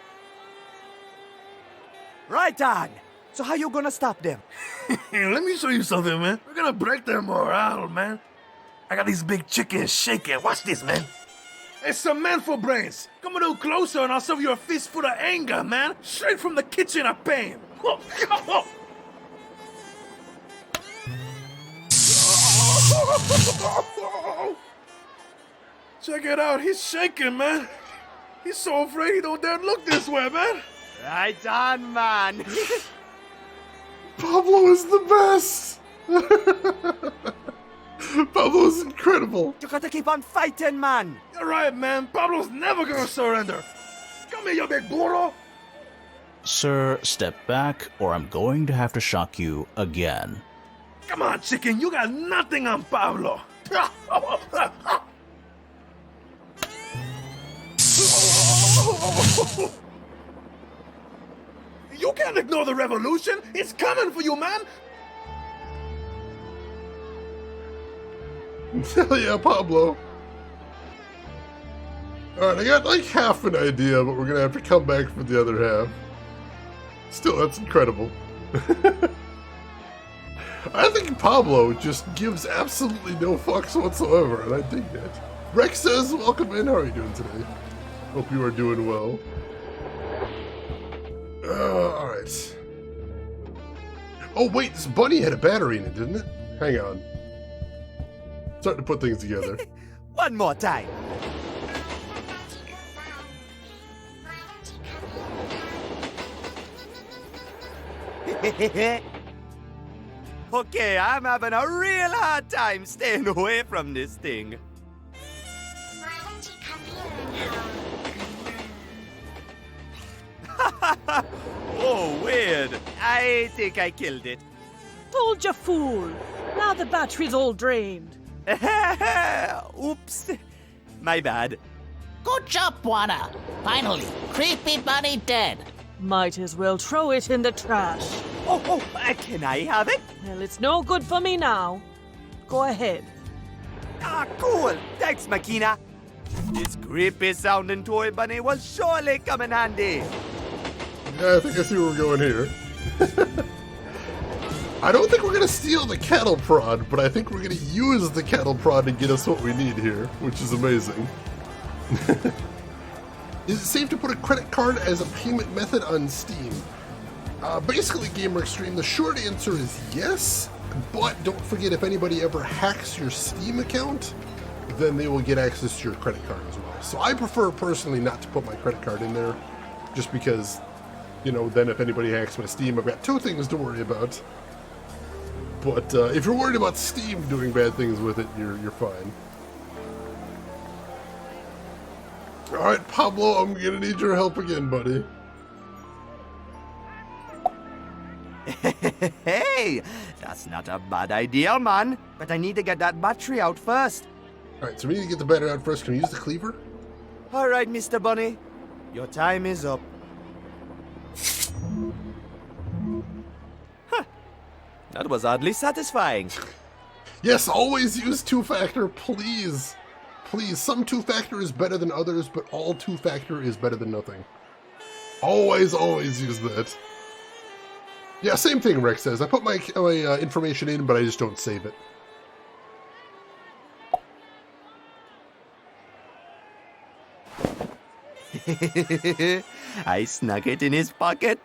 Right on. So how you gonna stop them? Let me show you something, man. We're gonna break their morale, man. I got these big chickens shaking. Watch this, man. It's cement for brains. Come a little closer and I'll serve you a fistful of anger, man. Straight from the kitchen of pain. Check it out. He's shaking, man. He's so afraid he don't dare look this way, man. Right on, man. Pablo is the best. Pablo is incredible. You gotta keep on fighting, man. You're right, man. Pablo's never gonna surrender. Come here, you big burro. Sir, step back, or I'm going to have to shock you again. Come on, chicken, you got nothing on Pablo. You can't ignore the revolution. It's coming for you, man. Hell yeah, Pablo. Alright, I got like half an idea, but we're gonna have to come back for the other half. Still, that's incredible. I think Pablo just gives absolutely no fucks whatsoever, and I dig that. Rex says, welcome in, how are you doing today? Hope you are doing well. Alright. Oh wait, this bunny had a battery in it, didn't it? Hang on. Starting to put things together. One more time. Okay, I'm having a real hard time staying away from this thing. Oh, weird. I think I killed it. Told you, fool. Now the battery's all drained. Oops. My bad. Good job, Buana. Finally, creepy bunny dead. Might as well throw it in the trash. Oh, can I have it? Well, it's no good for me now. Go ahead. Ah, cool. Thanks, Makina. This creepy sounding toy bunny will surely come in handy. Yeah, I think I see where we're going here. I don't think we're gonna steal the cattle prod, but I think we're gonna use the cattle prod to get us what we need here, which is amazing. Is it safe to put a credit card as a payment method on Steam? Basically, Gamer Extreme, the short answer is yes, but don't forget, if anybody ever hacks your Steam account, then they will get access to your credit card as well. So I prefer personally not to put my credit card in there, just because, you know, then if anybody hacks my Steam, I've got two things to worry about. But if you're worried about Steam doing bad things with it, you're fine. Alright, Pablo, I'm gonna need your help again, buddy. Hey, that's not a bad idea, man. But I need to get that battery out first. Alright, so we need to get the battery out first. Can we use the cleaver? Alright, Mr. Bunny. Your time is up. Huh. That was oddly satisfying. Yes, always use two-factor, please. Please, some two-factor is better than others, but all two-factor is better than nothing. Always, always use that. Yeah, same thing, Rex says. I put my information in, but I just don't save it. I snuck it in his pocket.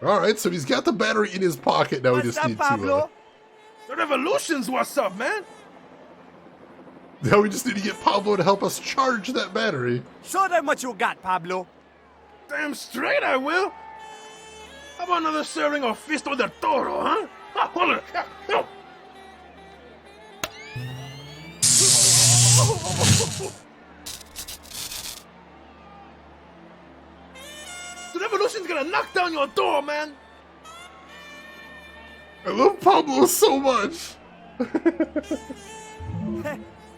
Alright, so he's got the battery in his pocket. Now we just need to... The revolution's what's up, man. Now we just need to get Pablo to help us charge that battery. Show them what you got, Pablo. Damn straight I will. How about another serving of Fisto del Toro, huh? Hold it. The revolution's gonna knock down your door, man. I love Pablo so much.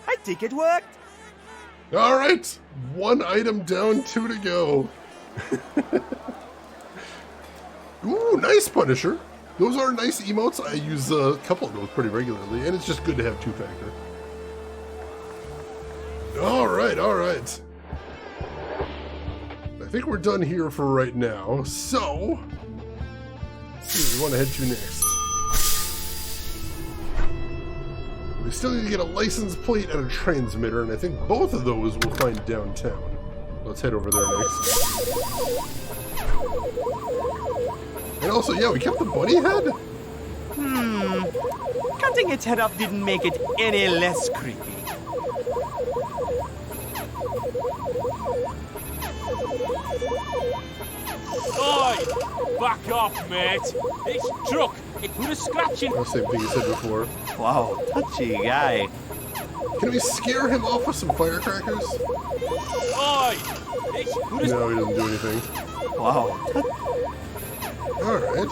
I think it worked. All right, one item down, two to go. Ooh, nice Punisher. Those are nice emotes. I use a couple of those pretty regularly, and it's just good to have two-factor. All right, all right. I think we're done here for right now. So, let's see where we want to head to next. We still need to get a license plate and a transmitter, and I think both of those we'll find downtown. Let's head over there next. And also, yeah, we kept the bunny head? Cutting its head off didn't make it any less creepy. Oi! Back off, mate! It's truck! It put a scratch in. Oh, same thing you said before. Wow, touchy guy. Can we scare him off with some firecrackers? Oi! It's put a... No, he doesn't do anything. Wow. Alright.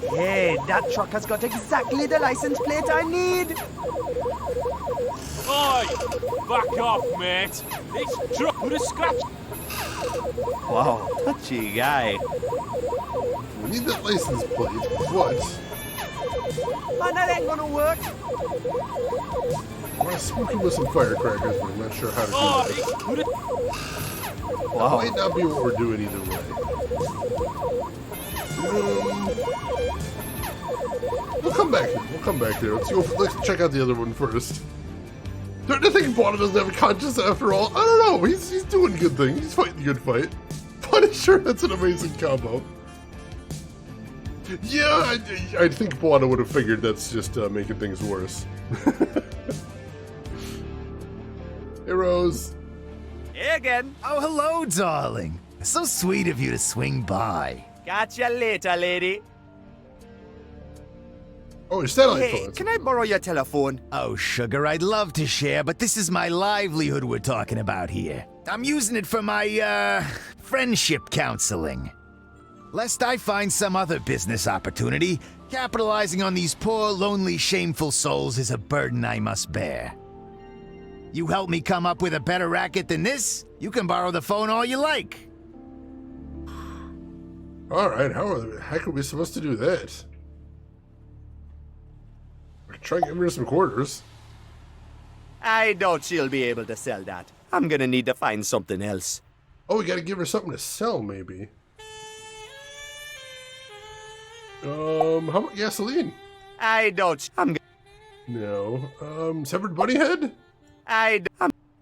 Hey, that truck has got exactly the license plate I need. Oi! Back off, mate. This truck would have scratched. Wow, touchy guy. We need that license plate. What? Man, that ain't gonna work. I want to smoke him with some firecrackers, but I'm not sure how to do that. Wow. That might not be what we're doing either way. We'll come back here. We'll come back there. Let's check out the other one first. Don't you think Buana doesn't have a conscience after all? I don't know. He's doing good things. He's fighting a good fight. Punisher, that's an amazing combo. Yeah, I think Buana would have figured that's just making things worse. Hey, Rose. Hey again. Oh, hello, darling. So sweet of you to swing by. Catch you later, lady. Oh, your satellite Hey, phone. can I borrow your telephone? Oh, sugar, I'd love to share, but this is my livelihood we're talking about here. I'm using it for my, friendship counseling. Lest I find some other business opportunity, capitalizing on these poor, lonely, shameful souls is a burden I must bear. You help me come up with a better racket than this, you can borrow the phone all you like. Alright, how the heck are we supposed to do that? We can try and get rid of some quarters. I doubt she'll be able to sell that. I'm gonna need to find something else. Oh, we gotta give her something to sell, maybe. How about gasoline? I doubt No. Severed bunny head?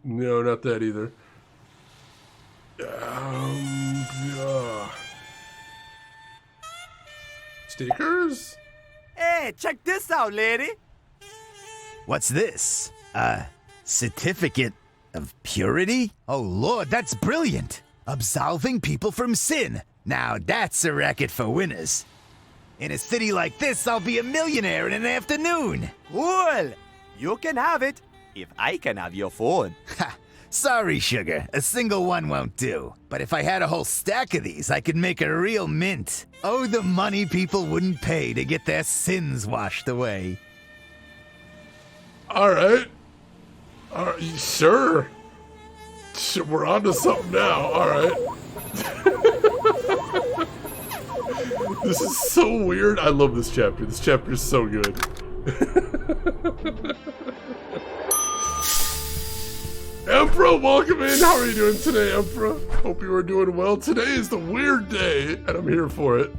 No, not that either. Stickers? Hey, check this out, lady. What's this? Certificate of purity? Oh, Lord, that's brilliant. Absolving people from sin. Now that's a racket for winners. In a city like this, I'll be a millionaire in an afternoon. Cool. You can have it if I can have your phone. Ha! Sorry, sugar. A single one won't do. But if I had a whole stack of these, I could make a real mint. Oh, the money people wouldn't pay to get their sins washed away. Alright. Sure. We're on to something now. Alright. This is so weird. I love this chapter. This chapter is so good. Emperor, welcome in. How are you doing today, Emperor? Hope you are doing well. Today is the weird day, and I'm here for it.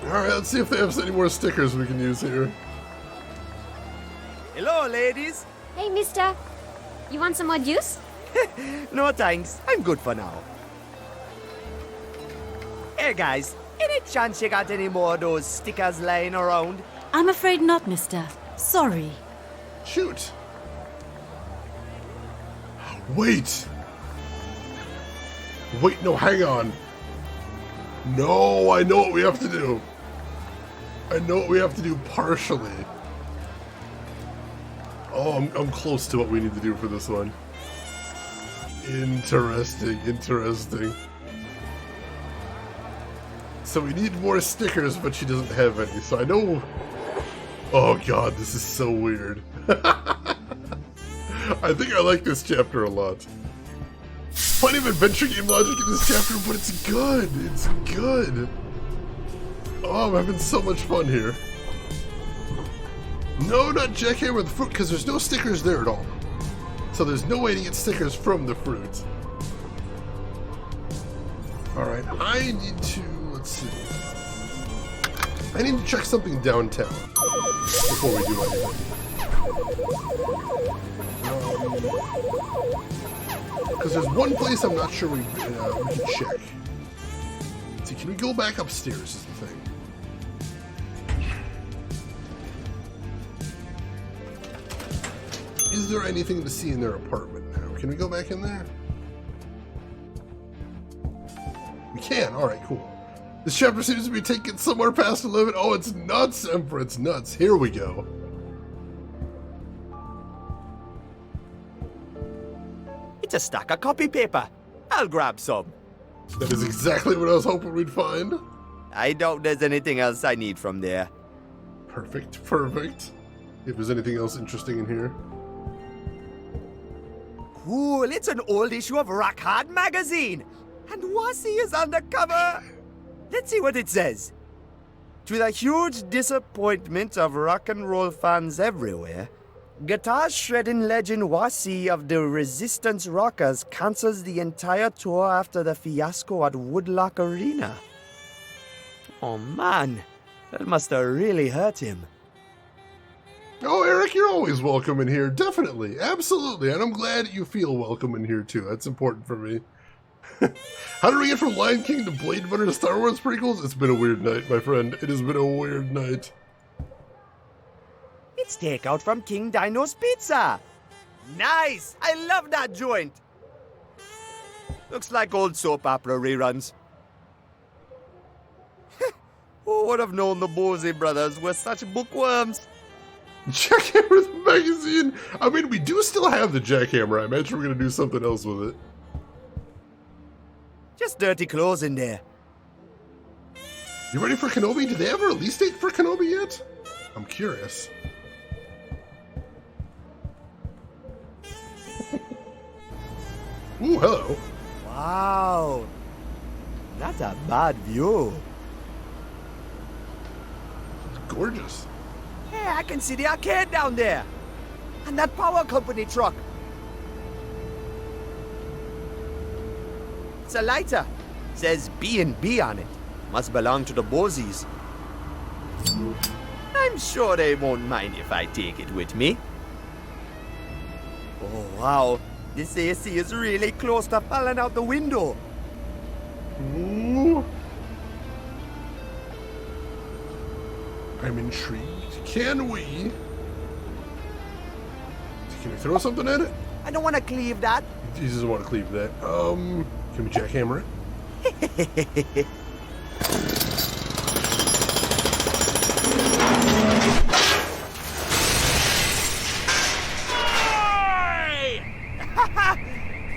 Alright, let's see if they have any more stickers we can use here. Hello, ladies. Hey, mister. You want some more juice? No thanks. I'm good for now. Hey, guys. Any chance you got any more of those stickers lying around? I'm afraid not, mister. Sorry. Shoot. Wait. Wait, no, hang on. No, I know what we have to do. I know what we have to do partially. Oh, I'm close to what we need to do for this one. Interesting, interesting. So we need more stickers, but she doesn't have any, so I know... Oh god, this is so weird. I think I like this chapter a lot. Plenty of adventure game logic in this chapter, but it's good. It's good. Oh, I'm having so much fun here. No, not Jackhammer the fruit, because there's no stickers there at all. So there's no way to get stickers from the fruit. Alright, I need to... Let's see. I need to check something downtown before we do anything. Because there's one place I'm not sure we can check. See, can we go back upstairs is the thing. Is there anything to see in their apartment now? Can we go back in there? We can. Alright, cool. This chapter seems to be taken somewhere past 11. Oh, it's nuts, Emperor. It's nuts. Here we go. It's a stack of copy paper. I'll grab some. That is exactly what I was hoping we'd find. I doubt there's anything else I need from there. Perfect, perfect. If there's anything else interesting in here. Cool, it's an old issue of Rock Hard magazine. And Wasi is on the cover. Let's see what it says. To the huge disappointment of rock and roll fans everywhere, guitar shredding legend Wasi of the Resistance Rockers cancels the entire tour after the fiasco at Woodlock Arena. Oh man, that must have really hurt him. Oh, Eric, you're always welcome in here. Definitely. Absolutely. And I'm glad you feel welcome in here, too. That's important for me. How did we get from Lion King to Blade Runner to Star Wars prequels? It's been a weird night, my friend. It has been a weird night. It's takeout from King Dino's Pizza. Nice! I love that joint. Looks like old soap opera reruns. Who would have known the Bosey brothers were such bookworms? Jackhammer magazine! I mean, we do still have the Jackhammer. I imagine we're going to do something else with it. Just dirty clothes in there. You ready for Kenobi? Do they have a release date for Kenobi yet? I'm curious. Ooh, hello. Wow. That's a bad view. Gorgeous. Hey, I can see the arcade down there. And that power company truck. It's a lighter. Says B&B on it. Must belong to the Boseys. I'm sure they won't mind if I take it with me. Oh, wow. This AC is really close to falling out the window. Ooh. I'm intrigued. Can we throw something at it? I don't want to cleave that. He doesn't want to cleave that. Can we jackhammer it?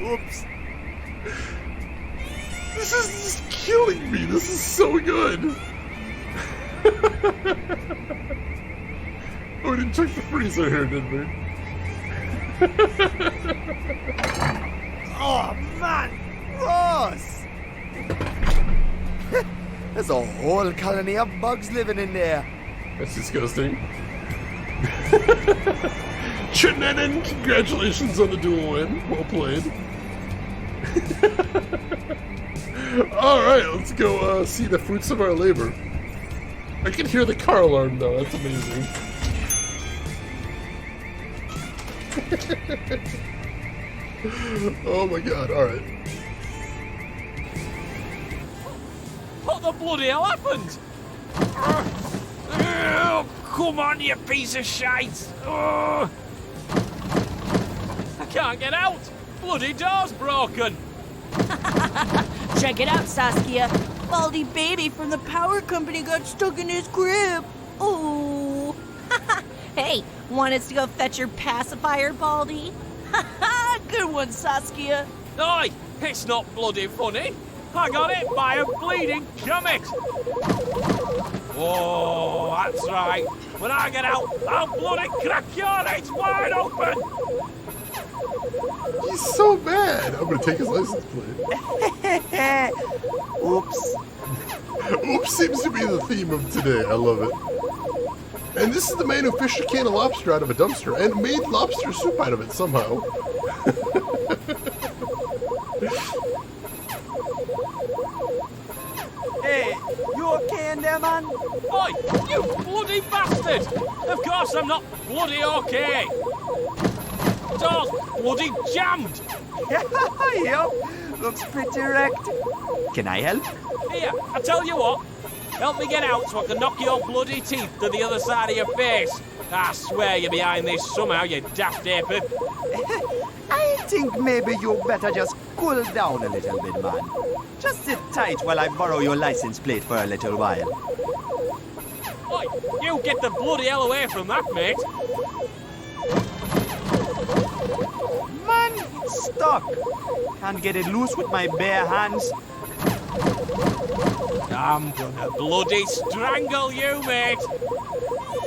Oops. This is just killing me. This is so good. Oh, we didn't check the freezer here, did we? Oh, man! Gross! There's a whole colony of bugs living in there. That's disgusting. Chinanin, congratulations on the duel win. Well played. Alright, let's go see the fruits of our labor. I can hear the car alarm though, that's amazing. Oh my god, alright. What the bloody hell happened? Oh, come on, you piece of shite! Oh. I can't get out! Bloody door's broken! Check it out, Saskia. Baldy baby from the power company got stuck in his crib. Ooh. Hey, want us to go fetch your pacifier, Baldy? Good one, Saskia. Oi, it's not bloody funny. I got hit by a bleeding comet. Oh, that's right. When I get out, I'll bloody crack your heads wide open. He's so bad. I'm gonna take his license plate. Oops. Oops seems to be the theme of today. I love it. And this is the man who fished a can of lobster out of a dumpster and made lobster soup out of it somehow. Hey, you okay in there, man? Oi, you bloody bastard! Of course I'm not bloody okay. Door's bloody jammed. Yep, looks pretty wrecked. Can I help? Here, I tell you what. Help me get out so I can knock your bloody teeth to the other side of your face. I swear you're behind this somehow, you daft apid. I think maybe you better just cool down a little bit, man. Just sit tight while I borrow your license plate for a little while. Oi, you get the bloody hell away from that, mate. Man, it's stuck. Can't get it loose with my bare hands. I'm gonna bloody strangle you, mate.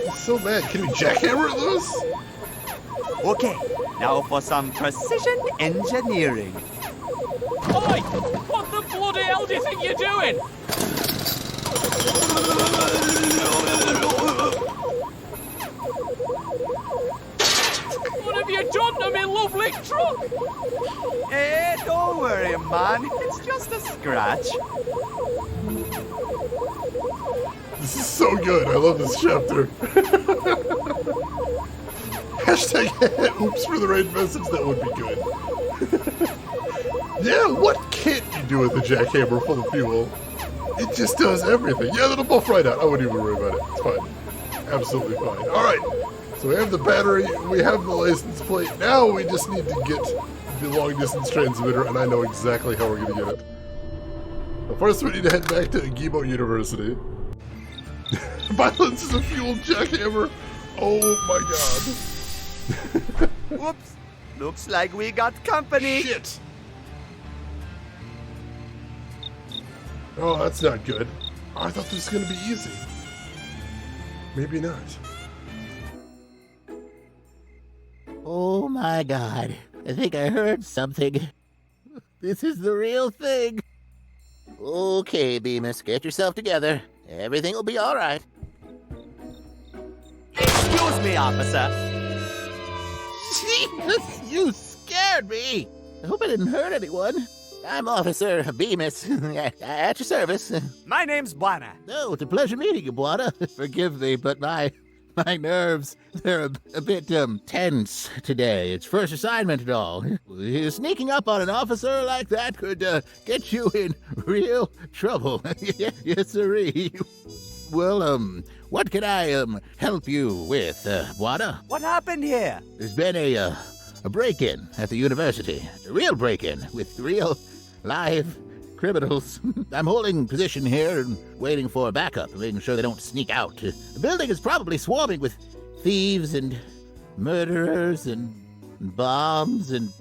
He's so mad. Can we jackhammer those? Okay, now for some precision engineering. Oi! What the bloody hell do you think you're doing? What have you done to me lovely truck? Hey, don't worry, man. It's just a scratch. This is so good. I love this chapter. Hashtag oops for the right message. That would be good. Yeah, what can't you do with a jackhammer full of fuel? It just does everything. Yeah, that'll buff right out. I wouldn't even worry about it. It's fine. Absolutely fine. All right. So we have the battery. We have the license plate. Now we just need to get the long-distance transmitter, and I know exactly how we're going to get it. But first, we need to head back to Gibo University. Violence is a fuel jackhammer. Oh my god. Whoops. Looks like we got company. Shit. Oh, that's not good. Oh, I thought this was going to be easy. Maybe not. Oh my god. I think I heard something. This is the real thing. Okay, Bemis, get yourself together. Everything will be all right. Excuse me, officer. Jesus, you scared me. I hope I didn't hurt anyone. I'm Officer Bemis, at your service. My name's Buana. Oh, it's a pleasure meeting you, Buana. Forgive me, but my nerves, they're a bit tense today. It's first assignment and all. Sneaking up on an officer like that could get you in real trouble. Yes, sirree. Well, what can I help you with, Buana? What happened here? There's been a break-in at the university. A real break-in with real live criminals. I'm holding position here and waiting for backup, making sure they don't sneak out. The building is probably swarming with thieves and murderers and bombs and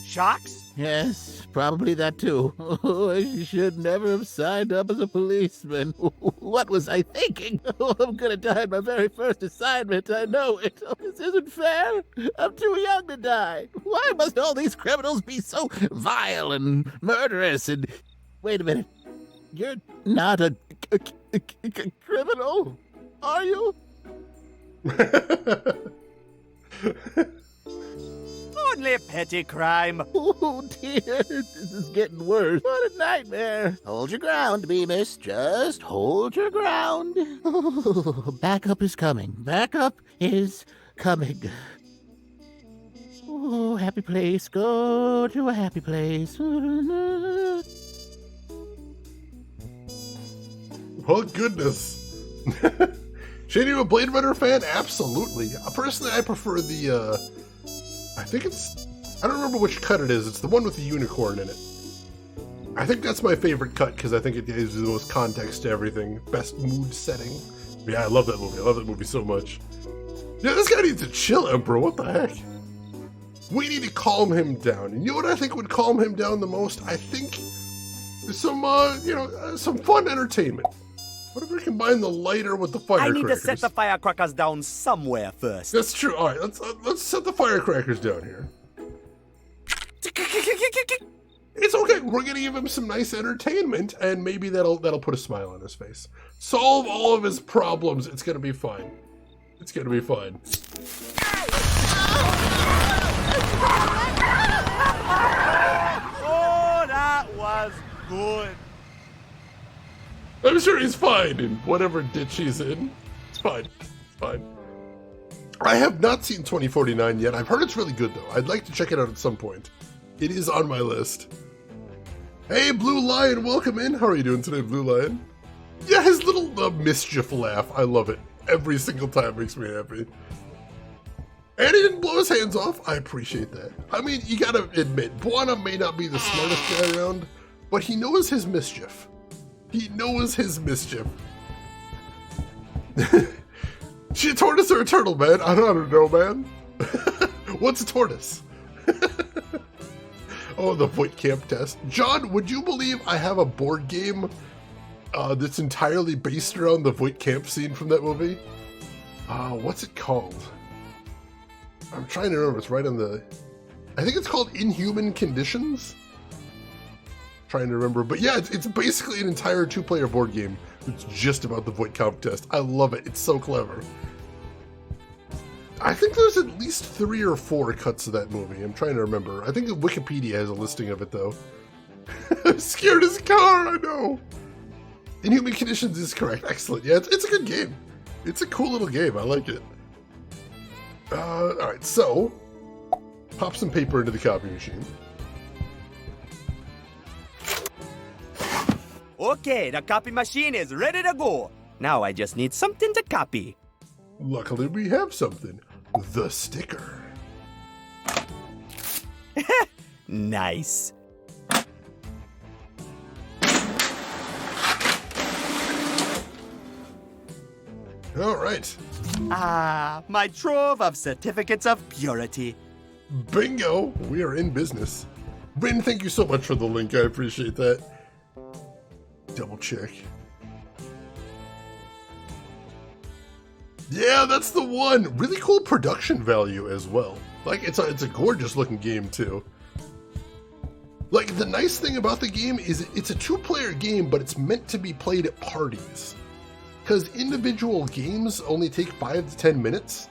Sharks? Yes, probably that too. Oh, I should never have signed up as a policeman. What was I thinking? Oh, I'm gonna die in my very first assignment. I know it. Oh, this isn't fair. I'm too young to die. Why must all these criminals be so vile and murderous and... Wait a minute. You're not a criminal, are you? Only a petty crime. Oh dear, this is getting worse. What a nightmare. Hold your ground, Bemis. Just hold your ground. Oh, backup is coming. Backup is coming. Oh, happy place. Go to a happy place. Oh, goodness. Shane, you a Blade Runner fan? Absolutely. Personally, I prefer the, I don't remember which cut it is. It's the one with the unicorn in it. I think that's my favorite cut because I think it gives the most context to everything. Best mood setting. Yeah, I love that movie. I love that movie so much. Yeah, this guy needs to chill, Emperor. What the heck? We need to calm him down. And you know what I think would calm him down the most? I think some, some fun entertainment. What if we combine the lighter with the firecrackers? I need to set the firecrackers down somewhere first. That's true. All right, let's set the firecrackers down here. It's okay. We're gonna give him some nice entertainment, and maybe that'll put a smile on his face. Solve all of his problems. It's gonna be fine. It's gonna be fine. Oh, that was good. I'm sure he's fine in whatever ditch he's in. It's fine. It's fine. I have not seen 2049 yet. I've heard it's really good, though. I'd like to check it out at some point. It is on my list. Hey, Blue Lion, welcome in. How are you doing today, Blue Lion? Yeah, his little mischief laugh. I love it. Every single time makes me happy. And he didn't blow his hands off. I appreciate that. I mean, you gotta admit, Buana may not be the smartest guy around, but he knows his mischief. He knows his mischief. She a tortoise or a turtle, man? I don't know, man. What's a tortoise? Oh, the Voight Camp test. John, would you believe I have a board game that's entirely based around the Voight Camp scene from that movie? What's it called? I'm trying to remember. It's right on the... I think it's called Inhuman Conditions? Trying to remember. But yeah, it's basically an entire 2-player board game. It's just about the Voight Camp test. I love it. It's so clever. I think there's at least 3 or 4 cuts of that movie. I'm trying to remember. I think Wikipedia has a listing of it, though. I'm scared as a car, I know. Inhuman Conditions is correct. Excellent. Yeah, it's a good game. It's a cool little game. I like it. Alright, so... pop some paper into the copy machine. Okay, the copy machine is ready to go. Now I just need something to copy. Luckily, we have something. The sticker. Nice. All right. Ah, my trove of certificates of purity. Bingo! We are in business. Rin, thank you so much for the link. I appreciate that. Double check. Yeah, that's the one. Really cool production value as well. Like, it's a gorgeous looking game too. Like, the nice thing about the game is it's a 2-player game, but it's meant to be played at parties. Because individual games only take 5 to 10 minutes.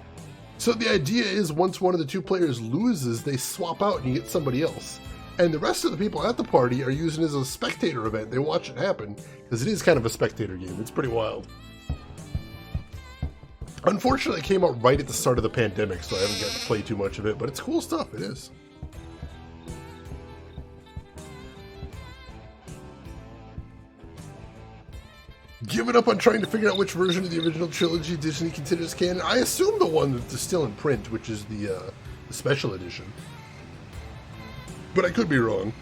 So the idea is once one of the 2 players loses, they swap out and you get somebody else. And the rest of the people at the party are using it as a spectator event. They watch it happen, because it is kind of a spectator game. It's pretty wild. Unfortunately, it came out right at the start of the pandemic, so I haven't gotten to play too much of it, but it's cool stuff, it is. Giving up on trying to figure out which version of the original trilogy Disney considers canon. I assume the one that's still in print, which is the special edition. But I could be wrong.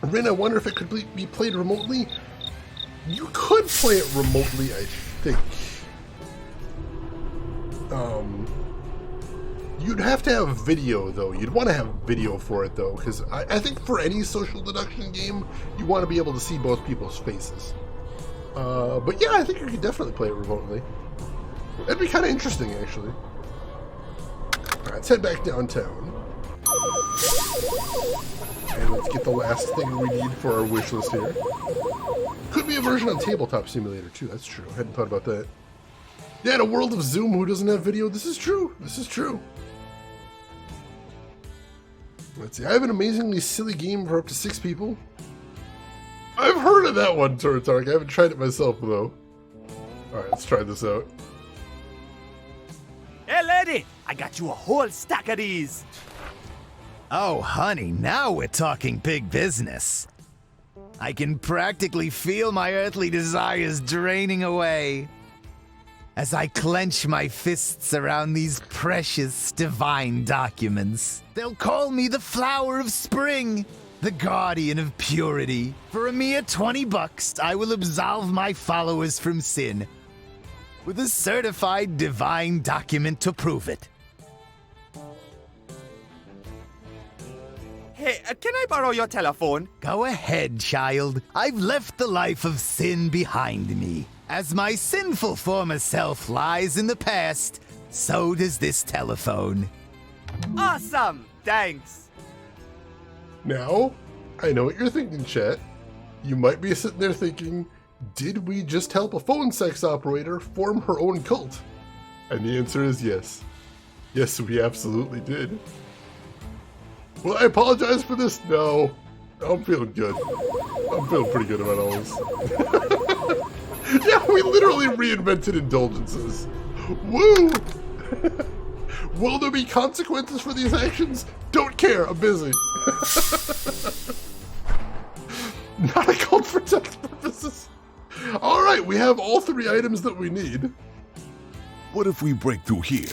Rin, I wonder if it could be played remotely? You could play it remotely, I think. You'd have to have video, though. You'd want to have video for it, though, because I think for any social deduction game, you want to be able to see both people's faces. But yeah, I think you could definitely play it remotely. That'd be kind of interesting, actually. Alright, let's head back downtown. And let's get the last thing we need for our wish list here. Could be a version on Tabletop Simulator, too. That's true. I hadn't thought about that. Yeah, in a world of Zoom, who doesn't have video? This is true. This is true. Let's see. I have an amazingly silly game for up to 6 people. I've heard of that one, Turtark. I haven't tried it myself, though. Alright, let's try this out. Hey, lady! I got you a whole stack of these! Oh, honey, now we're talking big business. I can practically feel my earthly desires draining away as I clench my fists around these precious divine documents. They'll call me the flower of spring, the guardian of purity. For a mere $20, I will absolve my followers from sin with a certified divine document to prove it. Hey, can I borrow your telephone? Go ahead, child. I've left the life of sin behind me. As my sinful former self lies in the past, so does this telephone. Awesome! Thanks! Now, I know what you're thinking, chat. You might be sitting there thinking, did we just help a phone sex operator form her own cult? And the answer is yes. Yes, we absolutely did. Will I apologize for this? No. I'm feeling good. I'm feeling pretty good about all this. Yeah, we literally reinvented indulgences. Woo! Will there be consequences for these actions? Don't care, I'm busy. Not a cult for tax purposes. Alright, we have all 3 items that we need. What if we break through here,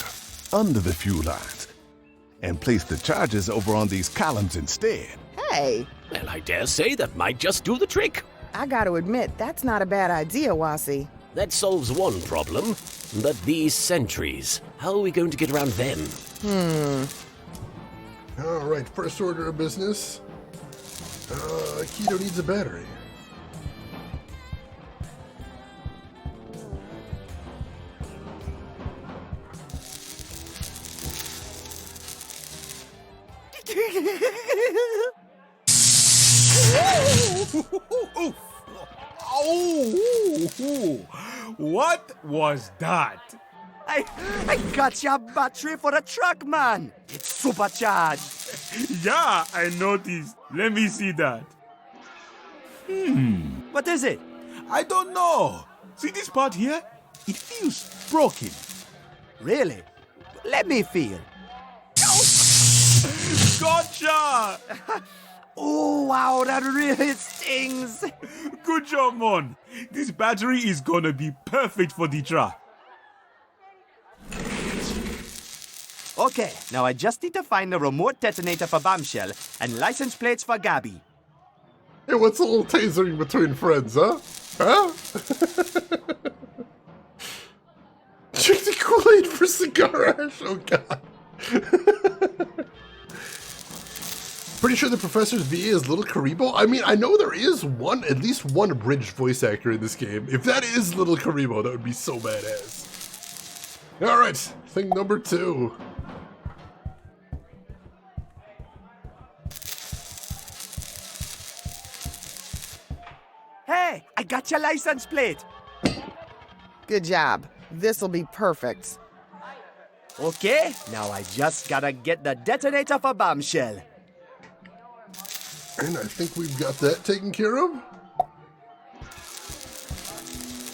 under the fuel lines, and place the charges over on these columns instead? Hey! Well, I dare say that might just do the trick. I gotta admit, that's not a bad idea, Wasi. That solves one problem, but these sentries, how are we going to get around them? Alright, first order of business. Keto needs a battery. What was that? I got your battery for the truck, man. It's supercharged. Yeah, I noticed. Let me see that. What is it? I don't know. See this part here? It feels broken. Really? Let me feel. Gotcha! Oh, wow, that really stings. Good job, Mon. This battery is gonna be perfect for the truck. Okay, now I just need to find the remote detonator for Bombshell and license plates for Gabby. Hey, what's a little tasering between friends, huh? Huh? Drink the Kool-Aid for cigar ash, oh god. Pretty sure the Professor's VA is Little Karibo? I mean, I know there is at least one abridged voice actor in this game. If that is Little Karibo, that would be so badass. Alright, thing number 2. Hey, I got your license plate. Good job. This'll be perfect. Okay, now I just gotta get the detonator for Bombshell. And I think we've got that taken care of.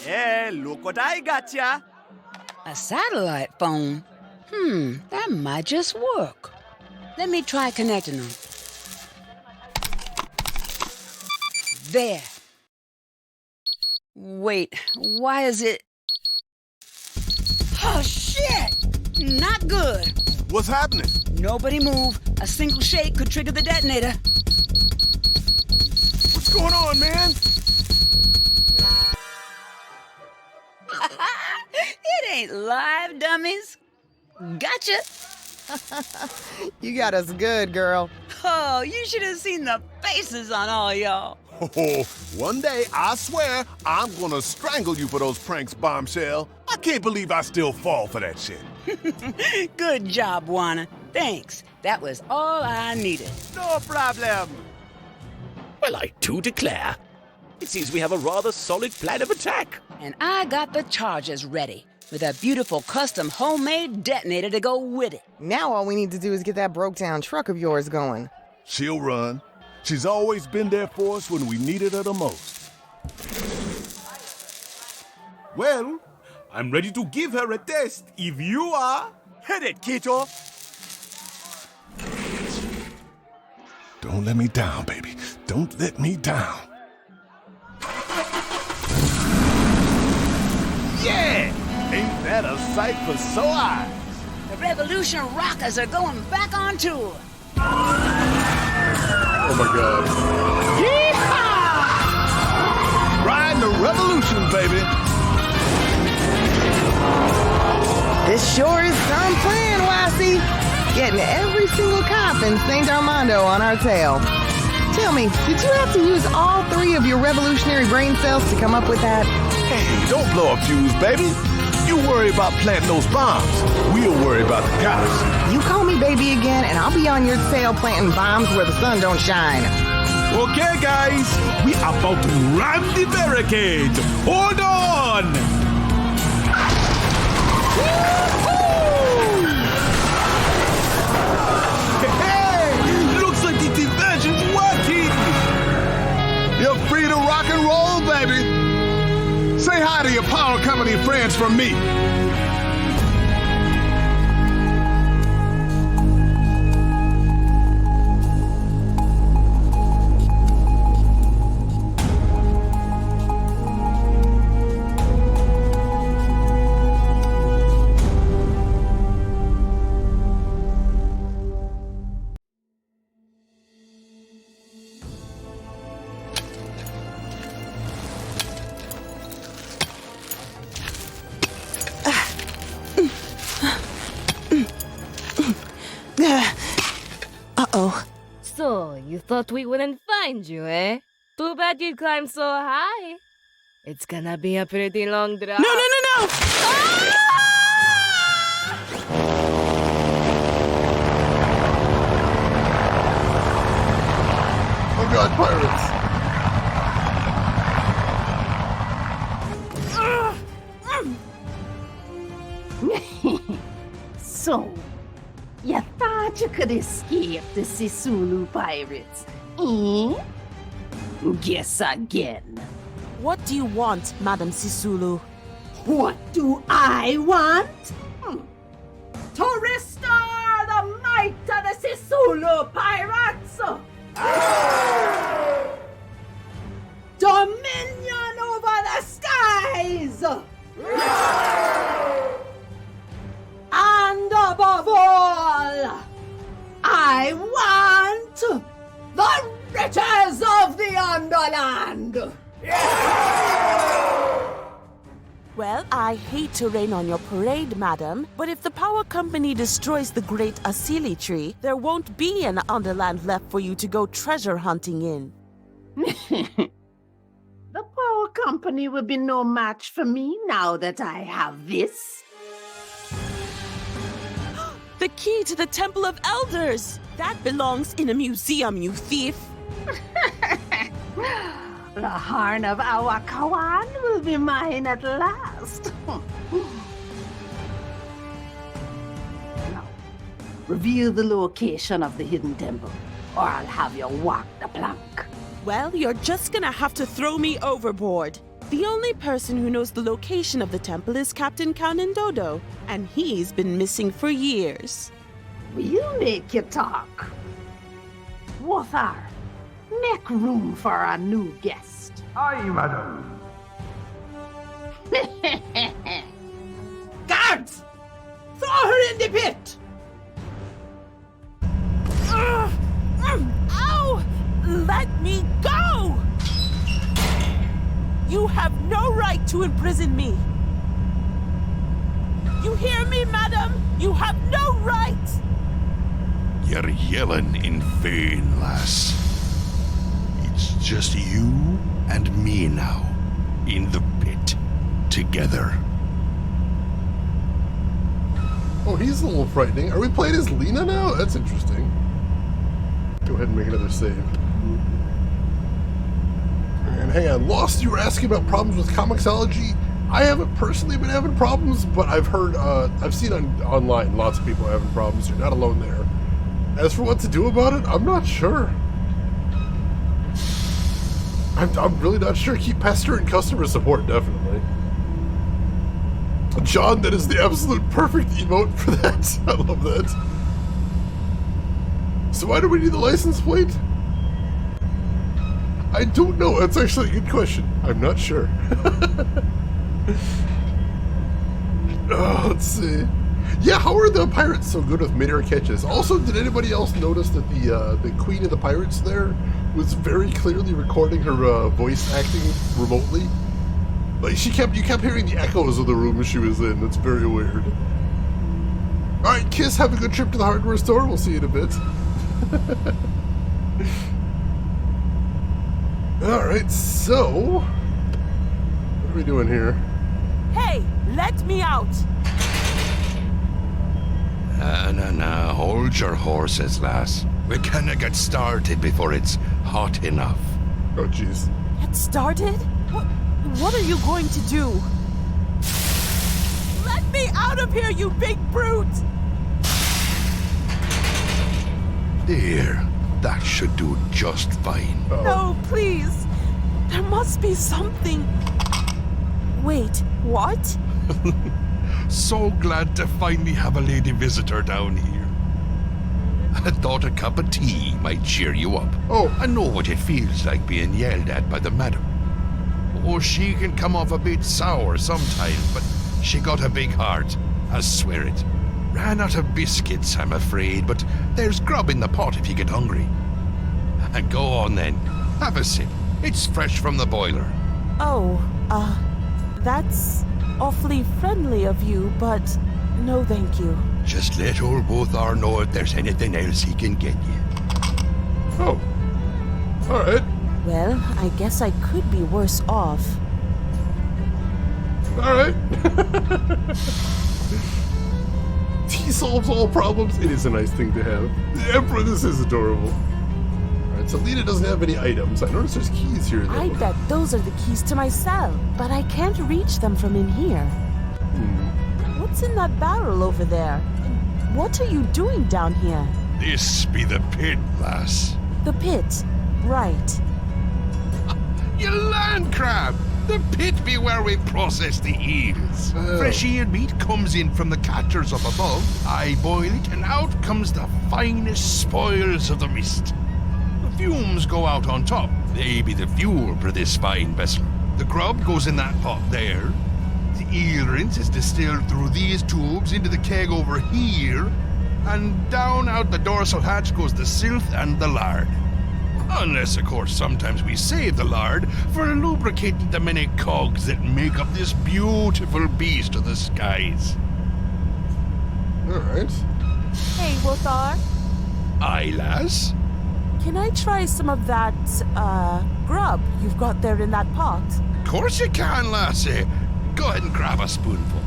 Hey, look what I got ya. A satellite phone? That might just work. Let me try connecting them. There. Wait, why is it... Oh, shit! Not good. What's happening? Nobody move. A single shake could trigger the detonator. What's going on, man? It ain't live, dummies. Gotcha. You got us good, girl. Oh, you should have seen the faces on all y'all. Oh, one day, I swear, I'm gonna strangle you for those pranks, Bombshell. I can't believe I still fall for that shit. Good job, Juana. Thanks. That was all I needed. No problem. Well, I do declare. It seems we have a rather solid plan of attack. And I got the charges ready, with a beautiful custom homemade detonator to go with it. Now all we need to do is get that broke-down truck of yours going. She'll run. She's always been there for us when we needed her the most. Well, I'm ready to give her a test if you are. Hit it, Keto. Don't let me down, baby. Don't let me down. Yeah! Ain't that a sight for sore eyes? The Revolution Rockers are going back on tour. Oh my god. Yeehaw! Riding the revolution, baby. This sure is some plan, Wassy. Getting every single cop in St. Armando on our tail. Tell me, did you have to use all 3 of your revolutionary brain cells to come up with that? Hey, don't blow a fuse, baby. You worry about planting those bombs. We'll worry about the cops. You call me baby again, and I'll be on your tail planting bombs where the sun don't shine. Okay, guys, we are about to ram the barricades. Hold on! Hey, looks like the diversion's working. You're free to rock and roll, baby. Say hi to your power company friends from me. thought we wouldn't find you, eh? Too bad you'd climb so high. It's gonna be a pretty long drop. No! Oh god, pirates! So, you thought you could escape the Sisulu pirates, eh? Guess again. What do you want, Madam Sisulu? What do I want? To restore the might of the Sisulu pirates! Dominion over the skies! And above all, I want the riches of the Underland! Well, I hate to rain on your parade, madam, but if the power company destroys the great Asili tree, there won't be an Underland left for you to go treasure hunting in. The power company will be no match for me now that I have this. The key to the Temple of Elders! That belongs in a museum, you thief! The horn of our Kawan will be mine at last. Now, reveal the location of the hidden temple, or I'll have you walk the plank. Well, you're just gonna have to throw me overboard. The only person who knows the location of the temple is Captain Kanendodo, and he's been missing for years. We'll make you talk. Wothar, make room for our new guest. Aye, madam. Guards! Throw her in the pit! Ow! Let me go! You have no right to imprison me. You hear me, madam? You have no right! You're yelling in vain, lass. It's just you and me now, in the pit, together. Oh, he's a little frightening. Are we playing as Lena now? That's interesting. Go ahead and make another save. And hang on, Lost, you were asking about problems with Comixology. I haven't personally been having problems, but I've heard, I've seen online lots of people having problems. You're not alone there. As for what to do about it, I'm not sure. I'm really not sure. Keep pestering customer support, definitely. John, that is the absolute perfect emote for that. I love that. So why do we need the license plate? I don't know. That's actually a good question. I'm not sure. Let's see. Yeah, how are the pirates so good with mid-air catches? Also, did anybody else notice that the queen of the pirates there was very clearly recording her voice acting remotely? Like you kept hearing the echoes of the room she was in. That's very weird. All right, Kiss, have a good trip to the hardware store. We'll see you in a bit. All right, so what are we doing here? Hey, let me out! Nah, hold your horses, lass. We canna get started before it's hot enough. Oh, jeez. Get started? What are you going to do? Let me out of here, you big brute! There, that should do just fine. No, please. There must be something. Wait, what? So glad to finally have a lady visitor down here. I thought a cup of tea might cheer you up. Oh, I know what it feels like being yelled at by the madam. Oh, she can come off a bit sour sometimes, but she got a big heart, I swear it. Ran out of biscuits, I'm afraid, but there's grub in the pot if you get hungry. Go on then, have a sip. It's fresh from the boiler. Oh, that's awfully friendly of you, but no thank you. Just let old Bothar know if there's anything else he can get you. Oh, Alright. Well, I guess I could be worse off. Alright. He solves all problems. It is a nice thing to have. The Emperor, this is adorable. Alright, so Lita doesn't have any items. I notice there's keys here, though. I bet those are the keys to my cell, but I can't reach them from in here. What's in that barrel over there? And what are you doing down here? This be the pit, lass. The pit. Right. You land crab! The pit be where we process the eels. Fresh eel meat comes in from the catchers up above. I boil it, and out comes the finest spoils of the mist. The fumes go out on top. They be the fuel for this fine vessel. The grub goes in that pot there. The eel rinse is distilled through these tubes into the keg over here, and down out the dorsal hatch goes the silth and the lard. Unless, of course, sometimes we save the lard for lubricating the many cogs that make up this beautiful beast of the skies. Alright. Hey, Wothar. Aye, lass? Can I try some of that, grub you've got there in that pot? Of course you can, lassie. Go ahead and grab a spoonful.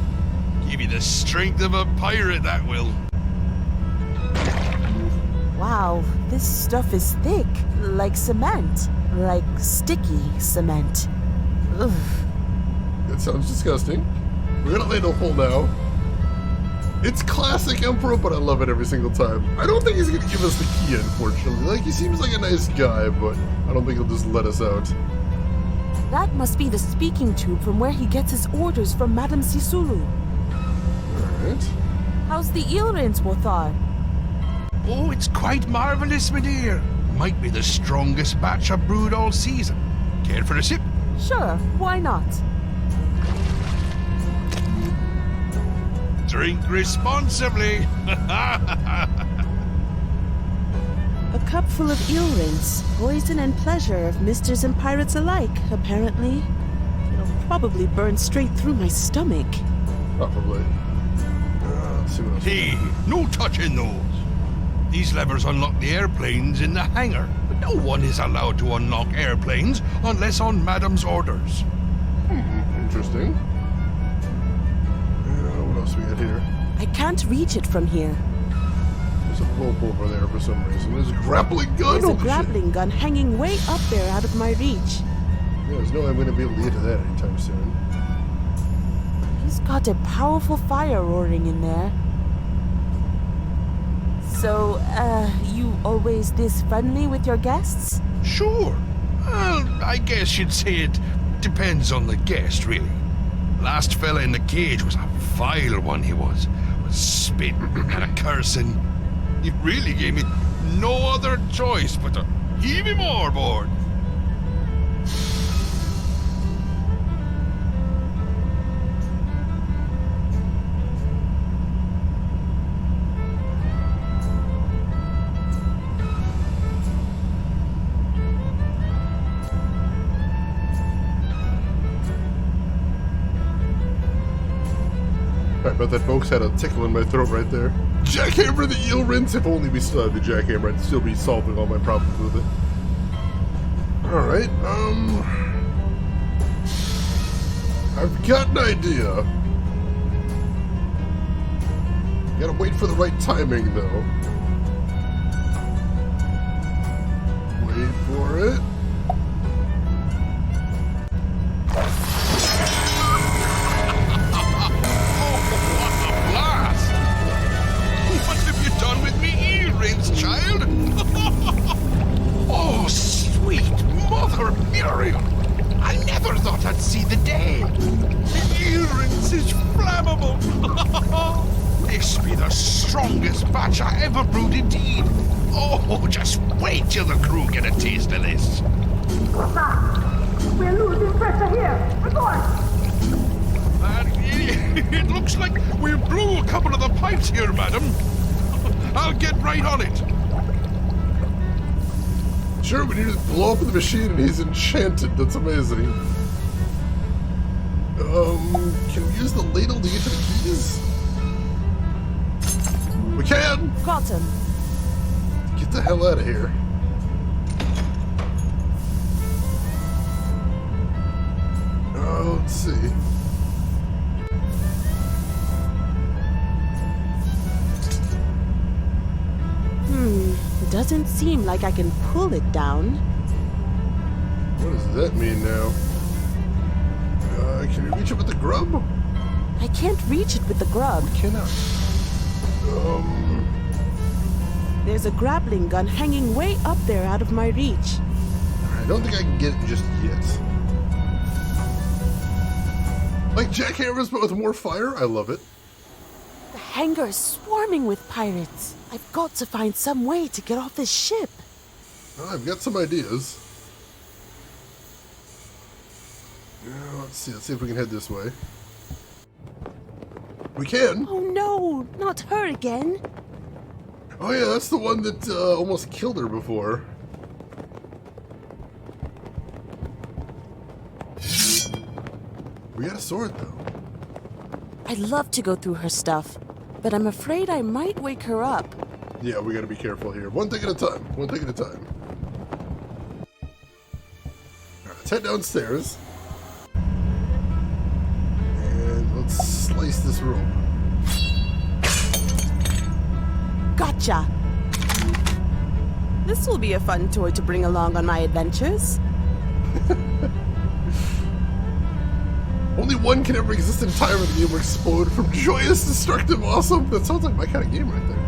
Give you the strength of a pirate, that will. Wow, this stuff is thick, like cement. Like sticky cement. Ugh. That sounds disgusting. We're gonna lay the hole now. It's classic Emperor, but I love it every single time. I don't think he's gonna give us the key, unfortunately. Like, he seems like a nice guy, but I don't think he'll just let us out. That must be the speaking tube from where he gets his orders from Madame Sisulu. Alright. How's the eel rinse, Wothar? Oh, it's quite marvelous, my dear. Might be the strongest batch I've brewed all season. Care for a sip? Sure, why not? Drink responsibly. A cup full of eel rinse, poison and pleasure of misters and pirates alike, apparently. It'll probably burn straight through my stomach. Probably. Let's see what else. Hey, no touching those. These levers unlock the airplanes in the hangar, but no one is allowed to unlock airplanes unless on Madame's orders. Interesting. What else we got here? I can't reach it from here. There's a rope over there for some reason. There's a grappling gun. There's a grappling gun hanging way up there out of my reach. Yeah, there's no way I'm going to be able to get to that anytime soon. He's got a powerful fire roaring in there. So, you always this friendly with your guests? Sure. Well, I guess you'd say it depends on the guest, really. Last fella in the cage was a vile one, he was. Was spitting and a cursing. It really gave me no other choice but to heave him overboard. I bet that folks had a tickle in my throat right there. Jackhammer the eel rinse! If only we still had the jackhammer, I'd still be solving all my problems with it. Alright, I've got an idea. Gotta wait for the right timing, though. Wait for it. Child? Oh, sweet Mother Muriel! I never thought I'd see the day. The earrings is flammable. This be the strongest batch I ever brewed indeed. Oh, just wait till the crew get a taste of this. We're losing pressure here. Report! It looks like we blew a couple of the pipes here, madam. I'll get right on it. Sure, when you just blow up the machine and he's enchanted. That's amazing. Can we use the ladle to get to the keys? We can! Got him. Get the hell out of here. let's see. It doesn't seem like I can pull it down. What does that mean now? Can you reach it with the grub? I can't reach it with the grub. We cannot. There's a grappling gun hanging way up there out of my reach. I don't think I can get it just yet. Like jackhammers, but with more fire? I love it. The hangar is swarming with pirates. I've got to find some way to get off this ship. Well, I've got some ideas. Let's see if we can head this way. We can. Oh no, not her again. Oh yeah, that's the one that almost killed her before. We got a sword though. I'd love to go through her stuff, but I'm afraid I might wake her up. Yeah, we gotta be careful here. One thing at a time. One thing at a time. Alright, let's head downstairs. And let's slice this rope. Gotcha! This will be a fun toy to bring along on my adventures. Only one can ever exist in time and the game will explode from joyous, destructive, awesome. That sounds like my kind of game right there.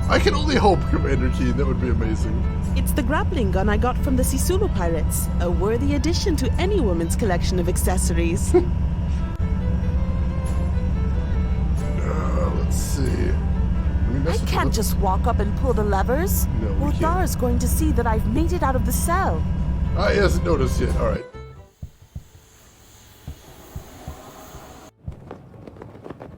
I can only hope, Commander Keen. That would be amazing. It's the grappling gun I got from the Sisulu pirates. A worthy addition to any woman's collection of accessories. Let's see. I can't just walk up and pull the levers. No, we can't. Othar's going to see that I've made it out of the cell. He hasn't noticed yet. All right.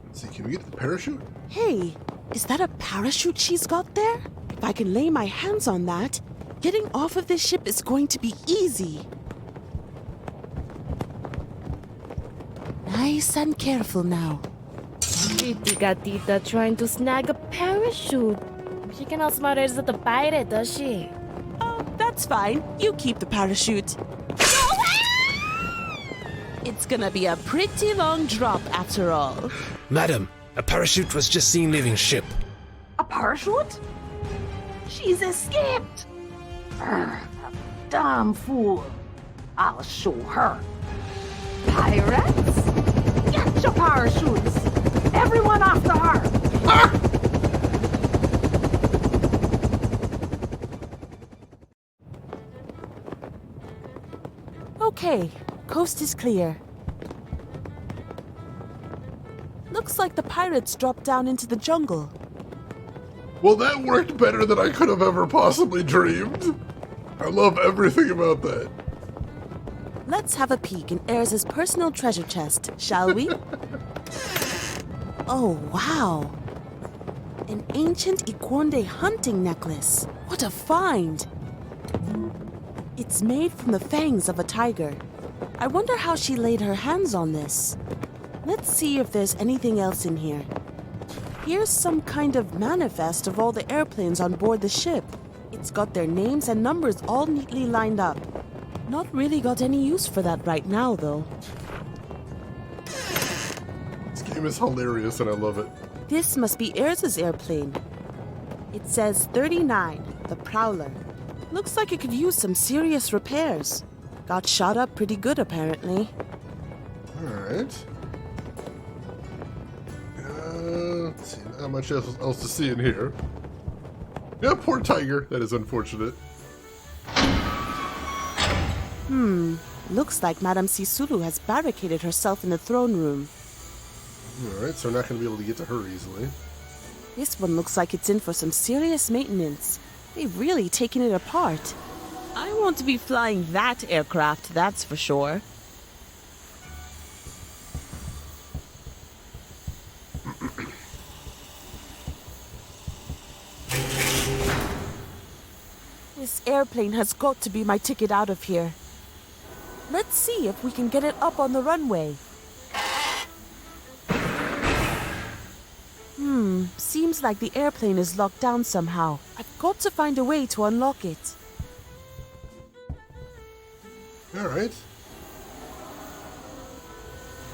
Let's see, can we get the parachute? Hey, is that a parachute she's got there? If I can lay my hands on that, getting off of this ship is going to be easy. Nice and careful now. Pretty gatita trying to snag a parachute. She can outsmart us at the pirate, does she? Oh, that's fine. You keep the parachute. It's gonna be a pretty long drop after all. Madam, a parachute was just seen leaving ship. A parachute? She's escaped. Damn fool. I'll show her. Pirates? Get your parachutes. Everyone after her. Okay, coast is clear. Looks like the pirates dropped down into the jungle. Well, that worked better than I could have ever possibly dreamed. I love everything about that. Let's have a peek in Ayers' personal treasure chest, shall we? Oh, wow. An ancient Ikwonde hunting necklace. What a find! It's made from the fangs of a tiger. I wonder how she laid her hands on this. Let's see if there's anything else in here. Here's some kind of manifest of all the airplanes on board the ship. It's got their names and numbers all neatly lined up. Not really got any use for that right now, though. This game is hilarious and I love it. This must be Ayers' airplane. It says 39, the Prowler. Looks like it could use some serious repairs. Got shot up pretty good, apparently. Alright. Let's see, not much else to see in here. Yeah, poor tiger. That is unfortunate. Looks like Madame Sisulu has barricaded herself in the throne room. Alright, so we're not going to be able to get to her easily. This one looks like it's in for some serious maintenance. They've really taken it apart. I want to be flying that aircraft, that's for sure. This airplane has got to be my ticket out of here. Let's see if we can get it up on the runway. Seems like the airplane is locked down somehow. I've got to find a way to unlock it. Alright.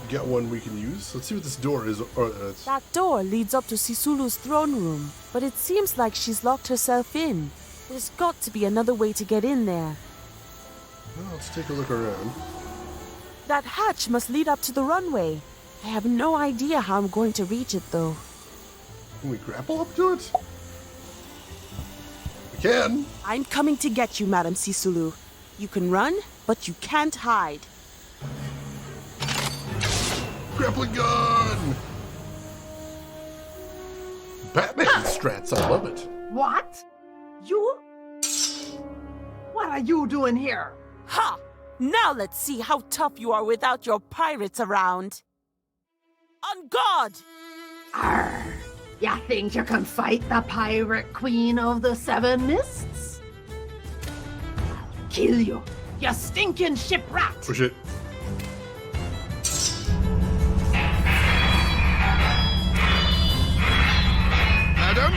got one we can use. Let's see what this door is. That door leads up to Sisulu's throne room, but it seems like she's locked herself in. There's got to be another way to get in there. Well, let's take a look around. That hatch must lead up to the runway. I have no idea how I'm going to reach it, though. Can we grapple up to it? We can. I'm coming to get you, Madam Sisulu. You can run, but you can't hide. Grappling gun! Batman strats, I love it. What? You? What are you doing here? Ha! Now let's see how tough you are without your pirates around. On guard! Arr! Ya think you can fight the pirate queen of the Seven Mists? I'll kill you, you stinking shipwreck! Push it. Madam,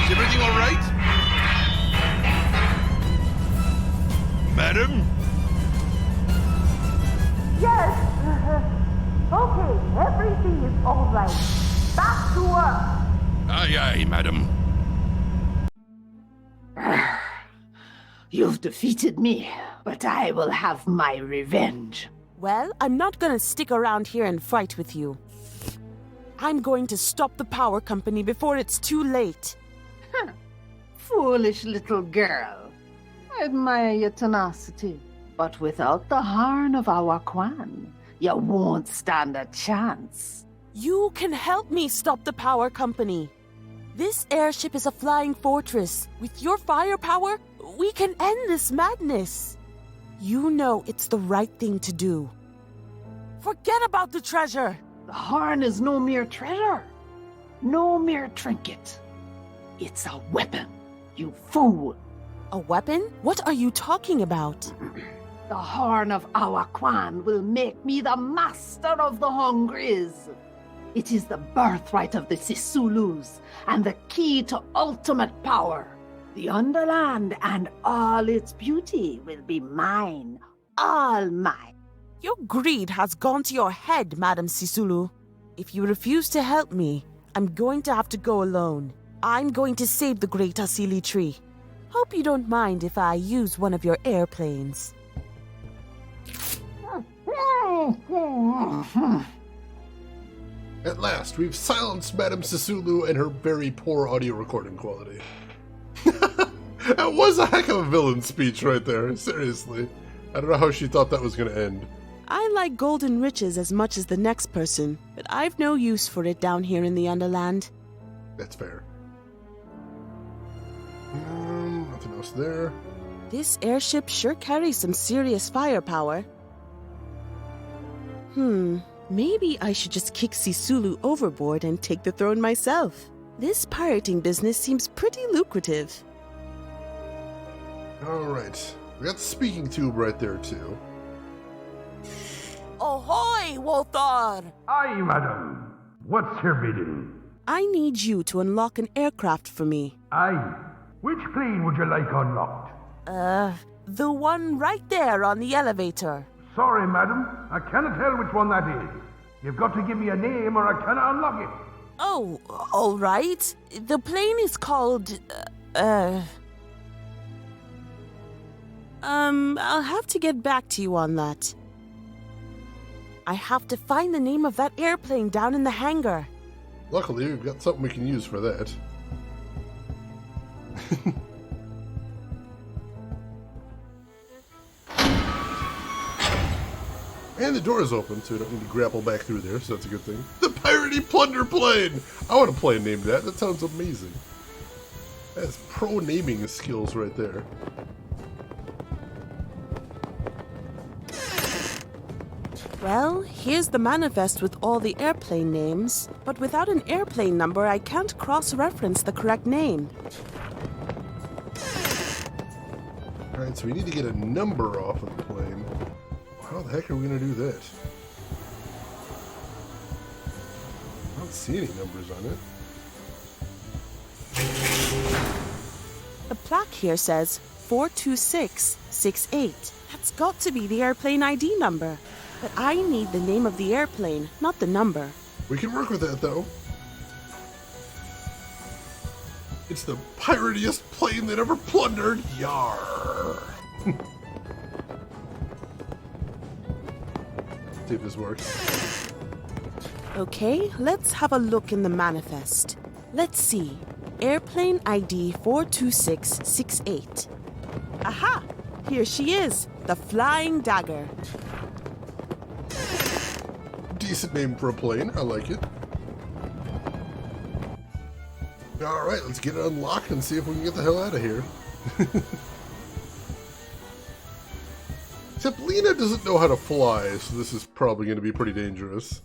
is everything all right? Madam? Yes! Okay, everything is all right. Back to work! Aye, aye, madam. You've defeated me, but I will have my revenge. Well, I'm not gonna stick around here and fight with you. I'm going to stop the power company before it's too late. Foolish little girl. I admire your tenacity, but without the Harn of our Quan, you won't stand a chance. You can help me stop the power company. This airship is a flying fortress. With your firepower, we can end this madness. You know it's the right thing to do. Forget about the treasure. The Harn is no mere treasure, no mere trinket. It's a weapon, you fool. A weapon? What are you talking about? The Harn of our Quan will make me the master of the Hungries. It is the birthright of the Sisulus and the key to ultimate power. The Underland and all its beauty will be mine, all mine. Your greed has gone to your head, Madam Sisulu. If you refuse to help me, I'm going to have to go alone. I'm going to save the Great Asili Tree. Hope you don't mind if I use one of your airplanes. At last, we've silenced Madame Sisulu and her very poor audio recording quality. That was a heck of a villain speech right there, seriously. I don't know how she thought that was going to end. I like golden riches as much as the next person, but I've no use for it down here in the Underland. That's fair. Nothing else there. This airship sure carries some serious firepower. Maybe I should just kick Sisulu overboard and take the throne myself. This pirating business seems pretty lucrative. Alright, we got the speaking tube right there too. Ahoy, Wothar! Aye, madam. What's your bidding? I need you to unlock an aircraft for me. Aye. Which plane would you like unlocked? The one right there on the elevator. Sorry, madam. I cannot tell which one that is. You've got to give me a name or I cannot unlock it. Oh, all right. The plane is called, I'll have to get back to you on that. I have to find the name of that airplane down in the hangar. Luckily, we've got something we can use for that. And the door is open, so we don't need to grapple back through there, so that's a good thing. The Piratey Plunder Plane! I want a plane named that. That sounds amazing. That's pro naming skills right there. Well, here's the manifest with all the airplane names, but without an airplane number, I can't cross-reference the correct name. Alright, so we need to get a number off of the plane. How the heck are we going to do that? I don't see any numbers on it. The plaque here says 42668. That's got to be the airplane ID number. But I need the name of the airplane, not the number. We can work with that, though. It's the piratiest plane that ever plundered. Yar. See if this works. Okay, let's have a look in the manifest. Let's see. Airplane ID 42668. Aha! Here she is, the Flying Dagger. Decent name for a plane. I like it. Alright, let's get it unlocked and see if we can get the hell out of here. Except Lena doesn't know how to fly, so this is probably going to be pretty dangerous.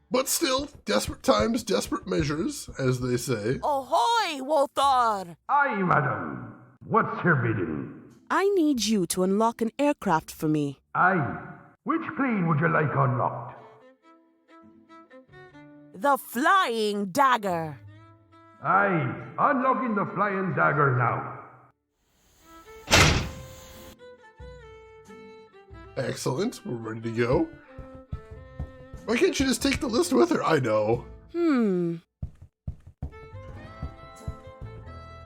But still, desperate times, desperate measures, as they say. Ahoy, Walthar! Aye, madam. What's your bidding? I need you to unlock an aircraft for me. Aye. Which plane would you like unlocked? The Flying Dagger. Aye. Unlocking the Flying Dagger now. Excellent. We're ready to go. Why can't you just take the list with her? I know.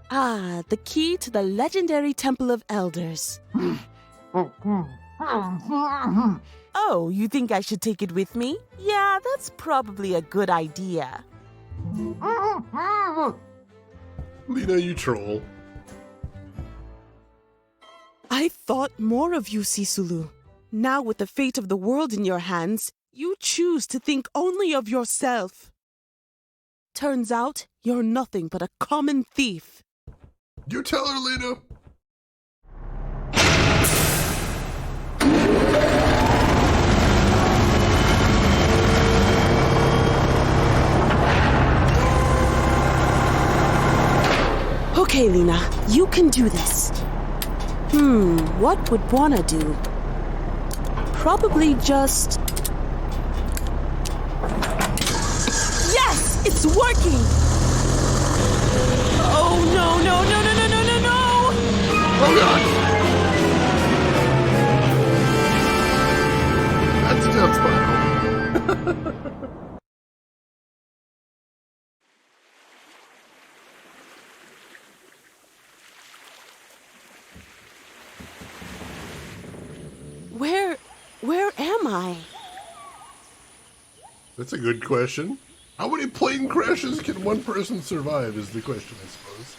Ah, the key to the legendary Temple of Elders. Oh, you think I should take it with me? Yeah, that's probably a good idea. Lena, you troll. I thought more of you, Sisulu. Now with the fate of the world in your hands, you choose to think only of yourself. Turns out, you're nothing but a common thief. You tell her, Lena. Okay, Lena, you can do this. What would Buona do? Probably just... Yes! It's working! Oh, no, no, no, no, no, no, no, no! Oh, God! That's a death spiral. Where am I? That's a good question. How many plane crashes can one person survive is the question, I suppose.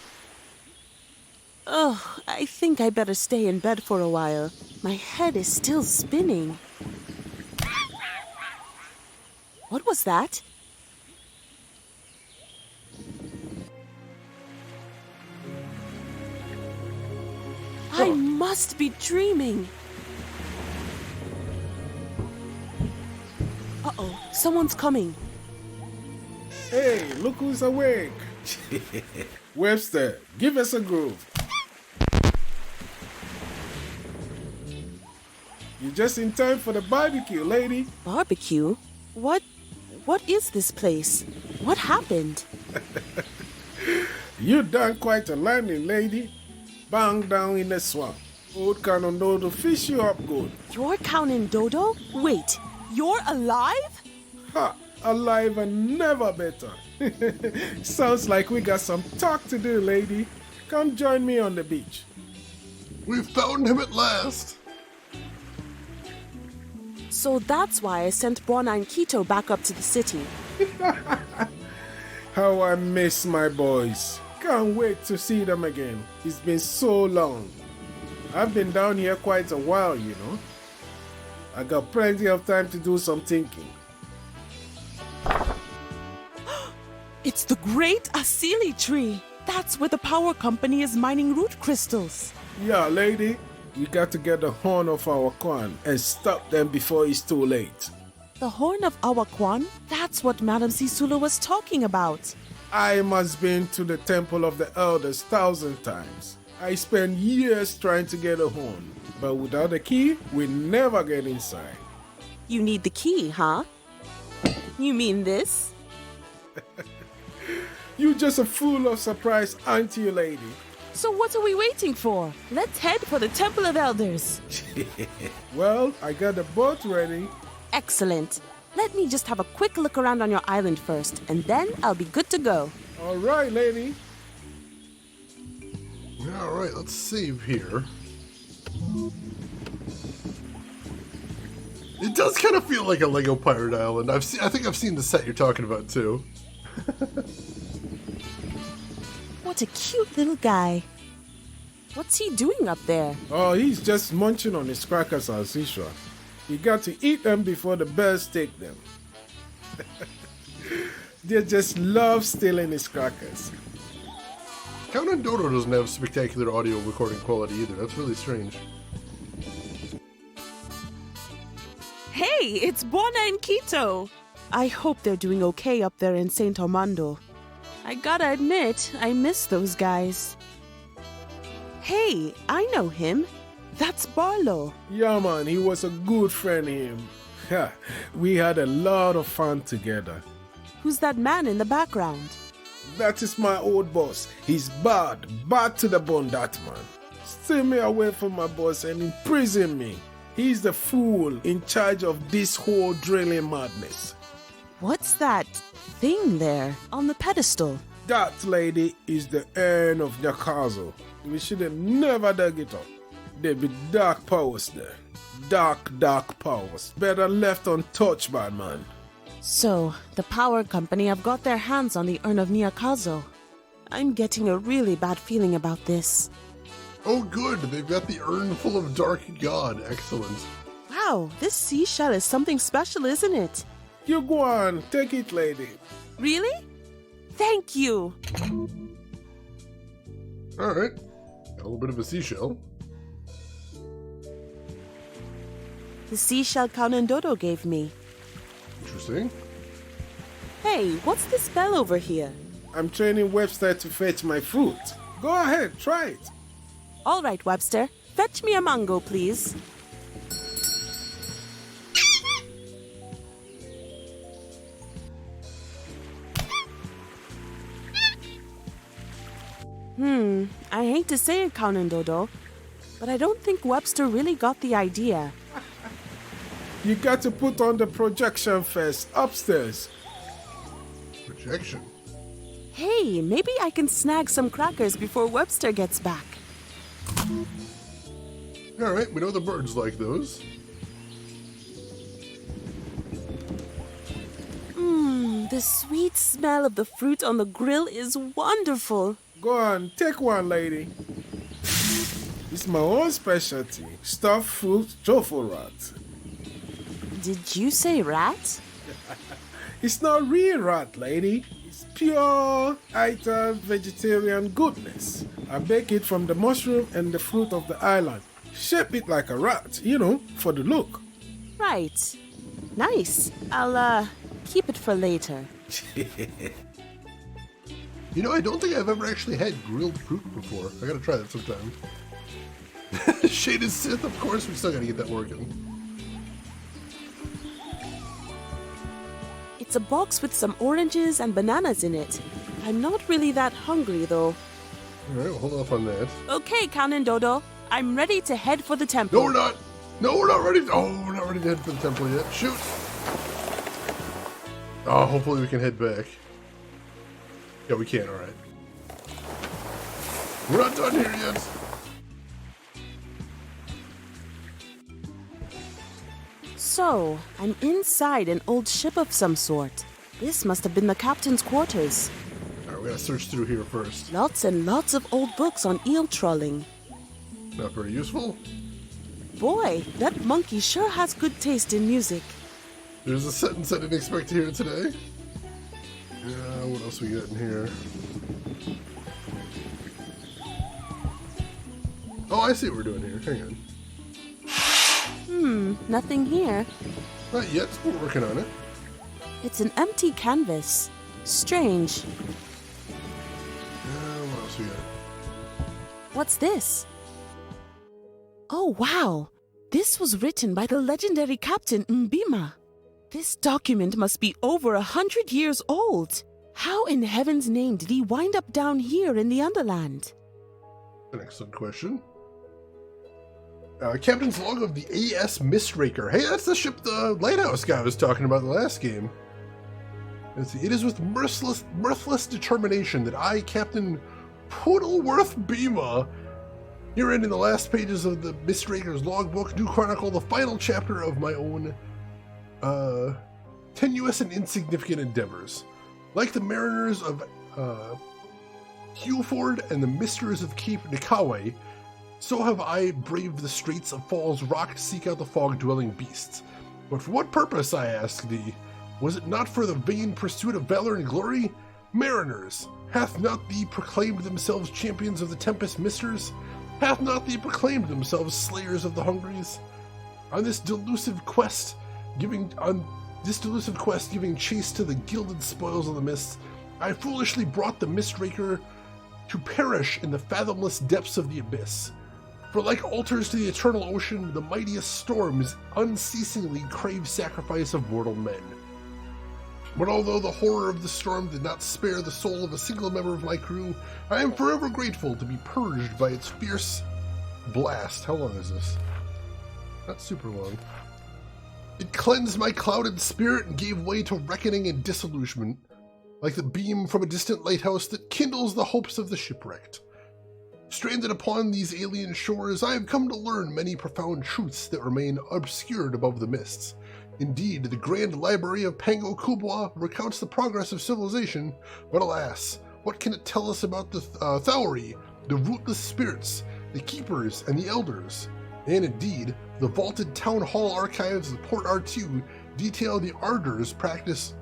Oh, I think I better stay in bed for a while. My head is still spinning. What was that? I must be dreaming. Uh-oh, someone's coming. Hey, look who's awake. Webster, give us a groove. You're just in time for the barbecue, lady. Barbecue? What is this place? What happened? You done quite a landing, lady. Bang down in the swamp. Old Canon Dodo fish you up good. You're Canon Dodo? Wait, you're alive? Ha! Alive and never better. Sounds like we got some talk to do, lady. Come join me on the beach. We've found him at last. So that's why I sent Buona and Quito back up to the city. How I miss my boys. Can't wait to see them again. It's been so long. I've been down here quite a while, you know. I got plenty of time to do some thinking. It's the Great Asili tree. That's where the power company is mining root crystals. Yeah, lady. We got to get the horn of our Kwan and stop them before it's too late. The horn of our Kwan? That's what Madam Sisulu was talking about. I must been to the Temple of the Elders 1,000 times. I spent years trying to get a horn, but without a key, we never get inside. You need the key, huh? You mean this? You just a fool of surprise, aren't you, lady? So what are we waiting for? Let's head for the Temple of Elders. Well, I got the boat ready. Excellent. Let me just have a quick look around on your island first, and then I'll be good to go. All right, lady. All right, let's save here. It does kind of feel like a Lego Pirate Island. I think I've seen the set you're talking about too. What a cute little guy. What's he doing up there? Oh, he's just munching on his crackers as usual. You got to eat them before the bears take them. They just love stealing his crackers. Count and Dodo doesn't have spectacular audio recording quality either. That's really strange. Hey, it's Buona and Quito. I hope they're doing okay up there in Saint Armando. I gotta admit, I miss those guys. Hey, I know him. That's Barlow. Yeah, man, he was a good friend, him. We had a lot of fun together. Who's that man in the background? That is my old boss. He's bad to the bone, that man. Steal me away from my boss and imprison me. He's the fool in charge of this whole drilling madness. What's that thing there on the pedestal? That, lady, is the urn of Nyakazo. We should have never dug it up. There'd be dark powers there. Dark powers. Better left untouched, bad man. So, the power company have got their hands on the urn of Nyakazo. I'm getting a really bad feeling about this. Oh good, they've got the urn full of Dark God. Excellent. Wow, this seashell is something special, isn't it? You go on, take it, lady. Really? Thank you. Alright, got a little bit of a seashell. The seashell Count and Dodo gave me. Interesting. Hey, what's this spell over here? I'm training Webster to fetch my fruit. Go ahead, try it. All right, Webster. Fetch me a mango, please. I hate to say it, Count and Dodo, but I don't think Webster really got the idea. You got to put on the projection first, upstairs. Projection? Hey, maybe I can snag some crackers before Webster gets back. Alright, we know the birds like those. The sweet smell of the fruit on the grill is wonderful. Go on, take one, lady. It's my own specialty. Stuffed fruit truffle rat. Did you say rat? It's not real rat, lady. It's pure, ital vegetarian goodness. I bake it from the mushroom and the fruit of the island. Shape it like a rat, for the look. Right. Nice. I'll, keep it for later. I don't think I've ever actually had grilled fruit before. I gotta try that sometime. Shaded Sith, of course, we still gotta get that working. It's a box with some oranges and bananas in it. I'm not really that hungry, though. Alright, we'll hold off on that. Okay, Count and Dodo. I'm ready to head for the temple. No, we're not! No, we're not ready! We're not ready to head for the temple yet. Shoot! Oh, hopefully we can head back. Yeah, we can, alright. We're not done here yet! So, I'm inside an old ship of some sort. This must have been the captain's quarters. Alright, we gotta search through here first. Lots and lots of old books on eel trolling. Not very useful. Boy, that monkey sure has good taste in music. There's a sentence I didn't expect to hear today. What else we got in here? Oh, I see what we're doing here. Hang on. Nothing here. Not yet, we're working on it. It's an empty canvas. Strange. What else we got? What's this? Oh, wow. This was written by the legendary Captain Mbima. This document must be over 100 years old. How in heaven's name did he wind up down here in the Underland? An excellent question. Captain's log of the AS Mistraker. Hey, that's the ship the lighthouse guy was talking about in the last game. Let's see. It is with mirthless determination that I, Captain Poodleworth Bima, herein in the last pages of the Mistraker's logbook, do chronicle the final chapter of my own tenuous and insignificant endeavors. Like the mariners of Hewford and the misters of Cape Nikawe, so have I braved the straits of Falls Rock to seek out the fog-dwelling beasts. But for what purpose, I ask thee? Was it not for the vain pursuit of valor and glory? Mariners, hath not thee proclaimed themselves champions of the Tempest Misters? Hath not thee proclaimed themselves slayers of the Hungries? On this delusive quest, giving chase to the gilded spoils of the mists, I foolishly brought the Mistraker to perish in the fathomless depths of the abyss. For like altars to the eternal ocean, the mightiest storms unceasingly crave sacrifice of mortal men. But although the horror of the storm did not spare the soul of a single member of my crew, I am forever grateful to be purged by its fierce blast. How long is this? Not super long. It cleansed my clouded spirit and gave way to reckoning and disillusionment, like the beam from a distant lighthouse that kindles the hopes of the shipwrecked. Stranded upon these alien shores, I have come to learn many profound truths that remain obscured above the mists. Indeed, the grand library of Pango Kubwa recounts the progress of civilization, but alas, what can it tell us about the Thauri, the rootless spirits, the keepers, and the elders? And indeed, the vaulted town hall archives of Port R2 detail the arduous practice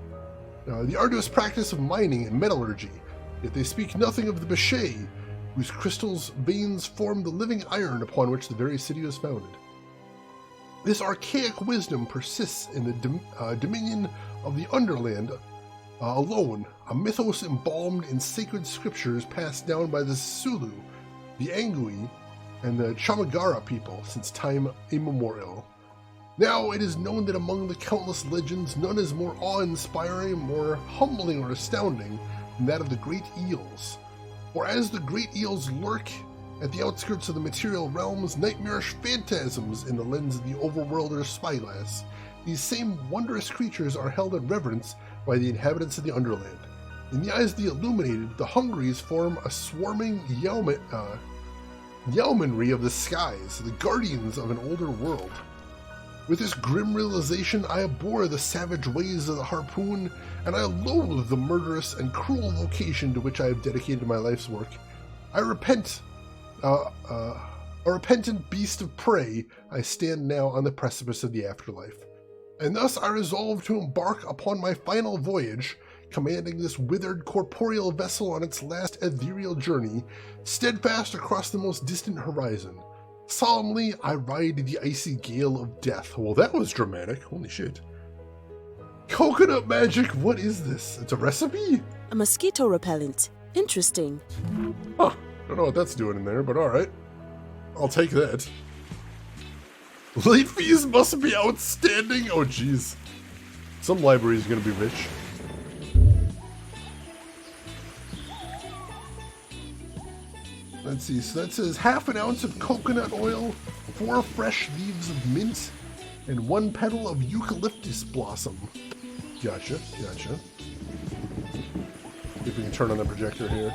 of mining and metallurgy, yet they speak nothing of the Bechet, whose crystals veins form the living iron upon which the very city was founded. This archaic wisdom persists in the dominion of the Underland alone, a mythos embalmed in sacred scriptures passed down by the Sulu, the Angui, and the Chamagara people since time immemorial. Now it is known that among the countless legends, none is more awe-inspiring, more humbling or astounding than that of the great eels. For as the great eels lurk at the outskirts of the material realms, nightmarish phantasms in the lens of the overworlder's spyglass, these same wondrous creatures are held in reverence by the inhabitants of the Underland. In the eyes of the illuminated, the Hungries form a swarming yeomanry of the skies, the guardians of an older world. With this grim realization, I abhor the savage ways of the harpoon, and I loathe the murderous and cruel vocation to which I have dedicated my life's work. I repent, a repentant beast of prey, I stand now on the precipice of the afterlife. And thus I resolve to embark upon my final voyage, commanding this withered corporeal vessel on its last ethereal journey, steadfast across the most distant horizon. Solemnly, I ride the icy gale of death. Well, that was dramatic. Holy shit. Coconut magic, what is this? It's a recipe? A mosquito repellent. Interesting. Huh. Don't know what that's doing in there, but alright. I'll take that. Late fees must be outstanding. Oh, jeez. Some library is going to be rich. Let's see, so that says half an ounce of coconut oil, 4 fresh leaves of mint, and 1 petal of eucalyptus blossom. Gotcha, gotcha. See if we can turn on the projector here.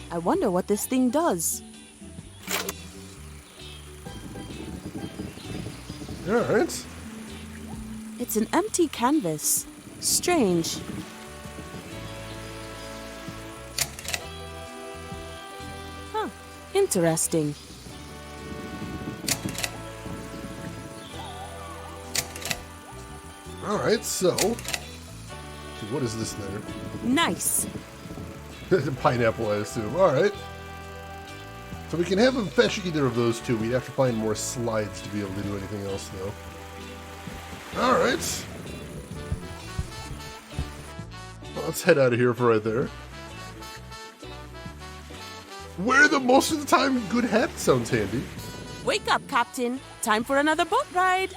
I wonder what this thing does. Alright. It's an empty canvas. Strange. Huh. Interesting. Alright, so what is this there? Nice. Pineapple, I assume. Alright. So we can have him fetch either of those two. We'd have to find more slides to be able to do anything else, though. Alright. Well, let's head out of here for right there. Wear them most of the time. Good hat sounds handy. Wake up, Captain. Time for another boat ride.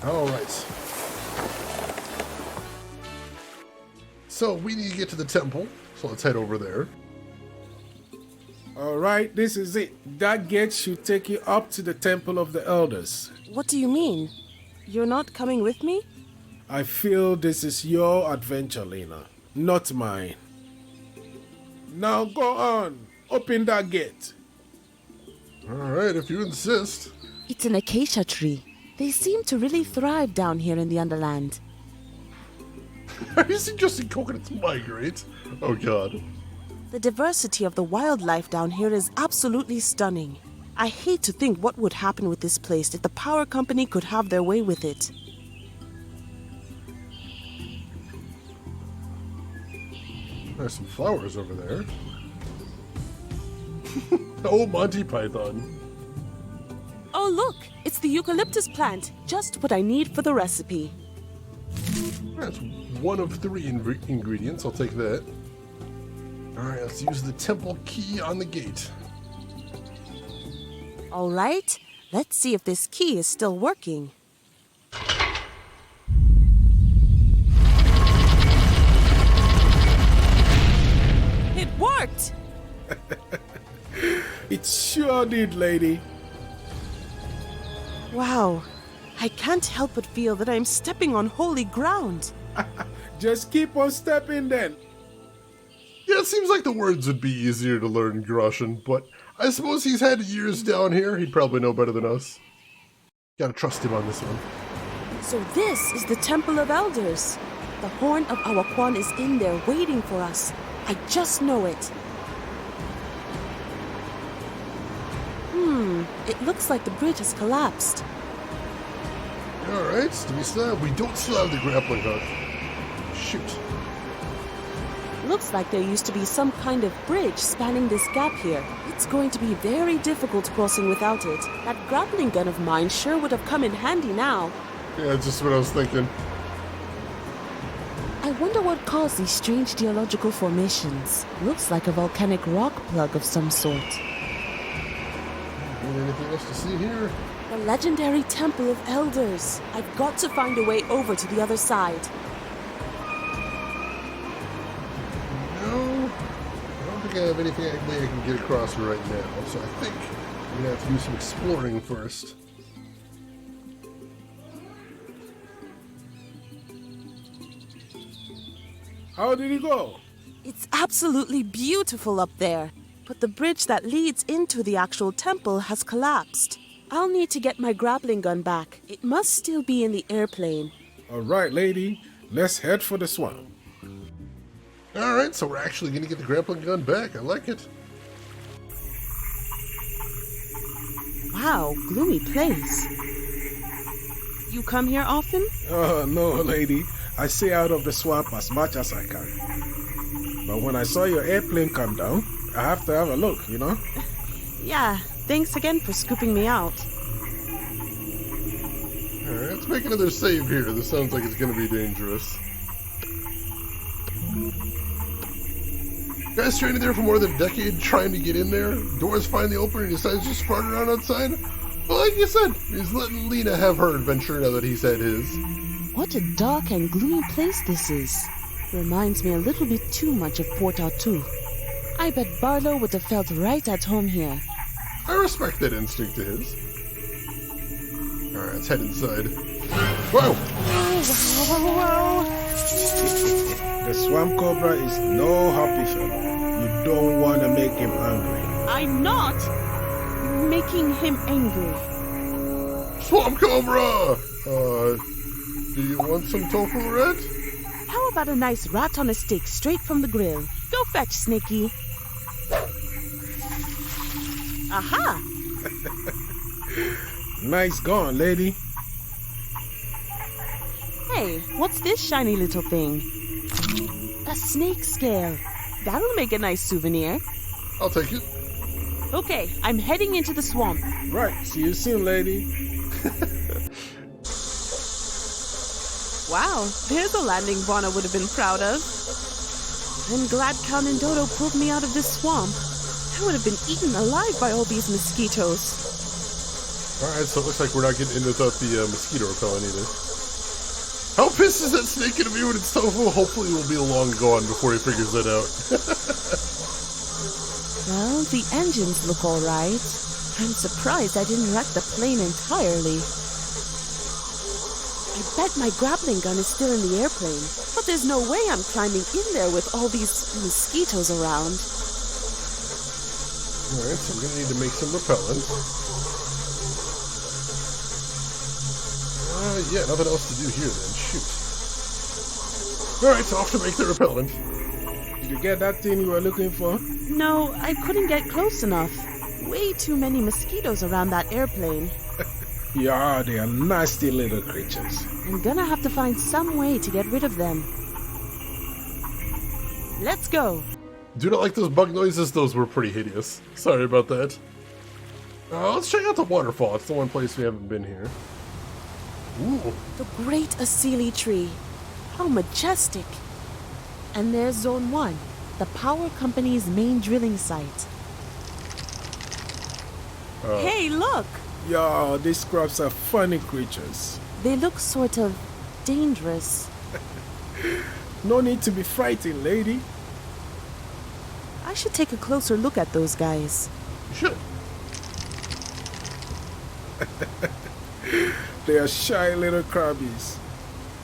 Alright. So we need to get to the temple. So let's head over there. Alright, this is it. That gate should take you up to the Temple of the Elders. What do you mean? You're not coming with me? I feel this is your adventure, Lena, not mine. Now go on. Open that gate. Alright, if you insist. It's an acacia tree. They seem to really thrive down here in the Underland. Are you suggesting coconuts migrate? Oh god. The diversity of the wildlife down here is absolutely stunning. I hate to think what would happen with this place if the power company could have their way with it. There's some flowers over there. Oh, Monty Python. Oh look, it's the eucalyptus plant. Just what I need for the recipe. That's one of 3 ingredients. I'll take that. Alright, let's use the temple key on the gate. Alright, let's see if this key is still working. It worked! It sure did, lady. Wow, I can't help but feel that I'm stepping on holy ground. Just keep on stepping then. Yeah, it seems like the words would be easier to learn in Russian, but I suppose he's had years down here. He'd probably know better than us. Gotta trust him on this one. So this is the Temple of Elders. The horn of Awaquan is in there waiting for us. I just know it. It looks like the bridge has collapsed. Alright, to be sad, we don't still have the grappling hook. Shoot. Looks like there used to be some kind of bridge spanning this gap here. It's going to be very difficult crossing without it. That grappling gun of mine sure would have come in handy now. Yeah, just what I was thinking. I wonder what caused these strange geological formations. Looks like a volcanic rock plug of some sort. Anything else to see here? The legendary Temple of Elders. I've got to find a way over to the other side. No, I don't think I have anything I can get across right now, so I think I'm gonna have to do some exploring first. How did he go? It's absolutely beautiful up there. But the bridge that leads into the actual temple has collapsed. I'll need to get my grappling gun back. It must still be in the airplane. Alright, lady. Let's head for the swamp. Alright, so we're actually going to get the grappling gun back. I like it. Wow, gloomy place. You come here often? No, lady. I stay out of the swamp as much as I can. But when I saw your airplane come down, I have to have a look, you know? Yeah, thanks again for scooping me out. Alright, let's make another save here. This sounds like it's going to be dangerous. Guys stranded there for more than a decade trying to get in there. Doors finally open and he decides to spread around outside. Well, like you said, he's letting Lena have her adventure now that he's had his. What a dark and gloomy place this is. Reminds me a little bit too much of Port Artoo. I bet Barlow would have felt right at home here. I respect that instinct of his. Alright, let's head inside. Whoa! The swamp cobra is no happy fellow. You don't want to make him angry. I'm not making him angry. Swamp cobra! Do you want some tofu, Red? How about a nice rat on a stick straight from the grill? Go fetch, Snicky. Aha! Nice gone, lady. Hey, what's this shiny little thing? A snake scale. That'll make a nice souvenir. I'll take it. Okay, I'm heading into the swamp. Right, see you soon, lady. Wow, there's a landing Vana would have been proud of. I'm glad Count and Dodo pulled me out of this swamp. I would have been eaten alive by all these mosquitoes. Alright, so it looks like we're not getting in without the mosquito repellent either. How pissed is that snake gonna be when it's tofu? Hopefully it will be long gone before he figures that out. Well, the engines look all right. I'm surprised I didn't wreck the plane entirely. I bet my grappling gun is still in the airplane, but there's no way I'm climbing in there with all these mosquitoes around. Alright, so we're gonna need to make some repellent. Yeah, nothing else to do here then. Shoot. Alright, so off to make the repellent. Did you get that thing you were looking for? No, I couldn't get close enough. Way too many mosquitoes around that airplane. Yeah, they are nasty little creatures. I'm gonna have to find some way to get rid of them. Let's go. Do not like those bug noises? Those were pretty hideous. Sorry about that. Let's check out the waterfall. It's the one place we haven't been here. Ooh. The Great Asili Tree. How majestic. And there's Zone 1, the power company's main drilling site. Hey, look! Yeah, these scrubs are funny creatures. They look sort of dangerous. No need to be frightened, lady. I should take a closer look at those guys. You should. They are shy little crabbies.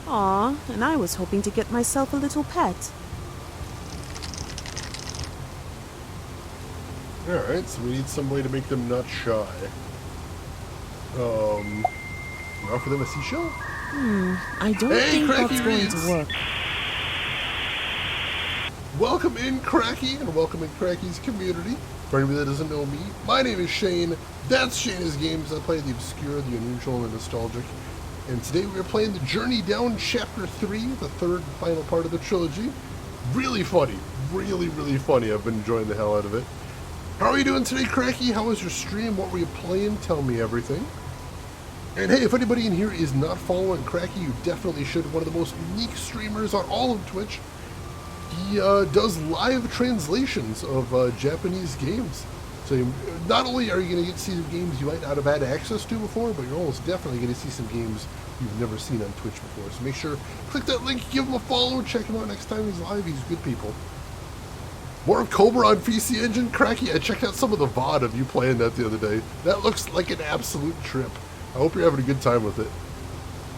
Aw, and I was hoping to get myself a little pet. Alright, so we need some way to make them not shy. Offer them a seashell? I don't think that's going to work. Welcome in, Cracky, and welcome in Cracky's community. For anybody that doesn't know me, my name is Shane. That's Shane's Games. I play the obscure, the unusual, and the nostalgic. And today we are playing The Journey Down Chapter 3, the third and final part of the trilogy. Really funny. Really, really funny. I've been enjoying the hell out of it. How are you doing today, Cracky? How was your stream? What were you playing? Tell me everything. And hey, if anybody in here is not following Cracky, you definitely should. One of the most unique streamers on all of Twitch. He does live translations of Japanese games. So not only are you going to get to see some games you might not have had access to before, but you're almost definitely going to see some games you've never seen on Twitch before. So make sure, click that link, give him a follow, check him out next time he's live. He's good people. More of Cobra on PC Engine? Cracky, I checked out some of the VOD of you playing that the other day. That looks like an absolute trip. I hope you're having a good time with it.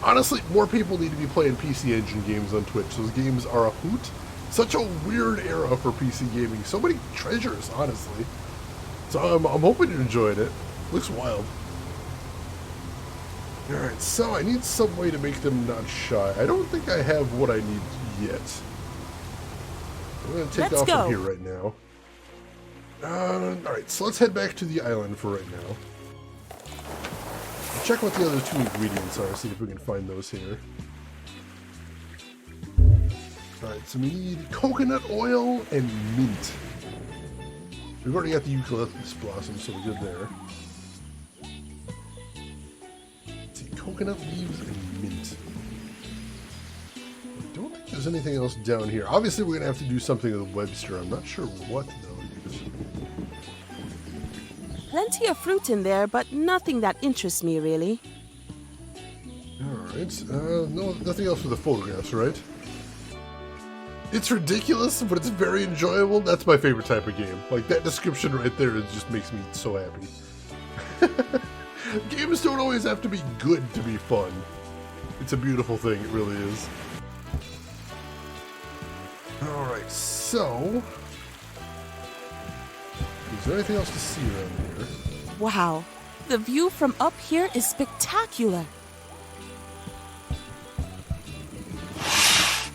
Honestly, more people need to be playing PC Engine games on Twitch. Those games are a hoot. Such a weird era for PC gaming. So many treasures, honestly. So I'm hoping you're enjoying it. Looks wild. Alright, so I need some way to make them not shy. I don't think I have what I need yet. I'm going to take off from here right now. Alright, so let's head back to the island for right now. Check what the other two ingredients are, see if we can find those here. Alright, so we need coconut oil and mint. We've already got the eucalyptus blossom, so we're good there. Let's see, coconut leaves and mint. I don't think there's anything else down here. Obviously, we're going to have to do something with Webster. I'm not sure what, though. Plenty of fruit in there, but nothing that interests me, really. Alright, no, nothing else with the photographs, right? It's ridiculous, but it's very enjoyable. That's my favorite type of game. Like, that description right there just makes me so happy. Games don't always have to be good to be fun. It's a beautiful thing, it really is. Alright, so... is there anything else to see around here? Wow, the view from up here is spectacular.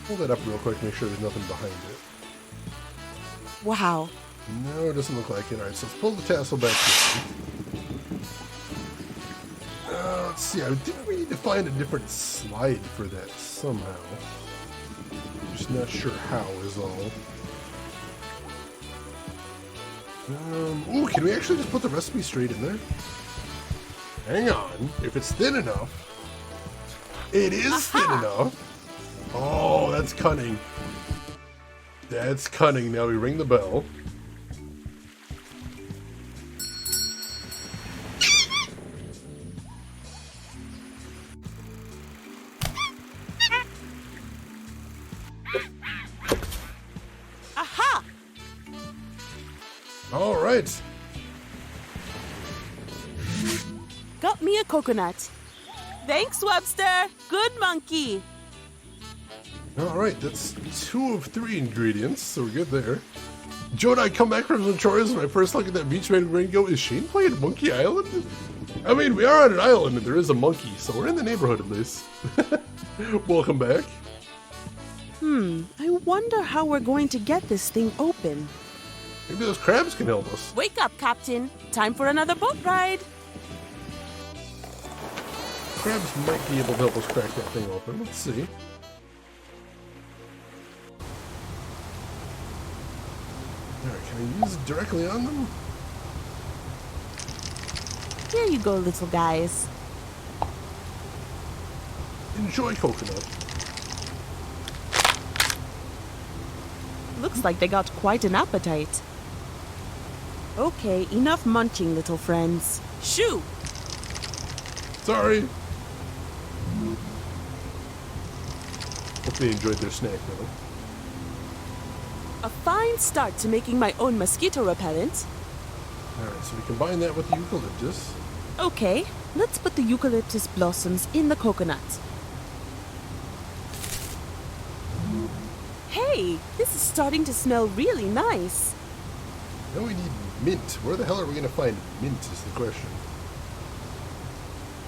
Pull that up real quick, make sure there's nothing behind it. Wow. No, it doesn't look like it. Alright, so let's pull the tassel back here. Let's see, I think we need to find a different slide for that somehow. Just not sure how is all. Ooh, can we actually just put the recipe straight in there? Hang on, if it's thin enough. It is thin enough. Oh, that's cunning. That's cunning. Now we ring the bell. All right. Got me a coconut. Thanks, Webster. Good monkey. All right, that's 2 of 3 ingredients, so we're good there. Joe and I come back from the chores, and my first look at that beach made me go, is Shane playing Monkey Island? I mean, we are on an island, and there is a monkey, so we're in the neighborhood at least. Welcome back. I wonder how we're going to get this thing open. Maybe those crabs can help us. Wake up, Captain. Time for another boat ride. Crabs might be able to help us crack that thing open. Let's see. Alright, can I use it directly on them? Here you go, little guys. Enjoy coconut. Looks like they got quite an appetite. Okay, enough munching, little friends. Shoo! Sorry. Hope they enjoyed their snack, though. A fine start to making my own mosquito repellent. Alright, so we combine that with the eucalyptus. Okay, let's put the eucalyptus blossoms in the coconut. Hey, this is starting to smell really nice. Now we need mint. Where the hell are we going to find mint is the question.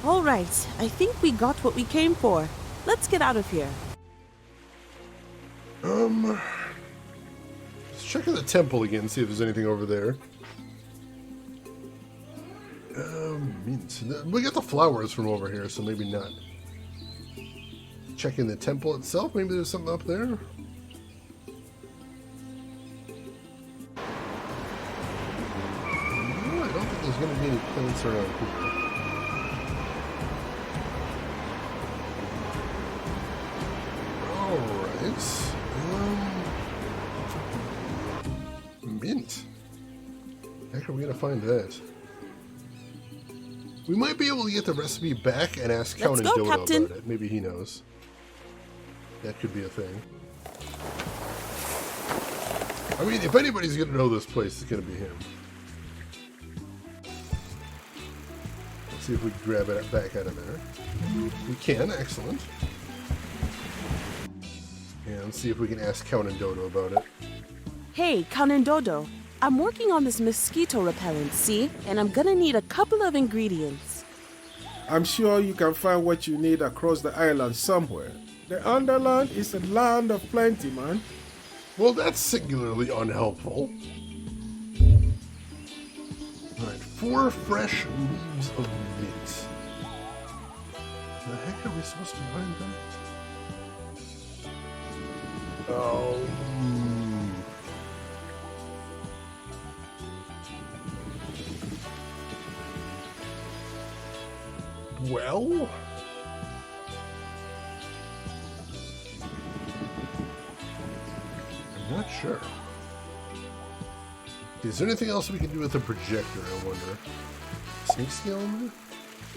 All right, I think we got what we came for. Let's get out of here. Let's check in the temple again, see if there's anything over there. Mint. We got the flowers from over here, so maybe not. Check in the temple itself. Maybe there's something up there. No, I don't think there's going to be any plants around here. Alright. Mint. Heck, are we going to find that? We might be able to get the recipe back and ask Count and Dodo about it. Maybe he knows. That could be a thing. I mean, if anybody's going to know this place, it's going to be him. Let's see if we can grab it back out of there. We can, excellent. And see if we can ask Count and Dodo about it. Hey, Count and Dodo. I'm working on this mosquito repellent, see? And I'm gonna need a couple of ingredients. I'm sure you can find what you need across the island somewhere. The Underland is a land of plenty, man. Well, that's singularly unhelpful. Alright, 4 fresh leaves of mint. The heck are we supposed to find that? Oh. Well? I'm not sure. Is there anything else we can do with the projector, I wonder? Snake scale in there?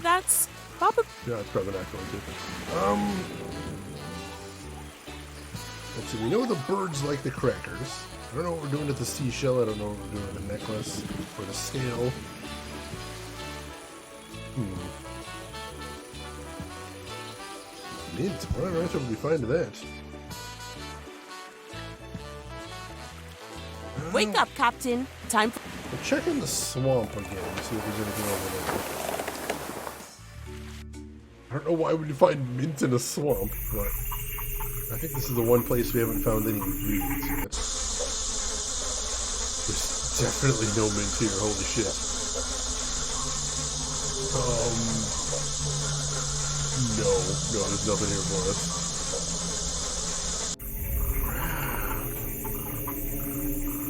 That's probably... No, it's probably not going to. Let's see, we know the birds like the crackers. I don't know what we're doing with the seashell. I don't know what we're doing with the necklace or the scale. Mint. What on earth would we find that? Wake up, Captain. Time for... We're checking the swamp again to see if there's anything over there. I don't know why would you find mint in a swamp, but I think this is the one place we haven't found any ingredients yet. There's definitely no mint here, holy shit. No, there's nothing here for us.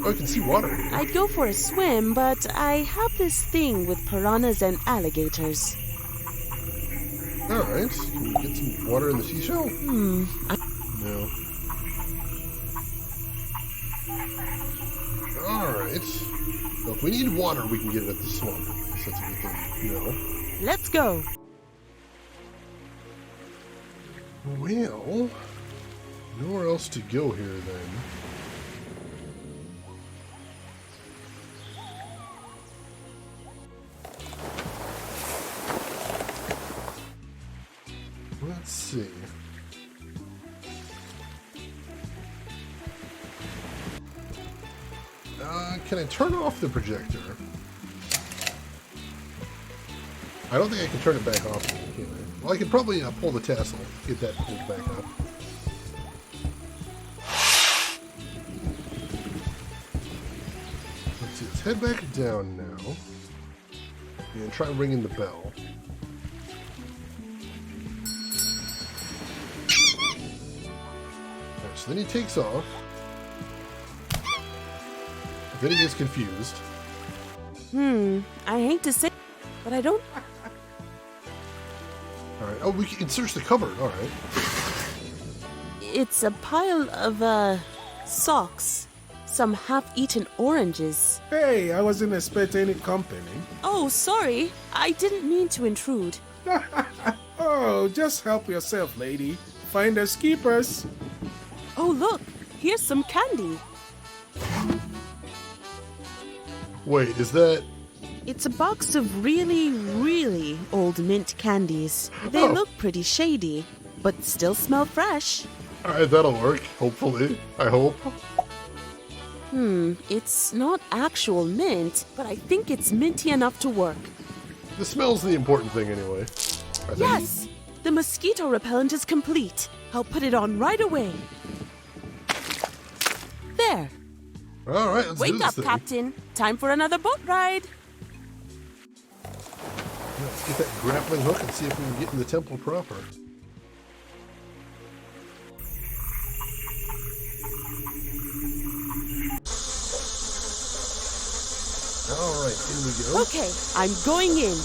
Oh, I can see water. I'd go for a swim, but I have this thing with piranhas and alligators. Alright, can you get some water in the seashell? No. Alright. Well, if we need water, we can get it at the swamp. That's a good thing, you know. Let's go. Well, nowhere else to go here then. Let's see. Can I turn off the projector? I don't think I can turn it back off. Can I? Well, I could probably pull the tassel, get that pulled back up. Let's see, let's head back down now. And try ringing the bell. Alright, so then he takes off. Then he gets confused. I hate to say, but I don't. Alright, oh, we can search the cupboard, alright. It's a pile of, socks. Some half-eaten oranges. Hey, I wasn't expecting any company. Oh, sorry. I didn't mean to intrude. Oh, just help yourself, lady. Finders keepers. Oh, look. Here's some candy. Wait, is that... It's a box of really, really old mint candies. They look pretty shady, but still smell fresh. Alright, that'll work, hopefully. I hope. It's not actual mint, but I think it's minty enough to work. The smell's the important thing anyway. Yes! The mosquito repellent is complete. I'll put it on right away. There. Alright, let's do Wake this up, thing. Captain. Time for another boat ride. Let's get that grappling hook and see if we can get in the temple proper. Alright, in we go. Okay, I'm going in.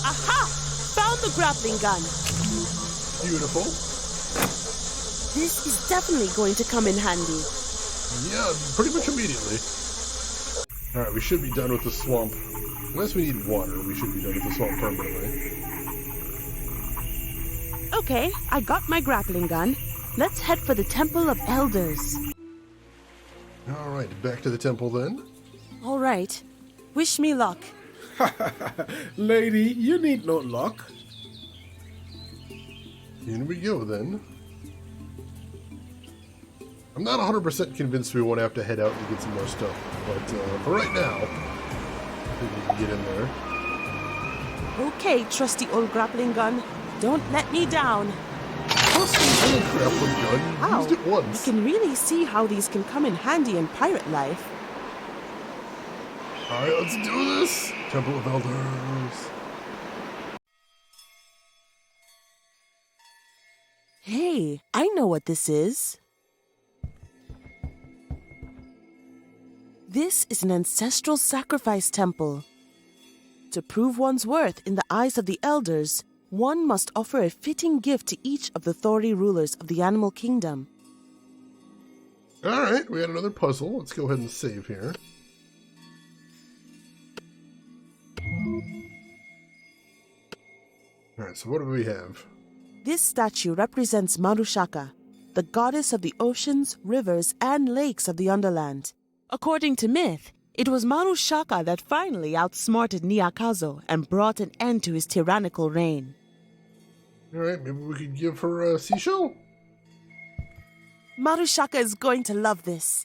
Aha! Found the grappling gun. Beautiful. This is definitely going to come in handy. Yeah, pretty much immediately. Alright, we should be done with the swamp. Unless we need water, we should be done with the swamp permanently. Okay, I got my grappling gun. Let's head for the Temple of Elders. Alright, back to the temple then. All right. Wish me luck. Lady, you need no luck. In we go then. I'm not 100% convinced we won't have to head out and get some more stuff, but for right now, I think we can get in there. Okay, trusty old grappling gun. Don't let me down. Trusty old grappling gun? You used it once. You can really see how these can come in handy in pirate life. Alright, let's do this! Temple of Elders. Hey, I know what this is. This is an ancestral sacrifice temple. To prove one's worth in the eyes of the elders, one must offer a fitting gift to each of the Thori rulers of the animal kingdom. Alright, we got another puzzle. Let's go ahead and save here. Alright, so what do we have? This statue represents Marushaka, the goddess of the oceans, rivers, and lakes of the Underland. According to myth, it was Marushaka that finally outsmarted Nyakazo and brought an end to his tyrannical reign. Alright, maybe we could give her a seashell? Marushaka is going to love this.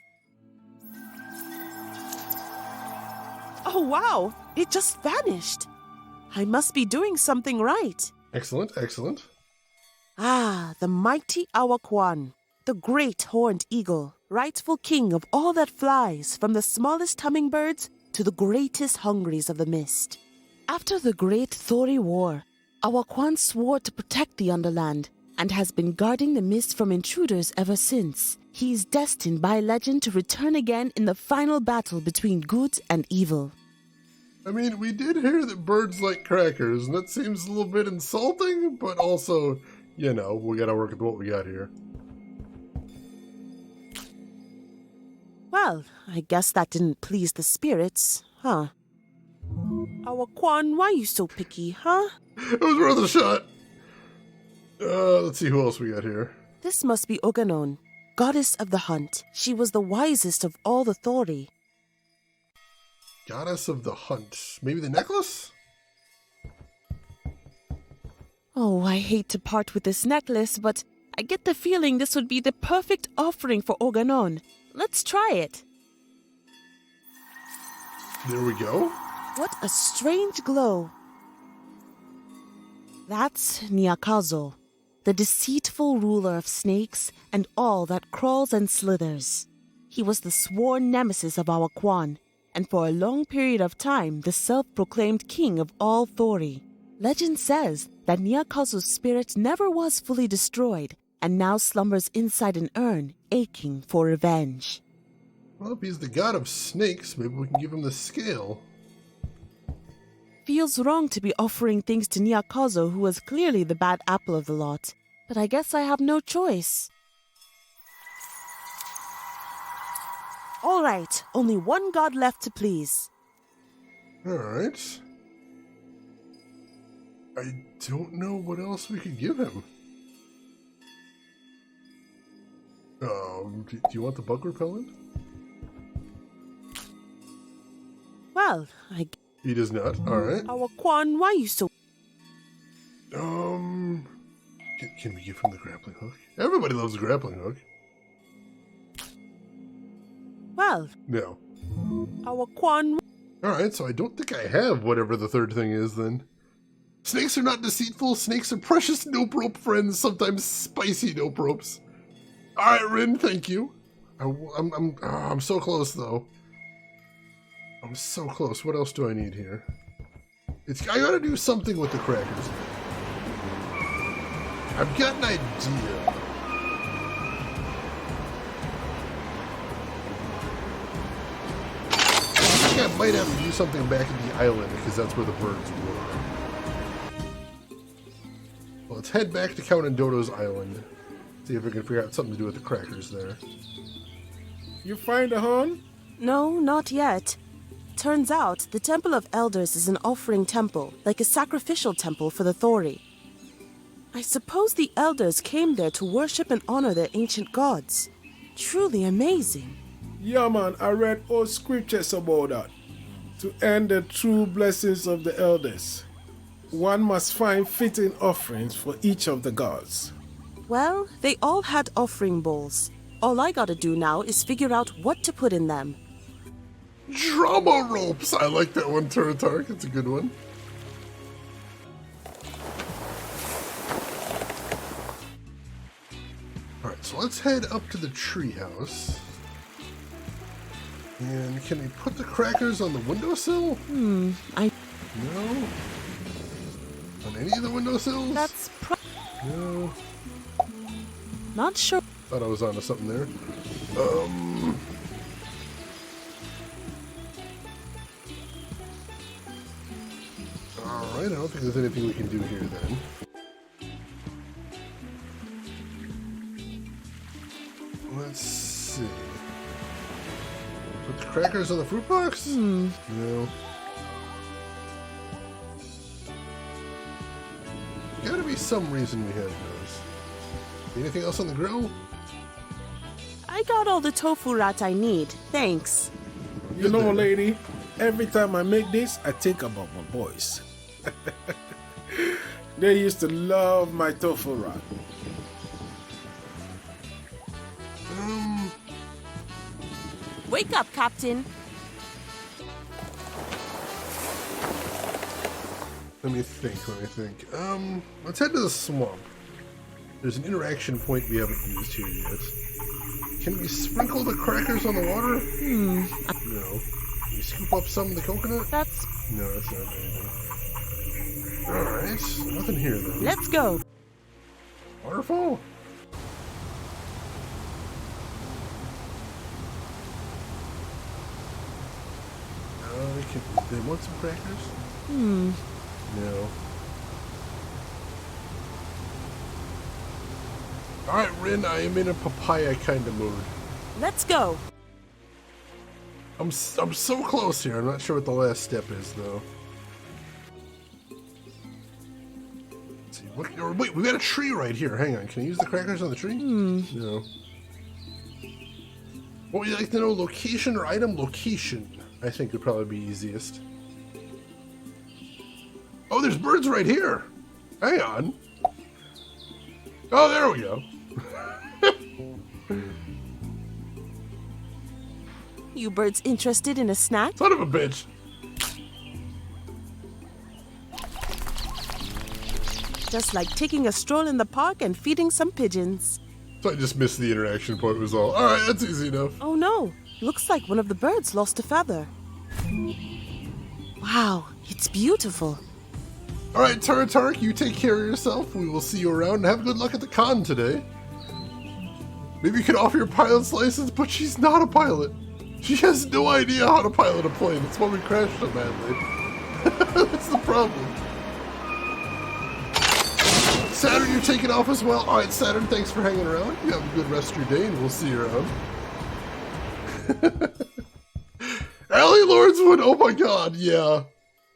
Oh wow, it just vanished. I must be doing something right. Excellent, excellent. Ah, the mighty Awakwan, the great horned eagle, rightful king of all that flies, from the smallest hummingbirds to the greatest hungries of the mist. After the Great Thori War, Awakwan swore to protect the Underland and has been guarding the mist from intruders ever since. He is destined by legend to return again in the final battle between good and evil. I mean, we did hear that birds like crackers, and that seems a little bit insulting, but also, you know, we gotta work with what we got here. Well, I guess that didn't please the spirits, huh? Awakwan, why are you so picky, huh? It was worth a shot. Let's see who else we got here. This must be Oganon, goddess of the hunt. She was the wisest of all the Thori. Goddess of the hunt. Maybe the necklace? Oh, I hate to part with this necklace, but I get the feeling this would be the perfect offering for Organon. Let's try it. There we go. What a strange glow. That's Nyakazo, the deceitful ruler of snakes and all that crawls and slithers. He was the sworn nemesis of our Quan, and for a long period of time the self-proclaimed king of all Thori. Legend says that Nyakazo's spirit never was fully destroyed, and now slumbers inside an urn, aching for revenge. Well, if he's the god of snakes, maybe we can give him the scale. Feels wrong to be offering things to Nyakazo, who was clearly the bad apple of the lot, but I guess I have no choice. All right, only one god left to please. All right. I don't know what else we could give him. Do you want the bug repellent? Well, He does not. All right. Our Quan, why you so... Can we give him the grappling hook? Everybody loves the grappling hook. Well... No. Our Quan... Alright, so I don't think I have whatever the third thing is then. Snakes are not deceitful. Snakes are precious nope rope friends, sometimes spicy nope ropes. Alright, Rin, thank you. I'm so close, though. I'm so close. What else do I need here? I gotta do something with the crackers. I've got an idea. I think I might have to do something back at the island, because that's where the birds were. Well, let's head back to Count and Dodo's island. See if we can figure out something to do with the crackers there. You find a horn? No, not yet. Turns out, the Temple of Elders is an offering temple, like a sacrificial temple for the Thori. I suppose the Elders came there to worship and honor their ancient gods. Truly amazing. Yeah, man, I read old scriptures about that. To earn the true blessings of the Elders, one must find fitting offerings for each of the gods. Well, they all had offering bowls. All I gotta do now is figure out what to put in them. Drama ropes! I like that one, Turatark. It's a good one. Alright, so let's head up to the treehouse. And can we put the crackers on the windowsill? No. On any of the windowsills? That's No. Not sure. Thought I was onto something there. Alright, I don't think there's anything we can do here then. Let's see. Put the crackers on the fruit box? No. Gotta be some reason we have those. Anything else on the grill? I got all the tofu rat I need, thanks. You know, lady, every time I make this, I think about my boys. They used to love my tofu rat. Wake up, Captain. Let me think. Let's head to the swamp. There's an interaction point we haven't used here yet. Can we sprinkle the crackers on the water? No. Can we scoop up some of the coconut? No, that's not anything. Alright, nothing here though. Let's go. Waterfall? They want some crackers? No. Alright, Rin, I am in a papaya kind of mood. Let's go. I'm so close here. I'm not sure what the last step is, though. Let's see. Wait, we got a tree right here. Hang on. Can I use the crackers on the tree? No. What would you like to know? Location or item? Location, I think, would probably be easiest. Oh, there's birds right here. Hang on. Oh, there we go. You birds interested in a snack? Son of a bitch. Just like taking a stroll in the park and feeding some pigeons. So I just missed the interaction point was all. Alright, that's easy enough. Oh no, looks like one of the birds lost a feather. Wow, it's beautiful. Alright, Tarek, you take care of yourself. We will see you around and have good luck at the con today. Maybe you can offer your pilot's license, but she's not a pilot. She has no idea how to pilot a plane. That's why we crashed so badly. That's the problem. Saturn, you're taking off as well. Alright, Saturn, thanks for hanging around. You have a good rest of your day, and we'll see you around. Allie Lordswood, oh my god, yeah.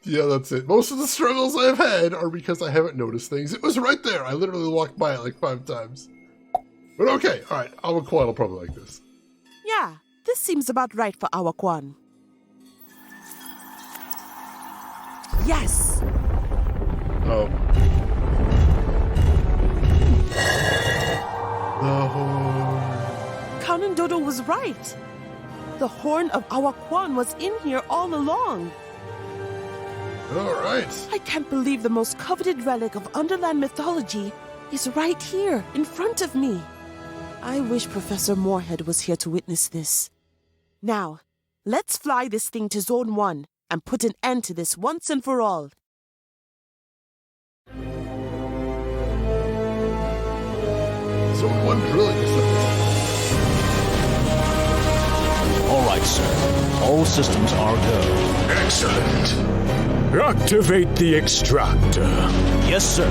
Yeah, that's it. Most of the struggles I've had are because I haven't noticed things. It was right there. I literally walked by it like 5 times. But okay, alright, our Quan will probably like this. Yeah, this seems about right for our Quan. Yes! Oh. The horn. Cousin Dodo was right. The horn of our Quan was in here all along. Alright. I can't believe the most coveted relic of Underland mythology is right here in front of me. I wish Professor Moorhead was here to witness this. Now, let's fly this thing to Zone 1 and put an end to this once and for all. Zone 1 drilling is All right, sir. All systems are go. Excellent. Activate the extractor. Yes, sir.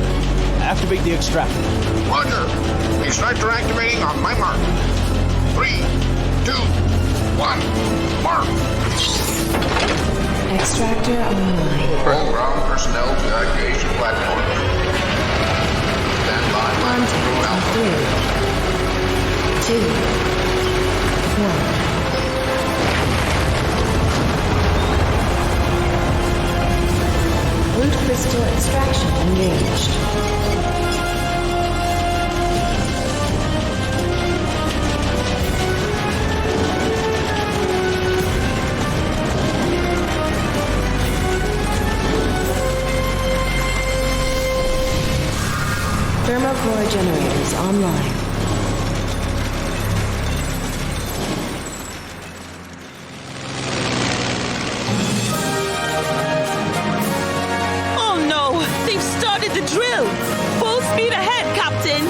Activate the extractor. Roger. Extractor activating on my mark. 3, 2, 1. Mark. Extractor online. All ground personnel to aviation platform. Stand by. Through Alpha. 3, 2, 1. Root crystal extraction engaged. Thermocore generators online. Oh no! They've started the drill! Full speed ahead, Captain!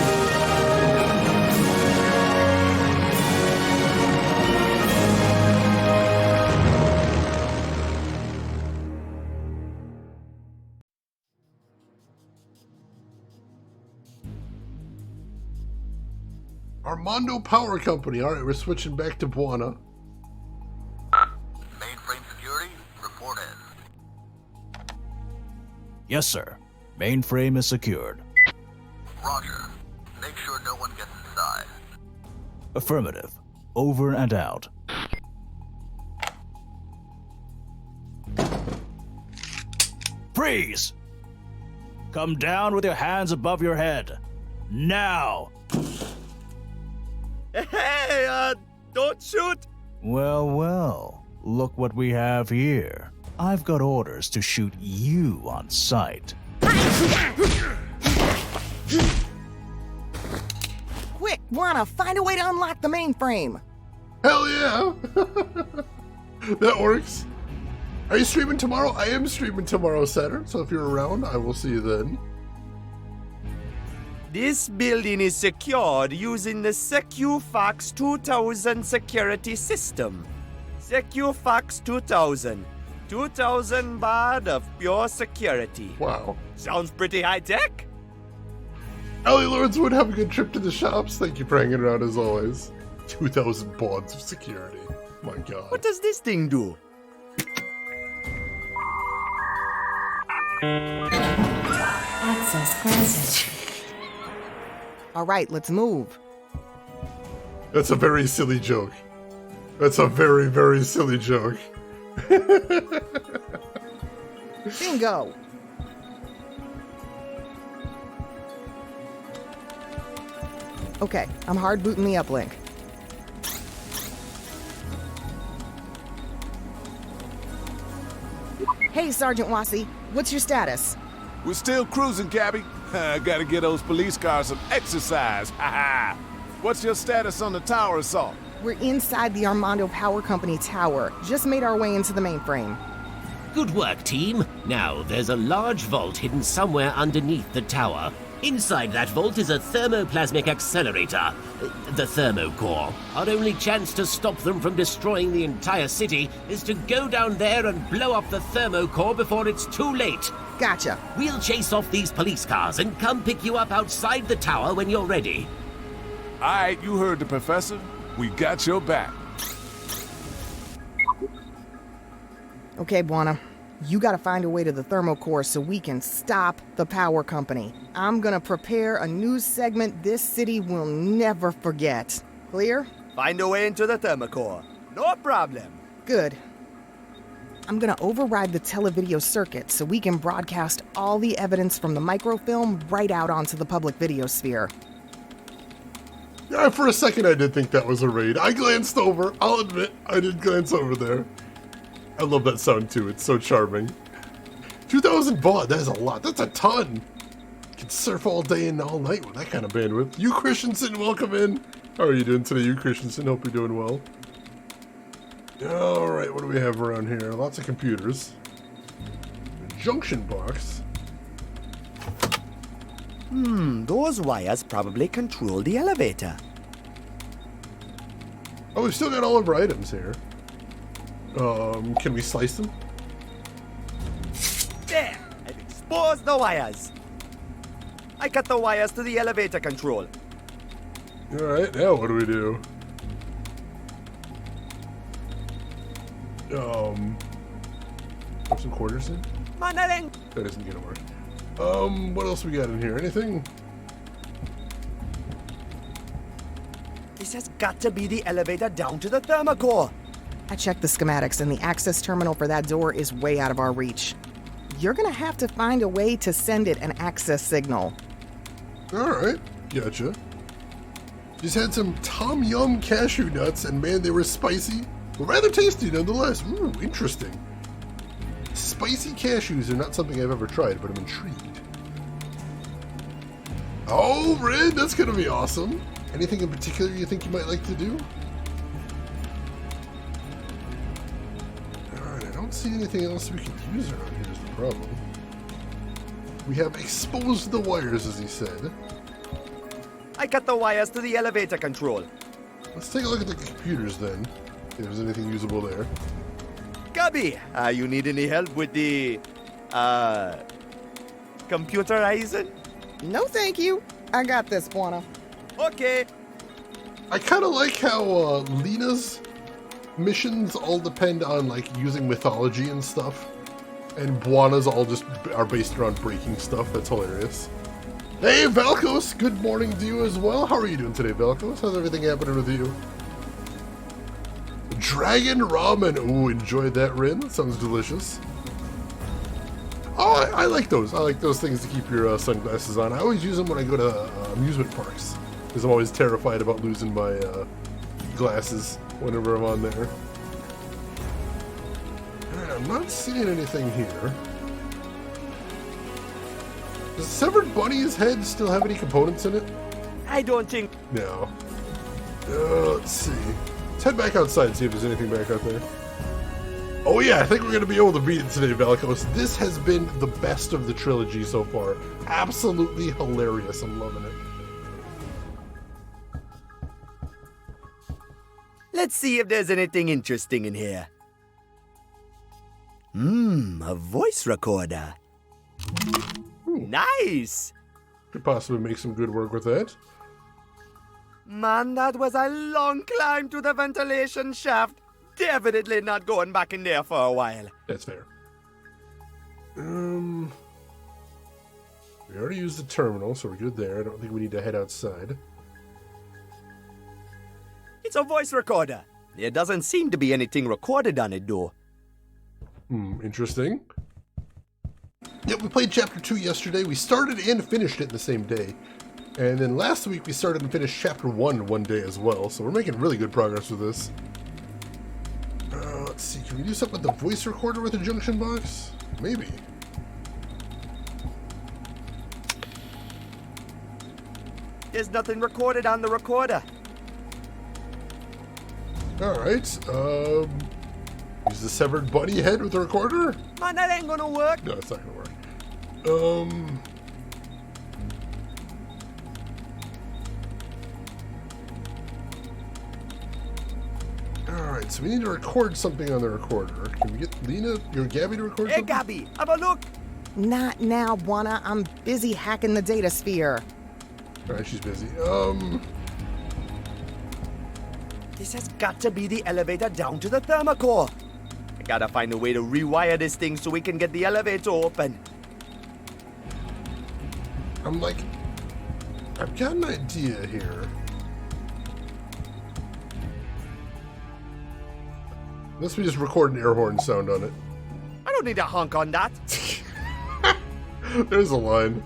Armando Power Company. Alright, we're switching back to Buana. Mainframe security, report in. Yes, sir. Mainframe is secured. Roger. Make sure no one gets inside. Affirmative. Over and out. Freeze! Come down with your hands above your head. Now! Hey, don't shoot! Well, well. Look what we have here. I've got orders to shoot you on sight. Quick, Buana, find a way to unlock the mainframe. Hell yeah! That works. Are you streaming tomorrow? I am streaming tomorrow, Saturn, so if you're around, I will see you then. This building is secured using the SecuFax 2000 security system. SecuFax 2000. 2000 baht of pure security. Wow. Sounds pretty high-tech. Allie Lordswood, have a good trip to the shops. Thank you for hanging around as always. 2,000 bonds of security. My god. What does this thing do? Access granted. All right, let's move. That's a very silly joke. That's a very, very silly joke. Bingo. Okay, I'm hard booting the uplink. Hey, Sergeant Wasi, what's your status? We're still cruising, Cabby. I gotta get those police cars some exercise. Ha ha. What's your status on the tower assault? We're inside the Armando Power Company tower. Just made our way into the mainframe. Good work, team. Now, there's a large vault hidden somewhere underneath the tower. Inside that vault is a thermoplasmic accelerator, the thermocore. Our only chance to stop them from destroying the entire city is to go down there and blow up the thermocore before it's too late. Gotcha. We'll chase off these police cars and come pick you up outside the tower when you're ready. All right, you heard the professor. We got your back. Okay, Buana. You gotta find a way to the thermocore so we can stop the power company. I'm gonna prepare a news segment this city will never forget. Clear? Find a way into the thermocore. No problem. Good. I'm gonna override the televideo circuit so we can broadcast all the evidence from the microfilm right out onto the public video sphere. Yeah, for a second I did think that was a raid. I glanced over. I'll admit, I did glance over there. I love that sound too. It's so charming. 2,000 baud. That is a lot. That's a ton. You can surf all day and all night with that kind of bandwidth. You Christensen, welcome in. How are you doing today, you Christensen? Hope you're doing well. All right, what do we have around here? Lots of computers. A junction box. Those wires probably control the elevator. Oh, we've still got all of our items here. Can we slice them? There! I've exposed the wires. I cut the wires to the elevator control. Alright, now what do we do? Put some quarters in? Mandarin! That isn't gonna work. What else we got in here? Anything? This has got to be the elevator down to the thermocore. I checked the schematics and the access terminal for that door is way out of our reach. You're gonna have to find a way to send it an access signal. Alright, gotcha. Just had some Tom Yum cashew nuts and man, they were spicy. But rather tasty nonetheless. Ooh, interesting. Spicy cashews are not something I've ever tried, but I'm intrigued. Oh, Red, that's gonna be awesome. Anything in particular you think you might like to do? Alright, I don't see anything else we can use around here is the problem. We have exposed the wires, as he said. I cut the wires to the elevator control. Let's take a look at the computers then, if there's anything usable there. Gabby, you need any help with the, computerizing? No, thank you. I got this, Buana. Okay. I kind of like how Lena's missions all depend on like using mythology and stuff, and Buana's all just are based around breaking stuff. That's hilarious. Hey, Valkos! Good morning to you as well. How are you doing today, Valkos? How's everything happening with you? Dragon ramen. Ooh, enjoyed that, Rin. That sounds delicious. Oh, I like those. I like those things to keep your sunglasses on. I always use them when I go to amusement parks, because I'm always terrified about losing my glasses whenever I'm on there. Alright, I'm not seeing anything here. Does Severed Bunny's head still have any components in it? I don't think. No. Let's see. Let's head back outside and see if there's anything back out there. Oh yeah, I think we're going to be able to beat it today, Valkos. This has been the best of the trilogy so far. Absolutely hilarious. I'm loving it. Let's see if there's anything interesting in here. A voice recorder. Ooh. Nice! Could possibly make some good work with that. Man, that was a long climb to the ventilation shaft. Definitely not going back in there for a while. That's fair. We already used the terminal, so we're good there. I don't think we need to head outside. It's a voice recorder. There doesn't seem to be anything recorded on it, though. Interesting. Yep, we played Chapter 2 yesterday. We started and finished it the same day. And then last week we started and finished chapter 1 one day as well, so we're making really good progress with this. Let's see, can we do something with the voice recorder with the junction box? Maybe. There's nothing recorded on the recorder. Alright, use the severed bunny head with the recorder? Man, that ain't gonna work. No, it's not gonna work. Alright, so we need to record something on the recorder. Can we get Lena, your Gabby to record Hey, something? Gabby, have a look. Not now, Buana. I'm busy hacking the data sphere. Alright, she's busy. This has got to be the elevator down to the thermocore. I gotta find a way to rewire this thing so we can get the elevator open. I'm like, I've got an idea here. Unless we just record an air horn sound on it. I don't need a honk on that. There's a line.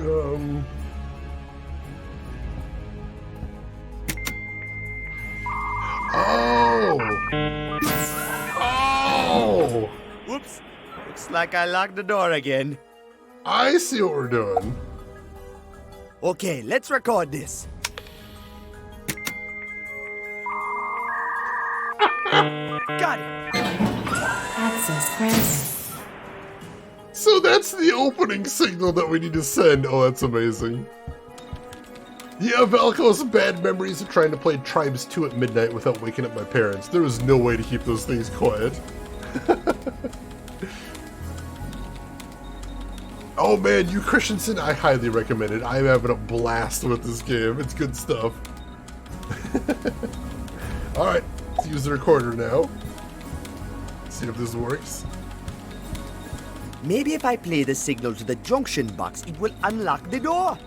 Oh! Whoops. Looks like I locked the door again. I see what we're doing. Okay, let's record this. Got it. Access granted. So that's the opening signal that we need to send. Oh, that's amazing. Yeah, Valko's bad memories of trying to play Tribes 2 at midnight without waking up my parents. There was no way to keep those things quiet. Oh man, you Christensen, I highly recommend it. I'm having a blast with this game. It's good stuff. Alright, let's use the recorder now. See if this works. Maybe if I play the signal to the junction box, it will unlock the door.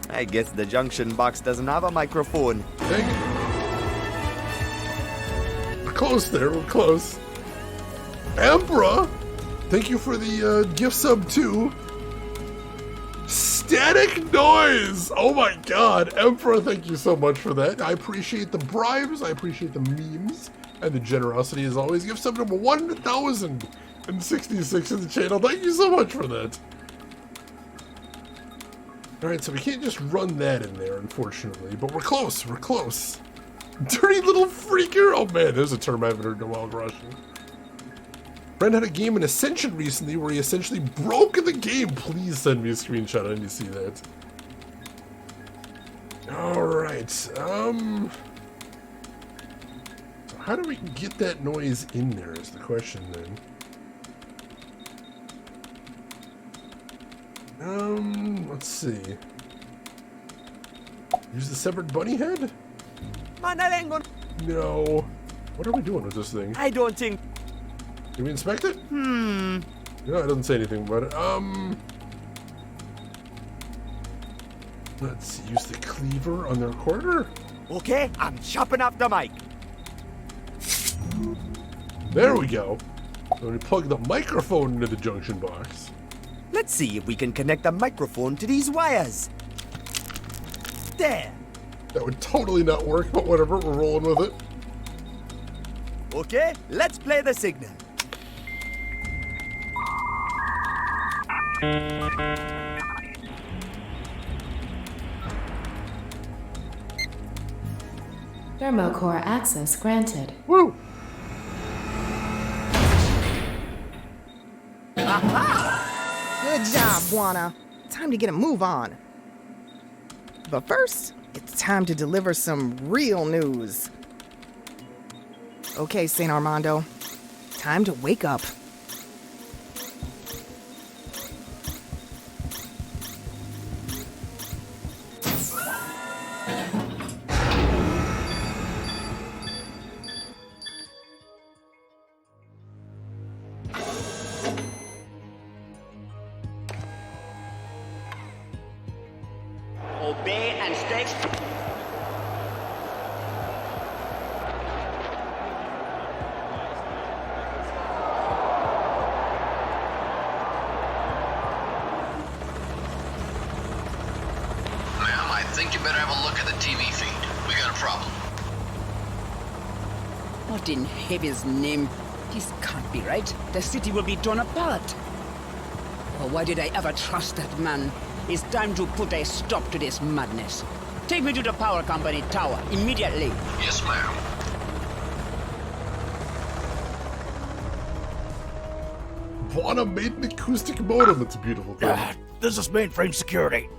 I guess the junction box doesn't have a microphone. Dang it. We're close there, we're close. Emperor, thank you for the gift sub too. Static noise! Oh my god, Emperor, thank you so much for that. I appreciate the bribes, I appreciate the memes, and the generosity as always. Gift sub number 1066 in the channel. Thank you so much for that. Alright, so we can't just run that in there, unfortunately, but we're close, we're close. Dirty little freaker! Oh man, there's a term I haven't heard in a while, Russian. Friend had a game in Ascension recently where he essentially broke the game. Please send me a screenshot, I need to see that. Alright, so how do we get that noise in there is the question then. Let's see. Use the severed bunny head? Man, that ain't gonna... No. What are we doing with this thing? I don't think... Can we inspect it? No, it doesn't say anything about it. Let's see, use the cleaver on the recorder? Okay, I'm chopping off the mic. There we go. So we plug the microphone into the junction box. Let's see if we can connect the microphone to these wires. There. That would totally not work, but whatever, we're rolling with it. Okay, let's play the signal. Thermocore access granted. Woo! Good job, Buana. Time to get a move on. But first, it's time to deliver some real news. Okay, Saint Armando. Time to wake up. Obey and stay. think you better have a look at the TV feed. We got a problem. What in heaven's name? This can't be right. The city will be torn apart. Oh, why did I ever trust that man? It's time to put a stop to this madness. Take me to the power company tower immediately. Yes, ma'am. Buana made an acoustic modem. It's a beautiful thing. This is mainframe security.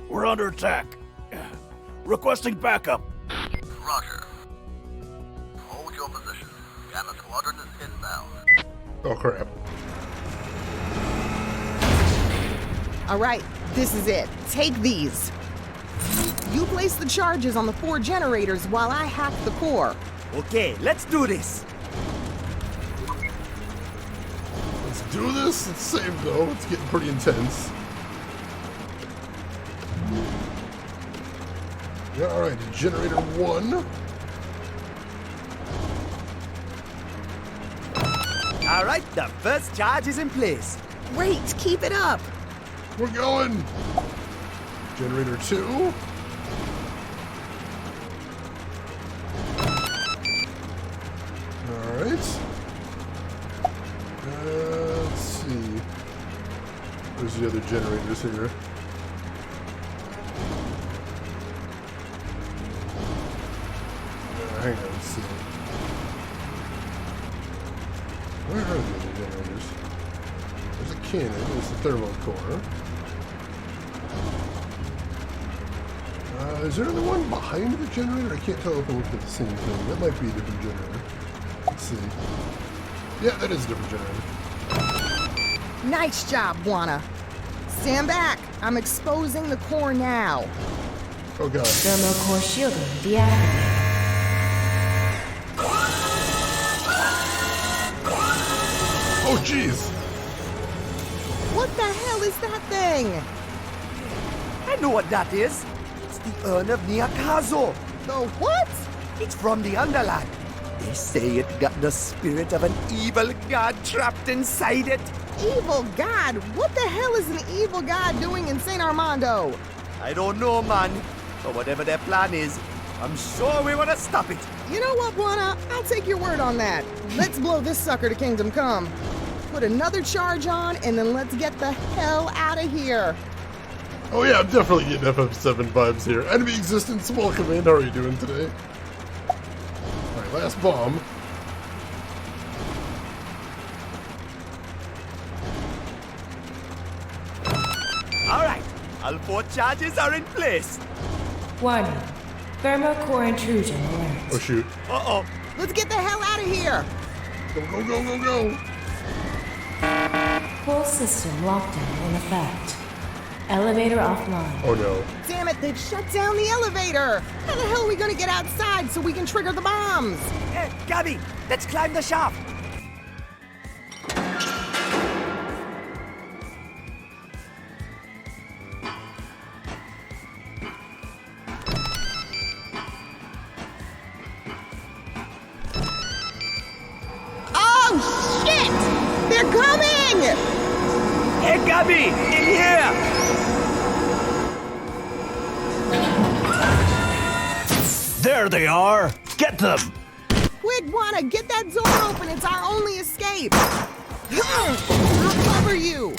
We're under attack. Requesting backup. Roger. Hold your position. Gamma Squadron is inbound. Oh, crap. All right, this is it. Take these. You place the charges on the 4 generators while I hack the core. Okay, let's do this. Let's do this. It's safe, though. It's getting pretty intense. Yeah, all right, generator 1. All right, the first charge is in place. Great, keep it up. We're going. Generator 2. All right. Let's see. Where's the other generators here? Hang on, let's see. Where are the other generators? There's a cannon, there's the thermal core. Is there another one behind the generator? I can't tell if I looked at the same thing. That might be a different generator. Let's see. Yeah, that is a different generator. Nice job, Buana. Stand back. I'm exposing the core now. Oh, God. Thermal core shielding deactivated. Oh, jeez. What the hell is that thing? I know what that is. It's the urn of Niakazo. The what? It's from the Underland. They say it got the spirit of an evil god trapped inside it. Evil god? What the hell is an evil god doing in St. Armando? I don't know, man. But whatever their plan is, I'm sure we want to stop it. You know what, Buana? I'll take your word on that. Let's blow this sucker to Kingdom Come. Put another charge on, and then let's get the hell out of here. Oh yeah, I'm definitely getting FF7 vibes here. Enemy Existence, welcome in. How are you doing today? Alright, last bomb. Alright, all 4 charges are in place. Warning. Thermal core intrusion alert. Oh shoot. Uh-oh. Let's get the hell out of here. Go, go, go, go, go. Whole system lockdown in effect. Elevator offline. Oh no. Damn it, they've shut down the elevator. How the hell are we gonna get outside so we can trigger the bombs? Hey, Gabby, let's climb the shaft. Oh, shit! They're coming! Hey, Gabby, in here! There they are! Get them! Quick, Buana, get that door open. It's our only escape. I'll cover you.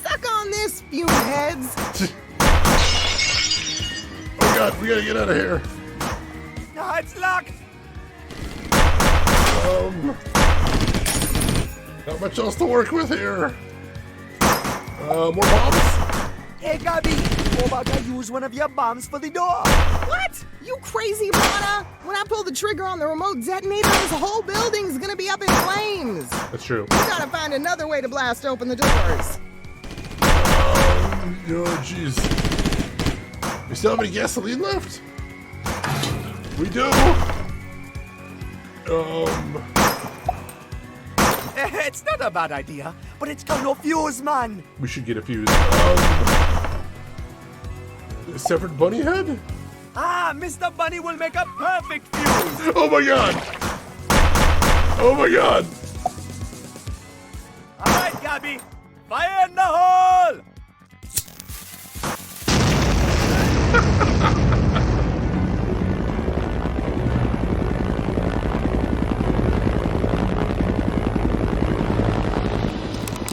Suck on this, fume heads. Oh god, we gotta get out of here. No, it's locked. Not much else to work with here. More bombs? Hey, Gabby, how about I use one of your bombs for the door? What? You crazy, Buana? When I pull the trigger on the remote detonator, this whole building's gonna be up in flames. That's true. We gotta find another way to blast open the doors. Oh, jeez. We still have any gasoline left? We do. It's not a bad idea, but it's got no fuse, man. We should get a fuse. A severed bunny head? Ah, Mr. Bunny will make a perfect fuse. Oh my god! Oh my god! All right, Gabby, fire in the hole!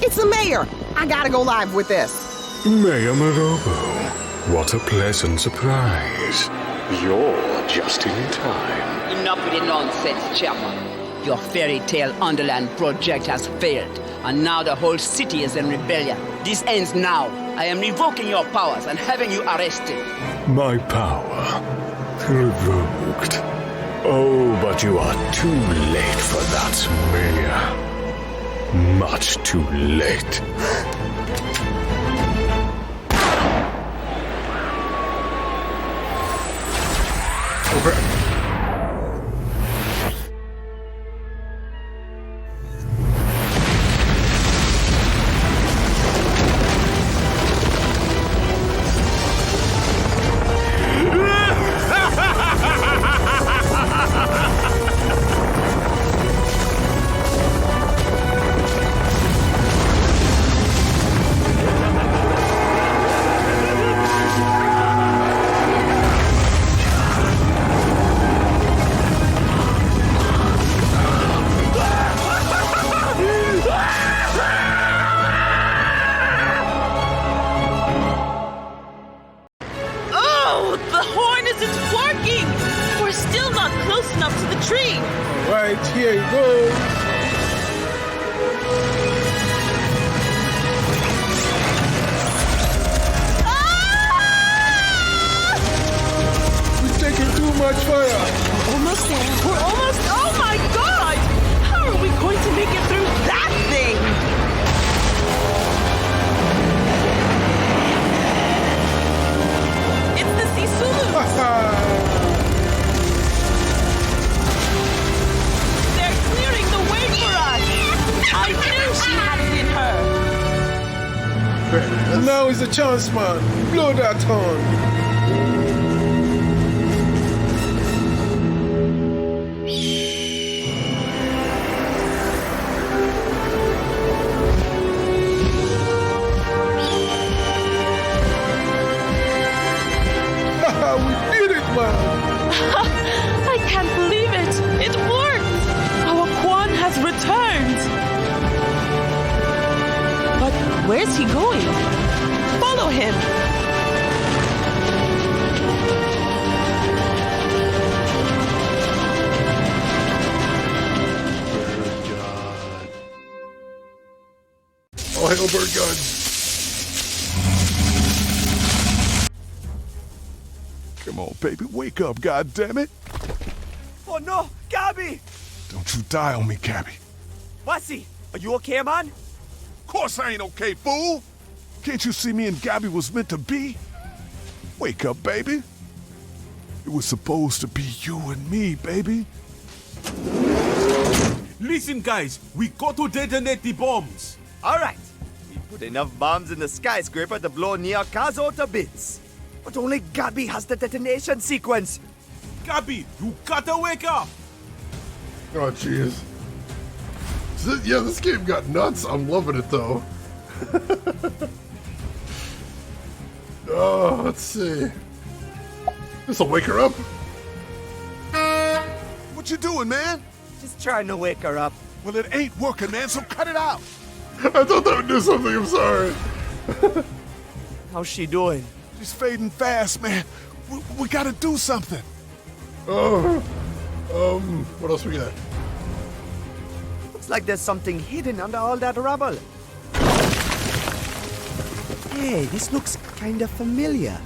It's the mayor! I gotta go live with this. Mayor Marobo, what a pleasant surprise. You're just in time. Enough with the nonsense, Chairman. Your fairy tale Underland project has failed, and now the whole city is in rebellion. This ends now. I am revoking your powers and having you arrested. My power revoked. Oh, but you are too late for that, Mayor. Much too late. Oh, the horn isn't working! We're still not close enough to the tree! Right, here you go. We're taking too much fire. Almost there. We're almost. Oh my god! How are we going to make it through that thing? It's the Sisulus! They're clearing the way for us! I knew she had it in her! Now is the chance, man. Blow that horn. We did it, man. I can't believe it! It worked! Our Quan has returned! But where's he going? Follow him! Oh, hail bird gun. Come on, baby, wake up, goddammit. Oh no, Gabby! Don't you die on me, Gabby. Wasi, are you okay, man? Of course I ain't okay, fool. Can't you see me and Gabby was meant to be? Wake up, baby. It was supposed to be you and me, baby. Listen, guys, we got to detonate the bombs. All right. We put enough bombs in the skyscraper to blow Niakazo to bits. But only Gabby has the detonation sequence. Gabby, you gotta wake up. Oh, jeez. Yeah, this game got nuts. I'm loving it, though. Oh, let's see. This'll wake her up. What you doing, man? Just trying to wake her up. Well, it ain't working, man, so cut it out. I thought that would do something. I'm sorry. How's she doing? She's fading fast, man. We gotta do something. Oh, what else we got? Looks like there's something hidden under all that rubble. Hey, this looks kind of familiar.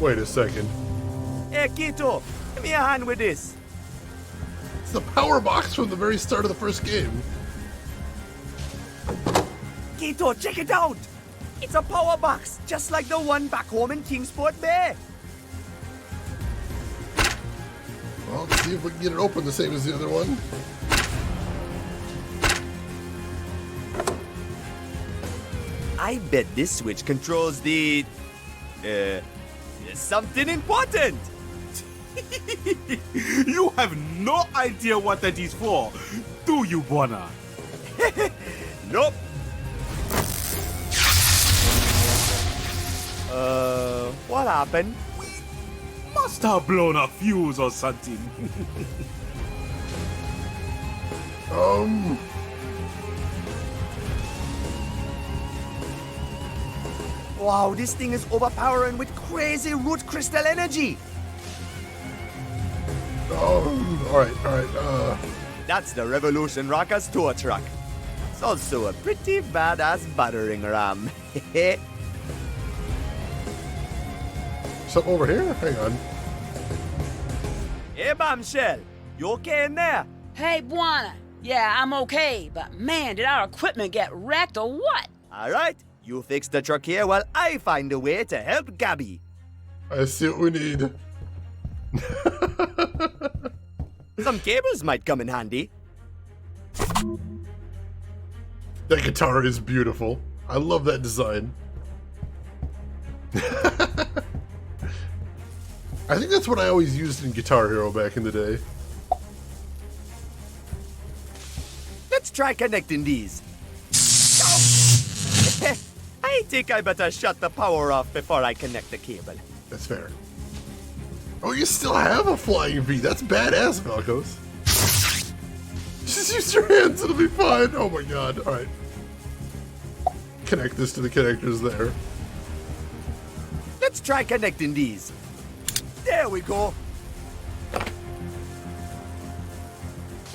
Wait a second. Hey, Kito, give me a hand with this. It's the power box from the very start of the first game. Kito, check it out! It's a power box, just like the one back home in Kingsport Bay. Well, let's see if we can get it open the same as the other one. I bet this switch controls the... something important! You have no idea what that is for, do you, Buona? Nope. What happened? We Must have blown a fuse or something. Wow, this thing is overpowering with crazy root crystal energy. Alright. That's the Revolution Rockers tour truck. It's also a pretty badass battering ram. Something over here? Hang on. Hey, Bombshell. You okay in there? Hey, Buana. Yeah, I'm okay, but man, did our equipment get wrecked or what? All right, you fix the truck here while I find a way to help Gabby. I see what we need. Some cables might come in handy. That guitar is beautiful. I love that design. I think that's what I always used in Guitar Hero back in the day. Let's try connecting these. I think I better shut the power off before I connect the cable. That's fair. Oh, you still have a flying V. That's badass, Velcos. Just use your hands, it'll be fine. Oh my god. Alright. Connect this to the connectors there. Let's try connecting these. There we go.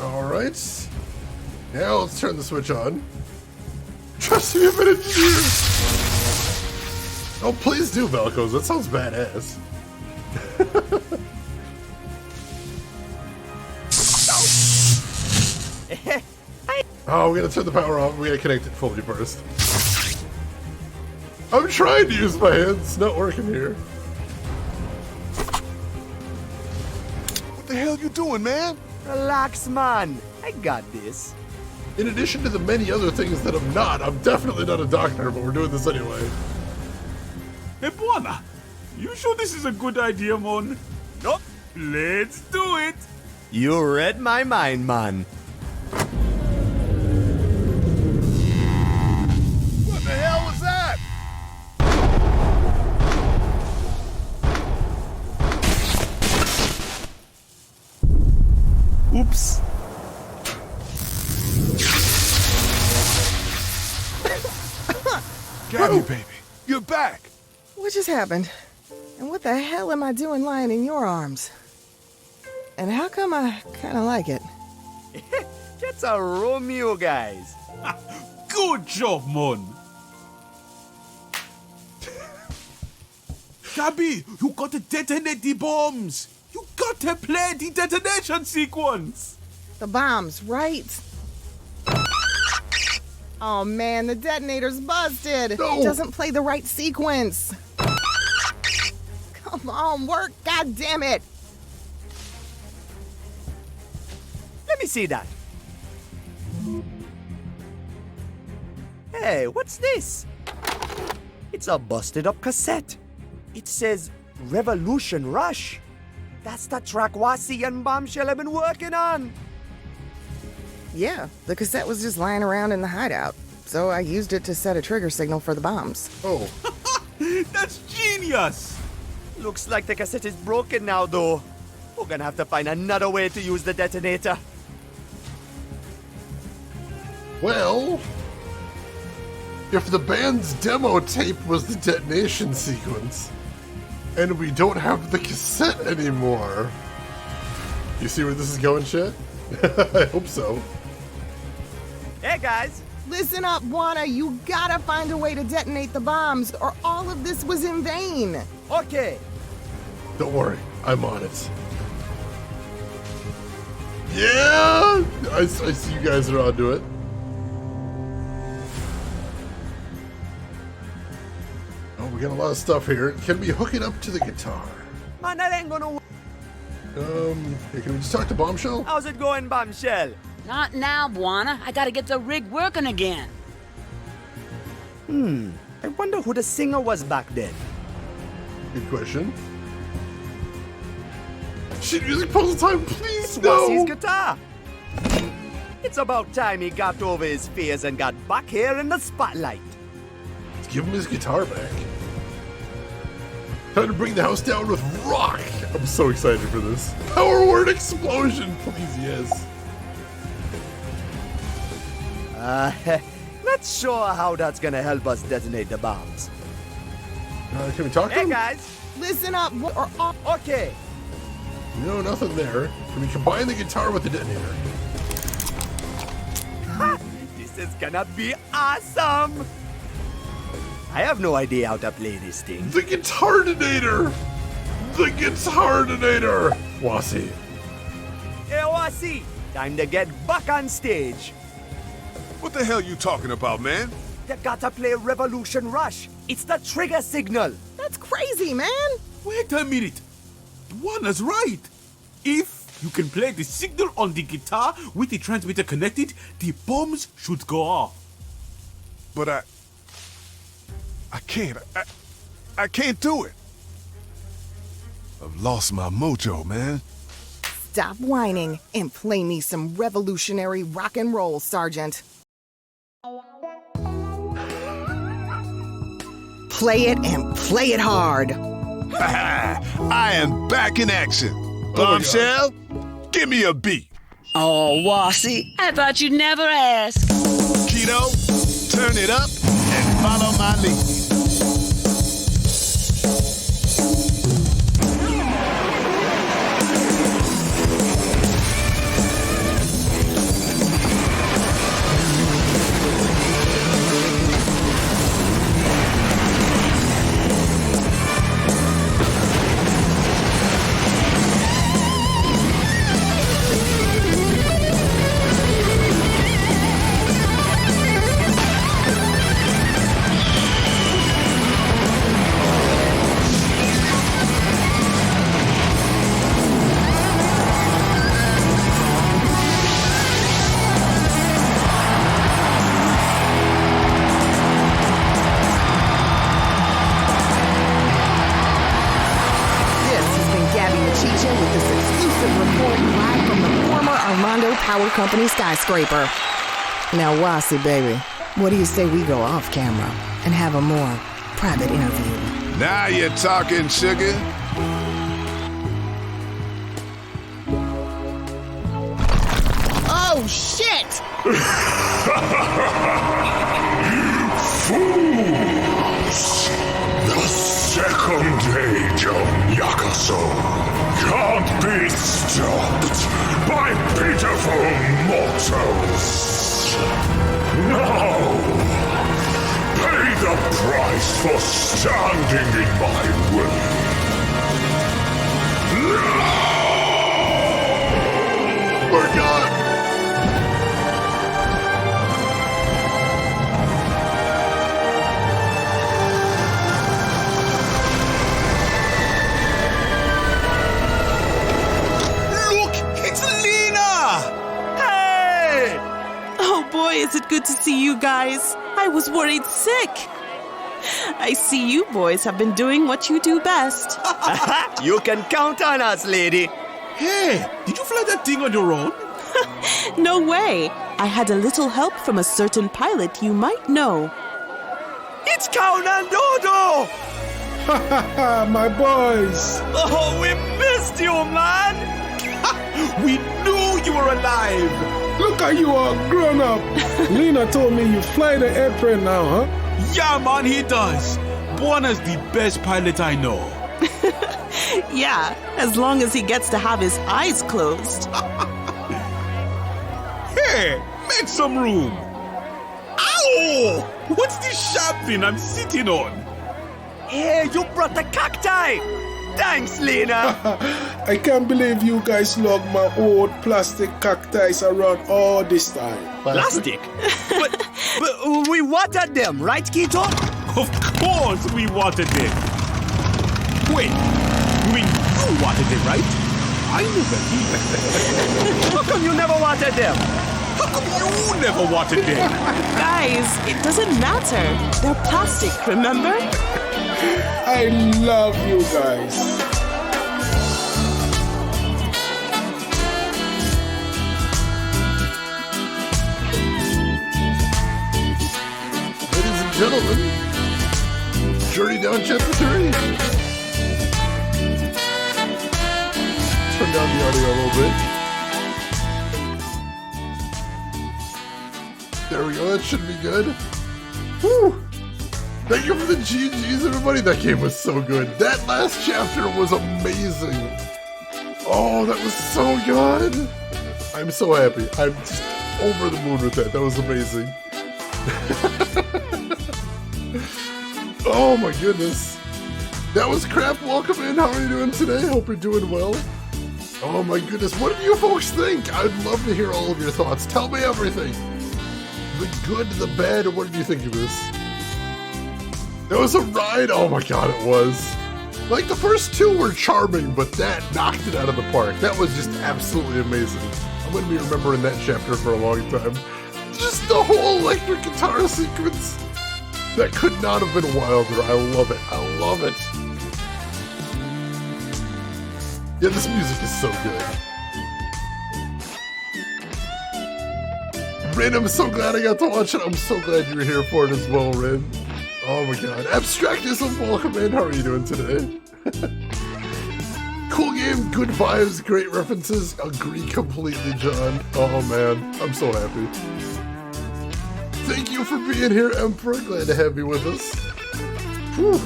Alright. Now let's turn the switch on. Trust me, I'm an engineer. Oh, please do, Velcos. That sounds badass. Oh, we gotta turn the power off. We gotta connect it fully first. I'm trying to use my hands. It's not working here. What the hell you doing, man? Relax, man. I got this. In addition to the many other things that I'm definitely not a doctor, but we're doing this anyway. Hey, Buana, you sure this is a good idea, man? Nope. Let's do it. You read my mind, man. What the hell was that? Oops. Gabby, baby, you're back. What just happened? And what the hell am I doing lying in your arms? And how come I kind of like it? That's a Romeo, guys. Good job, man. Gabby, you got to detonate the bombs. You got to play the detonation sequence. The bombs, right? Oh man, the detonator's busted. No. It doesn't play the right sequence. Come on, work, god damn it. Let me see that. Hey, what's this? It's a busted up cassette. It says Revolution Rush. That's the track Wasi and Bombshell have been working on. Yeah, the cassette was just lying around in the hideout, so I used it to set a trigger signal for the bombs. Oh. That's genius. Looks like the cassette is broken now, though. We're gonna have to find another way to use the detonator. Well, if the band's demo tape was the detonation sequence, and we don't have the cassette anymore. You see where this is going, shit? I hope so. Hey, guys. Listen up, Buana. You gotta find a way to detonate the bombs, or all of this was in vain. Okay. Don't worry, I'm on it. Yeah! I see you guys are onto it. Oh, we got a lot of stuff here. Can we hook it up to the guitar? Man, that ain't gonna work. Hey, can we just talk to Bombshell? How's it going, Bombshell? Not now, Buana. I gotta get the rig working again. I wonder who the singer was back then. Good question. Sheet music puzzle time, please, It's no! Wasi's guitar. It's about time he got over his fears and got back here in the spotlight. Let's give him his guitar back. Time to bring the house down with rock. I'm so excited for this. Power word explosion, please, yes. Not sure how that's gonna help us detonate the bombs. Can we talk to Hey him? guys, Listen up, or okay. No, nothing there. Can we combine the guitar with the detonator? This is gonna be awesome! I have no idea how to play this thing. The guitar detonator! The guitar detonator! Wasi. Hey, Wasi, time to get back on stage. What the hell you talking about, man? You gotta play Revolution Rush. It's the trigger signal. that's crazy, man. Wait a minute. Juana's right. If you can play the signal on the guitar with the transmitter connected, the bombs should go off. But I can't. I can't do it. I've lost my mojo, man. Stop whining and play me some revolutionary rock and roll, Sergeant. Play it and play it hard. I am back in action. Bombshell, give me a beat. Oh, Wasi, I thought you'd never ask. Keto, turn it up and follow my lead. Power Company skyscraper. Now, Wasi, baby, what do you say we go off camera and have a more private interview? Now you're talking, sugar. Oh, shit! Fools! The second age of Yakaso can't be stopped by pitiful mortals. Now, pay the price for standing in my way. My God! Boy, is it good to see you guys. I was worried sick. I see you boys have been doing what you do best. You can count on us, lady. Hey, did you fly that thing on your own? No way. I had a little help from a certain pilot you might know. It's Count and Dodo! Ha ha ha, my boys! Oh, we missed you, man! We knew you were alive! Look at you all grown up. Lena told me you fly the airplane now, huh? Yeah, man, he does. Buona's the best pilot I know. Yeah, as long as he gets to have his eyes closed. Hey, make some room. Ow! What's this sharp thing I'm sitting on? Hey, you brought the cacti! Thanks, Lena! I can't believe you guys logged my old plastic cacti around all this time. Plastic? but we watered them, right, Keto? Of course we watered them. Wait, you mean you watered them, right? I never did. How come you never watered them? How come you never watered them? Guys, it doesn't matter. They're plastic, remember? I love you guys. Ladies and gentlemen, Journey Down Chapter 3. turn down the audio a little bit. There we go, that should be good. Whew! Thank you for the GGs, everybody. That game was so good. That last chapter was amazing. Oh, that was so good. I'm so happy. I'm just over the moon with that. That was amazing. Oh my goodness. That was Crap. Welcome in. How are you doing today? Hope you're doing well. Oh my goodness. What did you folks think? I'd love to hear all of your thoughts. Tell me everything. The good, the bad, what did you think of this? It was a ride. Oh my god, it was. Like, the first two were charming, but that knocked it out of the park. That was just absolutely amazing. I'm going to be remembering that chapter for a long time. Just the whole electric guitar sequence. That could not have been wilder. I love it. I love it. Yeah, this music is so good. Rin, I'm so glad I got to watch it. I'm so glad you were here for it as well, Rin. Oh my god. Abstractism, welcome in. How are you doing today? Cool game, good vibes, great references. Agree completely, John. Oh man, I'm so happy. Thank you for being here, Emperor. Glad to have you with us. Whew.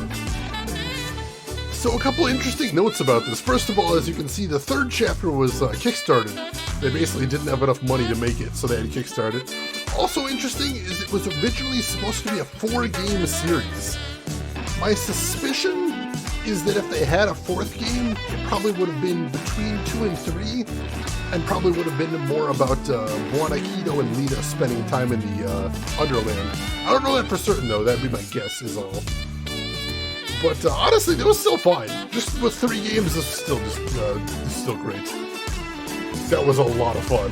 So a couple interesting notes about this. First of all, as you can see, the third chapter was kickstarted. They basically didn't have enough money to make it, so they had to kickstart it. Also interesting is it was originally supposed to be a 4-game series. My suspicion is that if they had a 4th game, it probably would have been between 2 and 3, and probably would have been more about Buona Kido and Lita spending time in the Underland. I don't know that for certain though, that'd be my guess is all. But honestly, it was still fine. Just with 3 games, this was still still great. That was a lot of fun.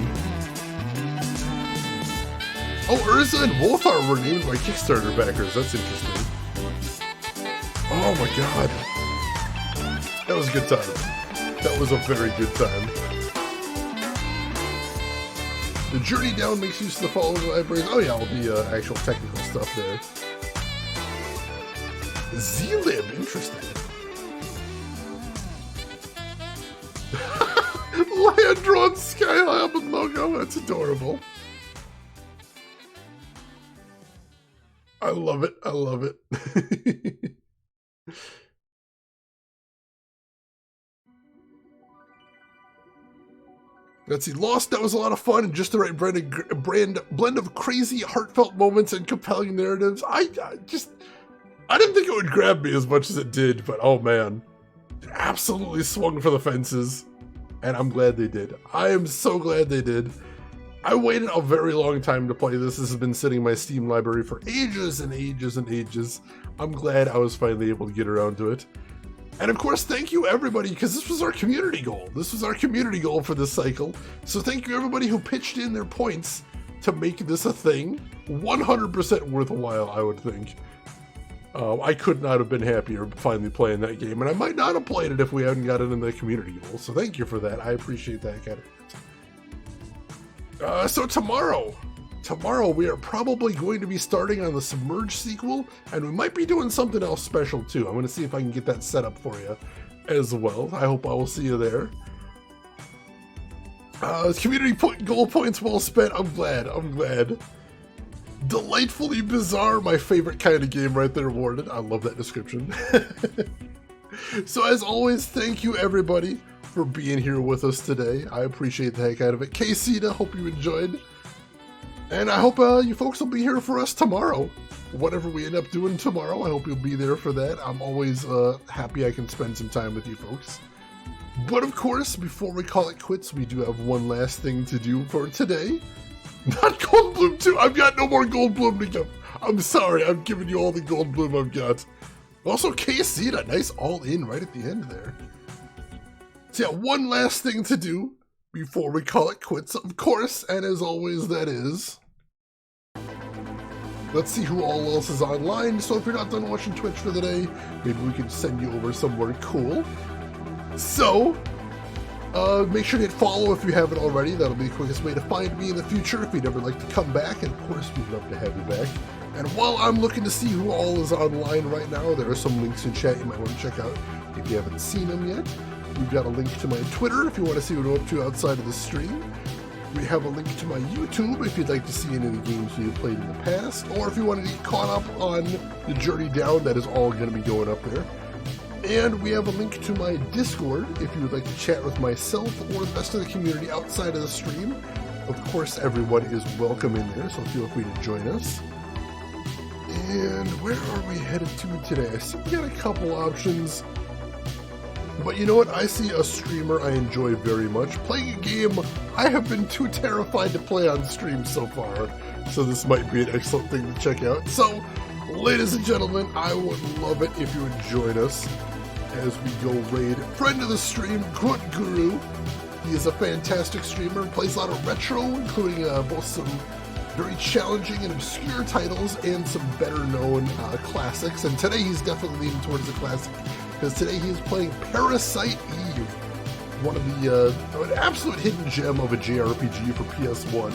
Oh, Urza and Wolfar were named by Kickstarter backers. That's interesting. Oh my god. That was a good time. That was a very good time. The journey down makes use of the following libraries. Oh yeah, all the actual technical stuff there. Z-Lib, interesting. Land-drawn Skyhab logo, that's adorable. I love it, I love it. Let's see, Lost, that was a lot of fun and just the right blend of crazy, heartfelt moments and compelling narratives. I didn't think it would grab me as much as it did, but oh man. It absolutely swung for the fences. And I'm glad they did. I am so glad they did. I waited a very long time to play this. This has been sitting in my Steam library for ages and ages and ages. I'm glad I was finally able to get around to it. And of course, thank you everybody, because this was our community goal. This was our community goal for this cycle. So thank you everybody who pitched in their points to make this a thing. 100% worthwhile, I would think. I could not have been happier finally playing that game, and I might not have played it if we hadn't got it in the community goal, so thank you for that. I appreciate that kind of. So tomorrow we are probably going to be starting on the Submerge sequel, and we might be doing something else special too. I'm going to see if I can get that set up for you as well. I hope I will see you there. Community goal points well spent. I'm glad. Delightfully bizarre, my favorite kind of game right there, awarded. I love that description. So as always, thank you everybody for being here with us today. I appreciate the heck out of it. K-Cita, hope you enjoyed. And I hope you folks will be here for us tomorrow. Whatever we end up doing tomorrow, I hope you'll be there for that. I'm always happy I can spend some time with you folks. But of course, before we call it quits, we do have one last thing to do for today. Not Goldblum 2. I've got no more Goldblum to give. I'm sorry. I'm giving you all the Goldblum I've got. Also, K-Cita. Nice all in right at the end there. So yeah, one last thing to do before we call it quits, of course. And as always, that is... Let's see who all else is online. So if you're not done watching Twitch for the day, maybe we can send you over somewhere cool. So... make sure to hit follow if you haven't already. That'll be the quickest way to find me in the future if you'd ever like to come back. And of course, we'd love to have you back. And while I'm looking to see who all is online right now, there are some links in chat you might want to check out if you haven't seen them yet. We've got a link to my Twitter if you want to see what I'm up to outside of the stream. We have a link to my YouTube if you'd like to see any of the games we've played in the past, or if you want to get caught up on the journey down, that is all going to be going up there. And we have a link to my Discord if you would like to chat with myself or the rest of the community outside of the stream. Of course, everyone is welcome in there, so feel free to join us. And where are we headed to today? I see we got a couple options. But you know what? I see a streamer I enjoy very much playing a game I have been too terrified to play on stream so far. So this might be an excellent thing to check out. So, ladies and gentlemen, I would love it if you would join us as we go raid friend of the stream, Grunt Guru. He is a fantastic streamer, plays a lot of retro, including both some very challenging and obscure titles and some better known classics. And today he's definitely leaning towards the classic, because today he is playing Parasite Eve, one of the an absolute hidden gem of a JRPG for PS1.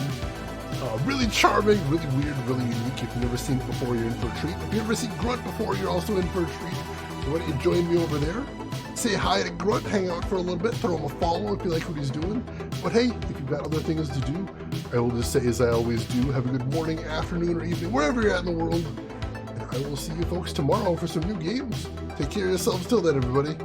Really charming, really weird, really unique. If you've never seen it before, you're in for a treat. If you've never seen Grunt before, you're also in for a treat. So why don't you join me over there? Say hi to Grunt, hang out for a little bit, throw him a follow if you like what he's doing. But hey, if you've got other things to do, I will just say as I always do, have a good morning, afternoon, or evening, wherever you're at in the world. And I will see you folks tomorrow for some new games. Take care of yourselves till then, everybody.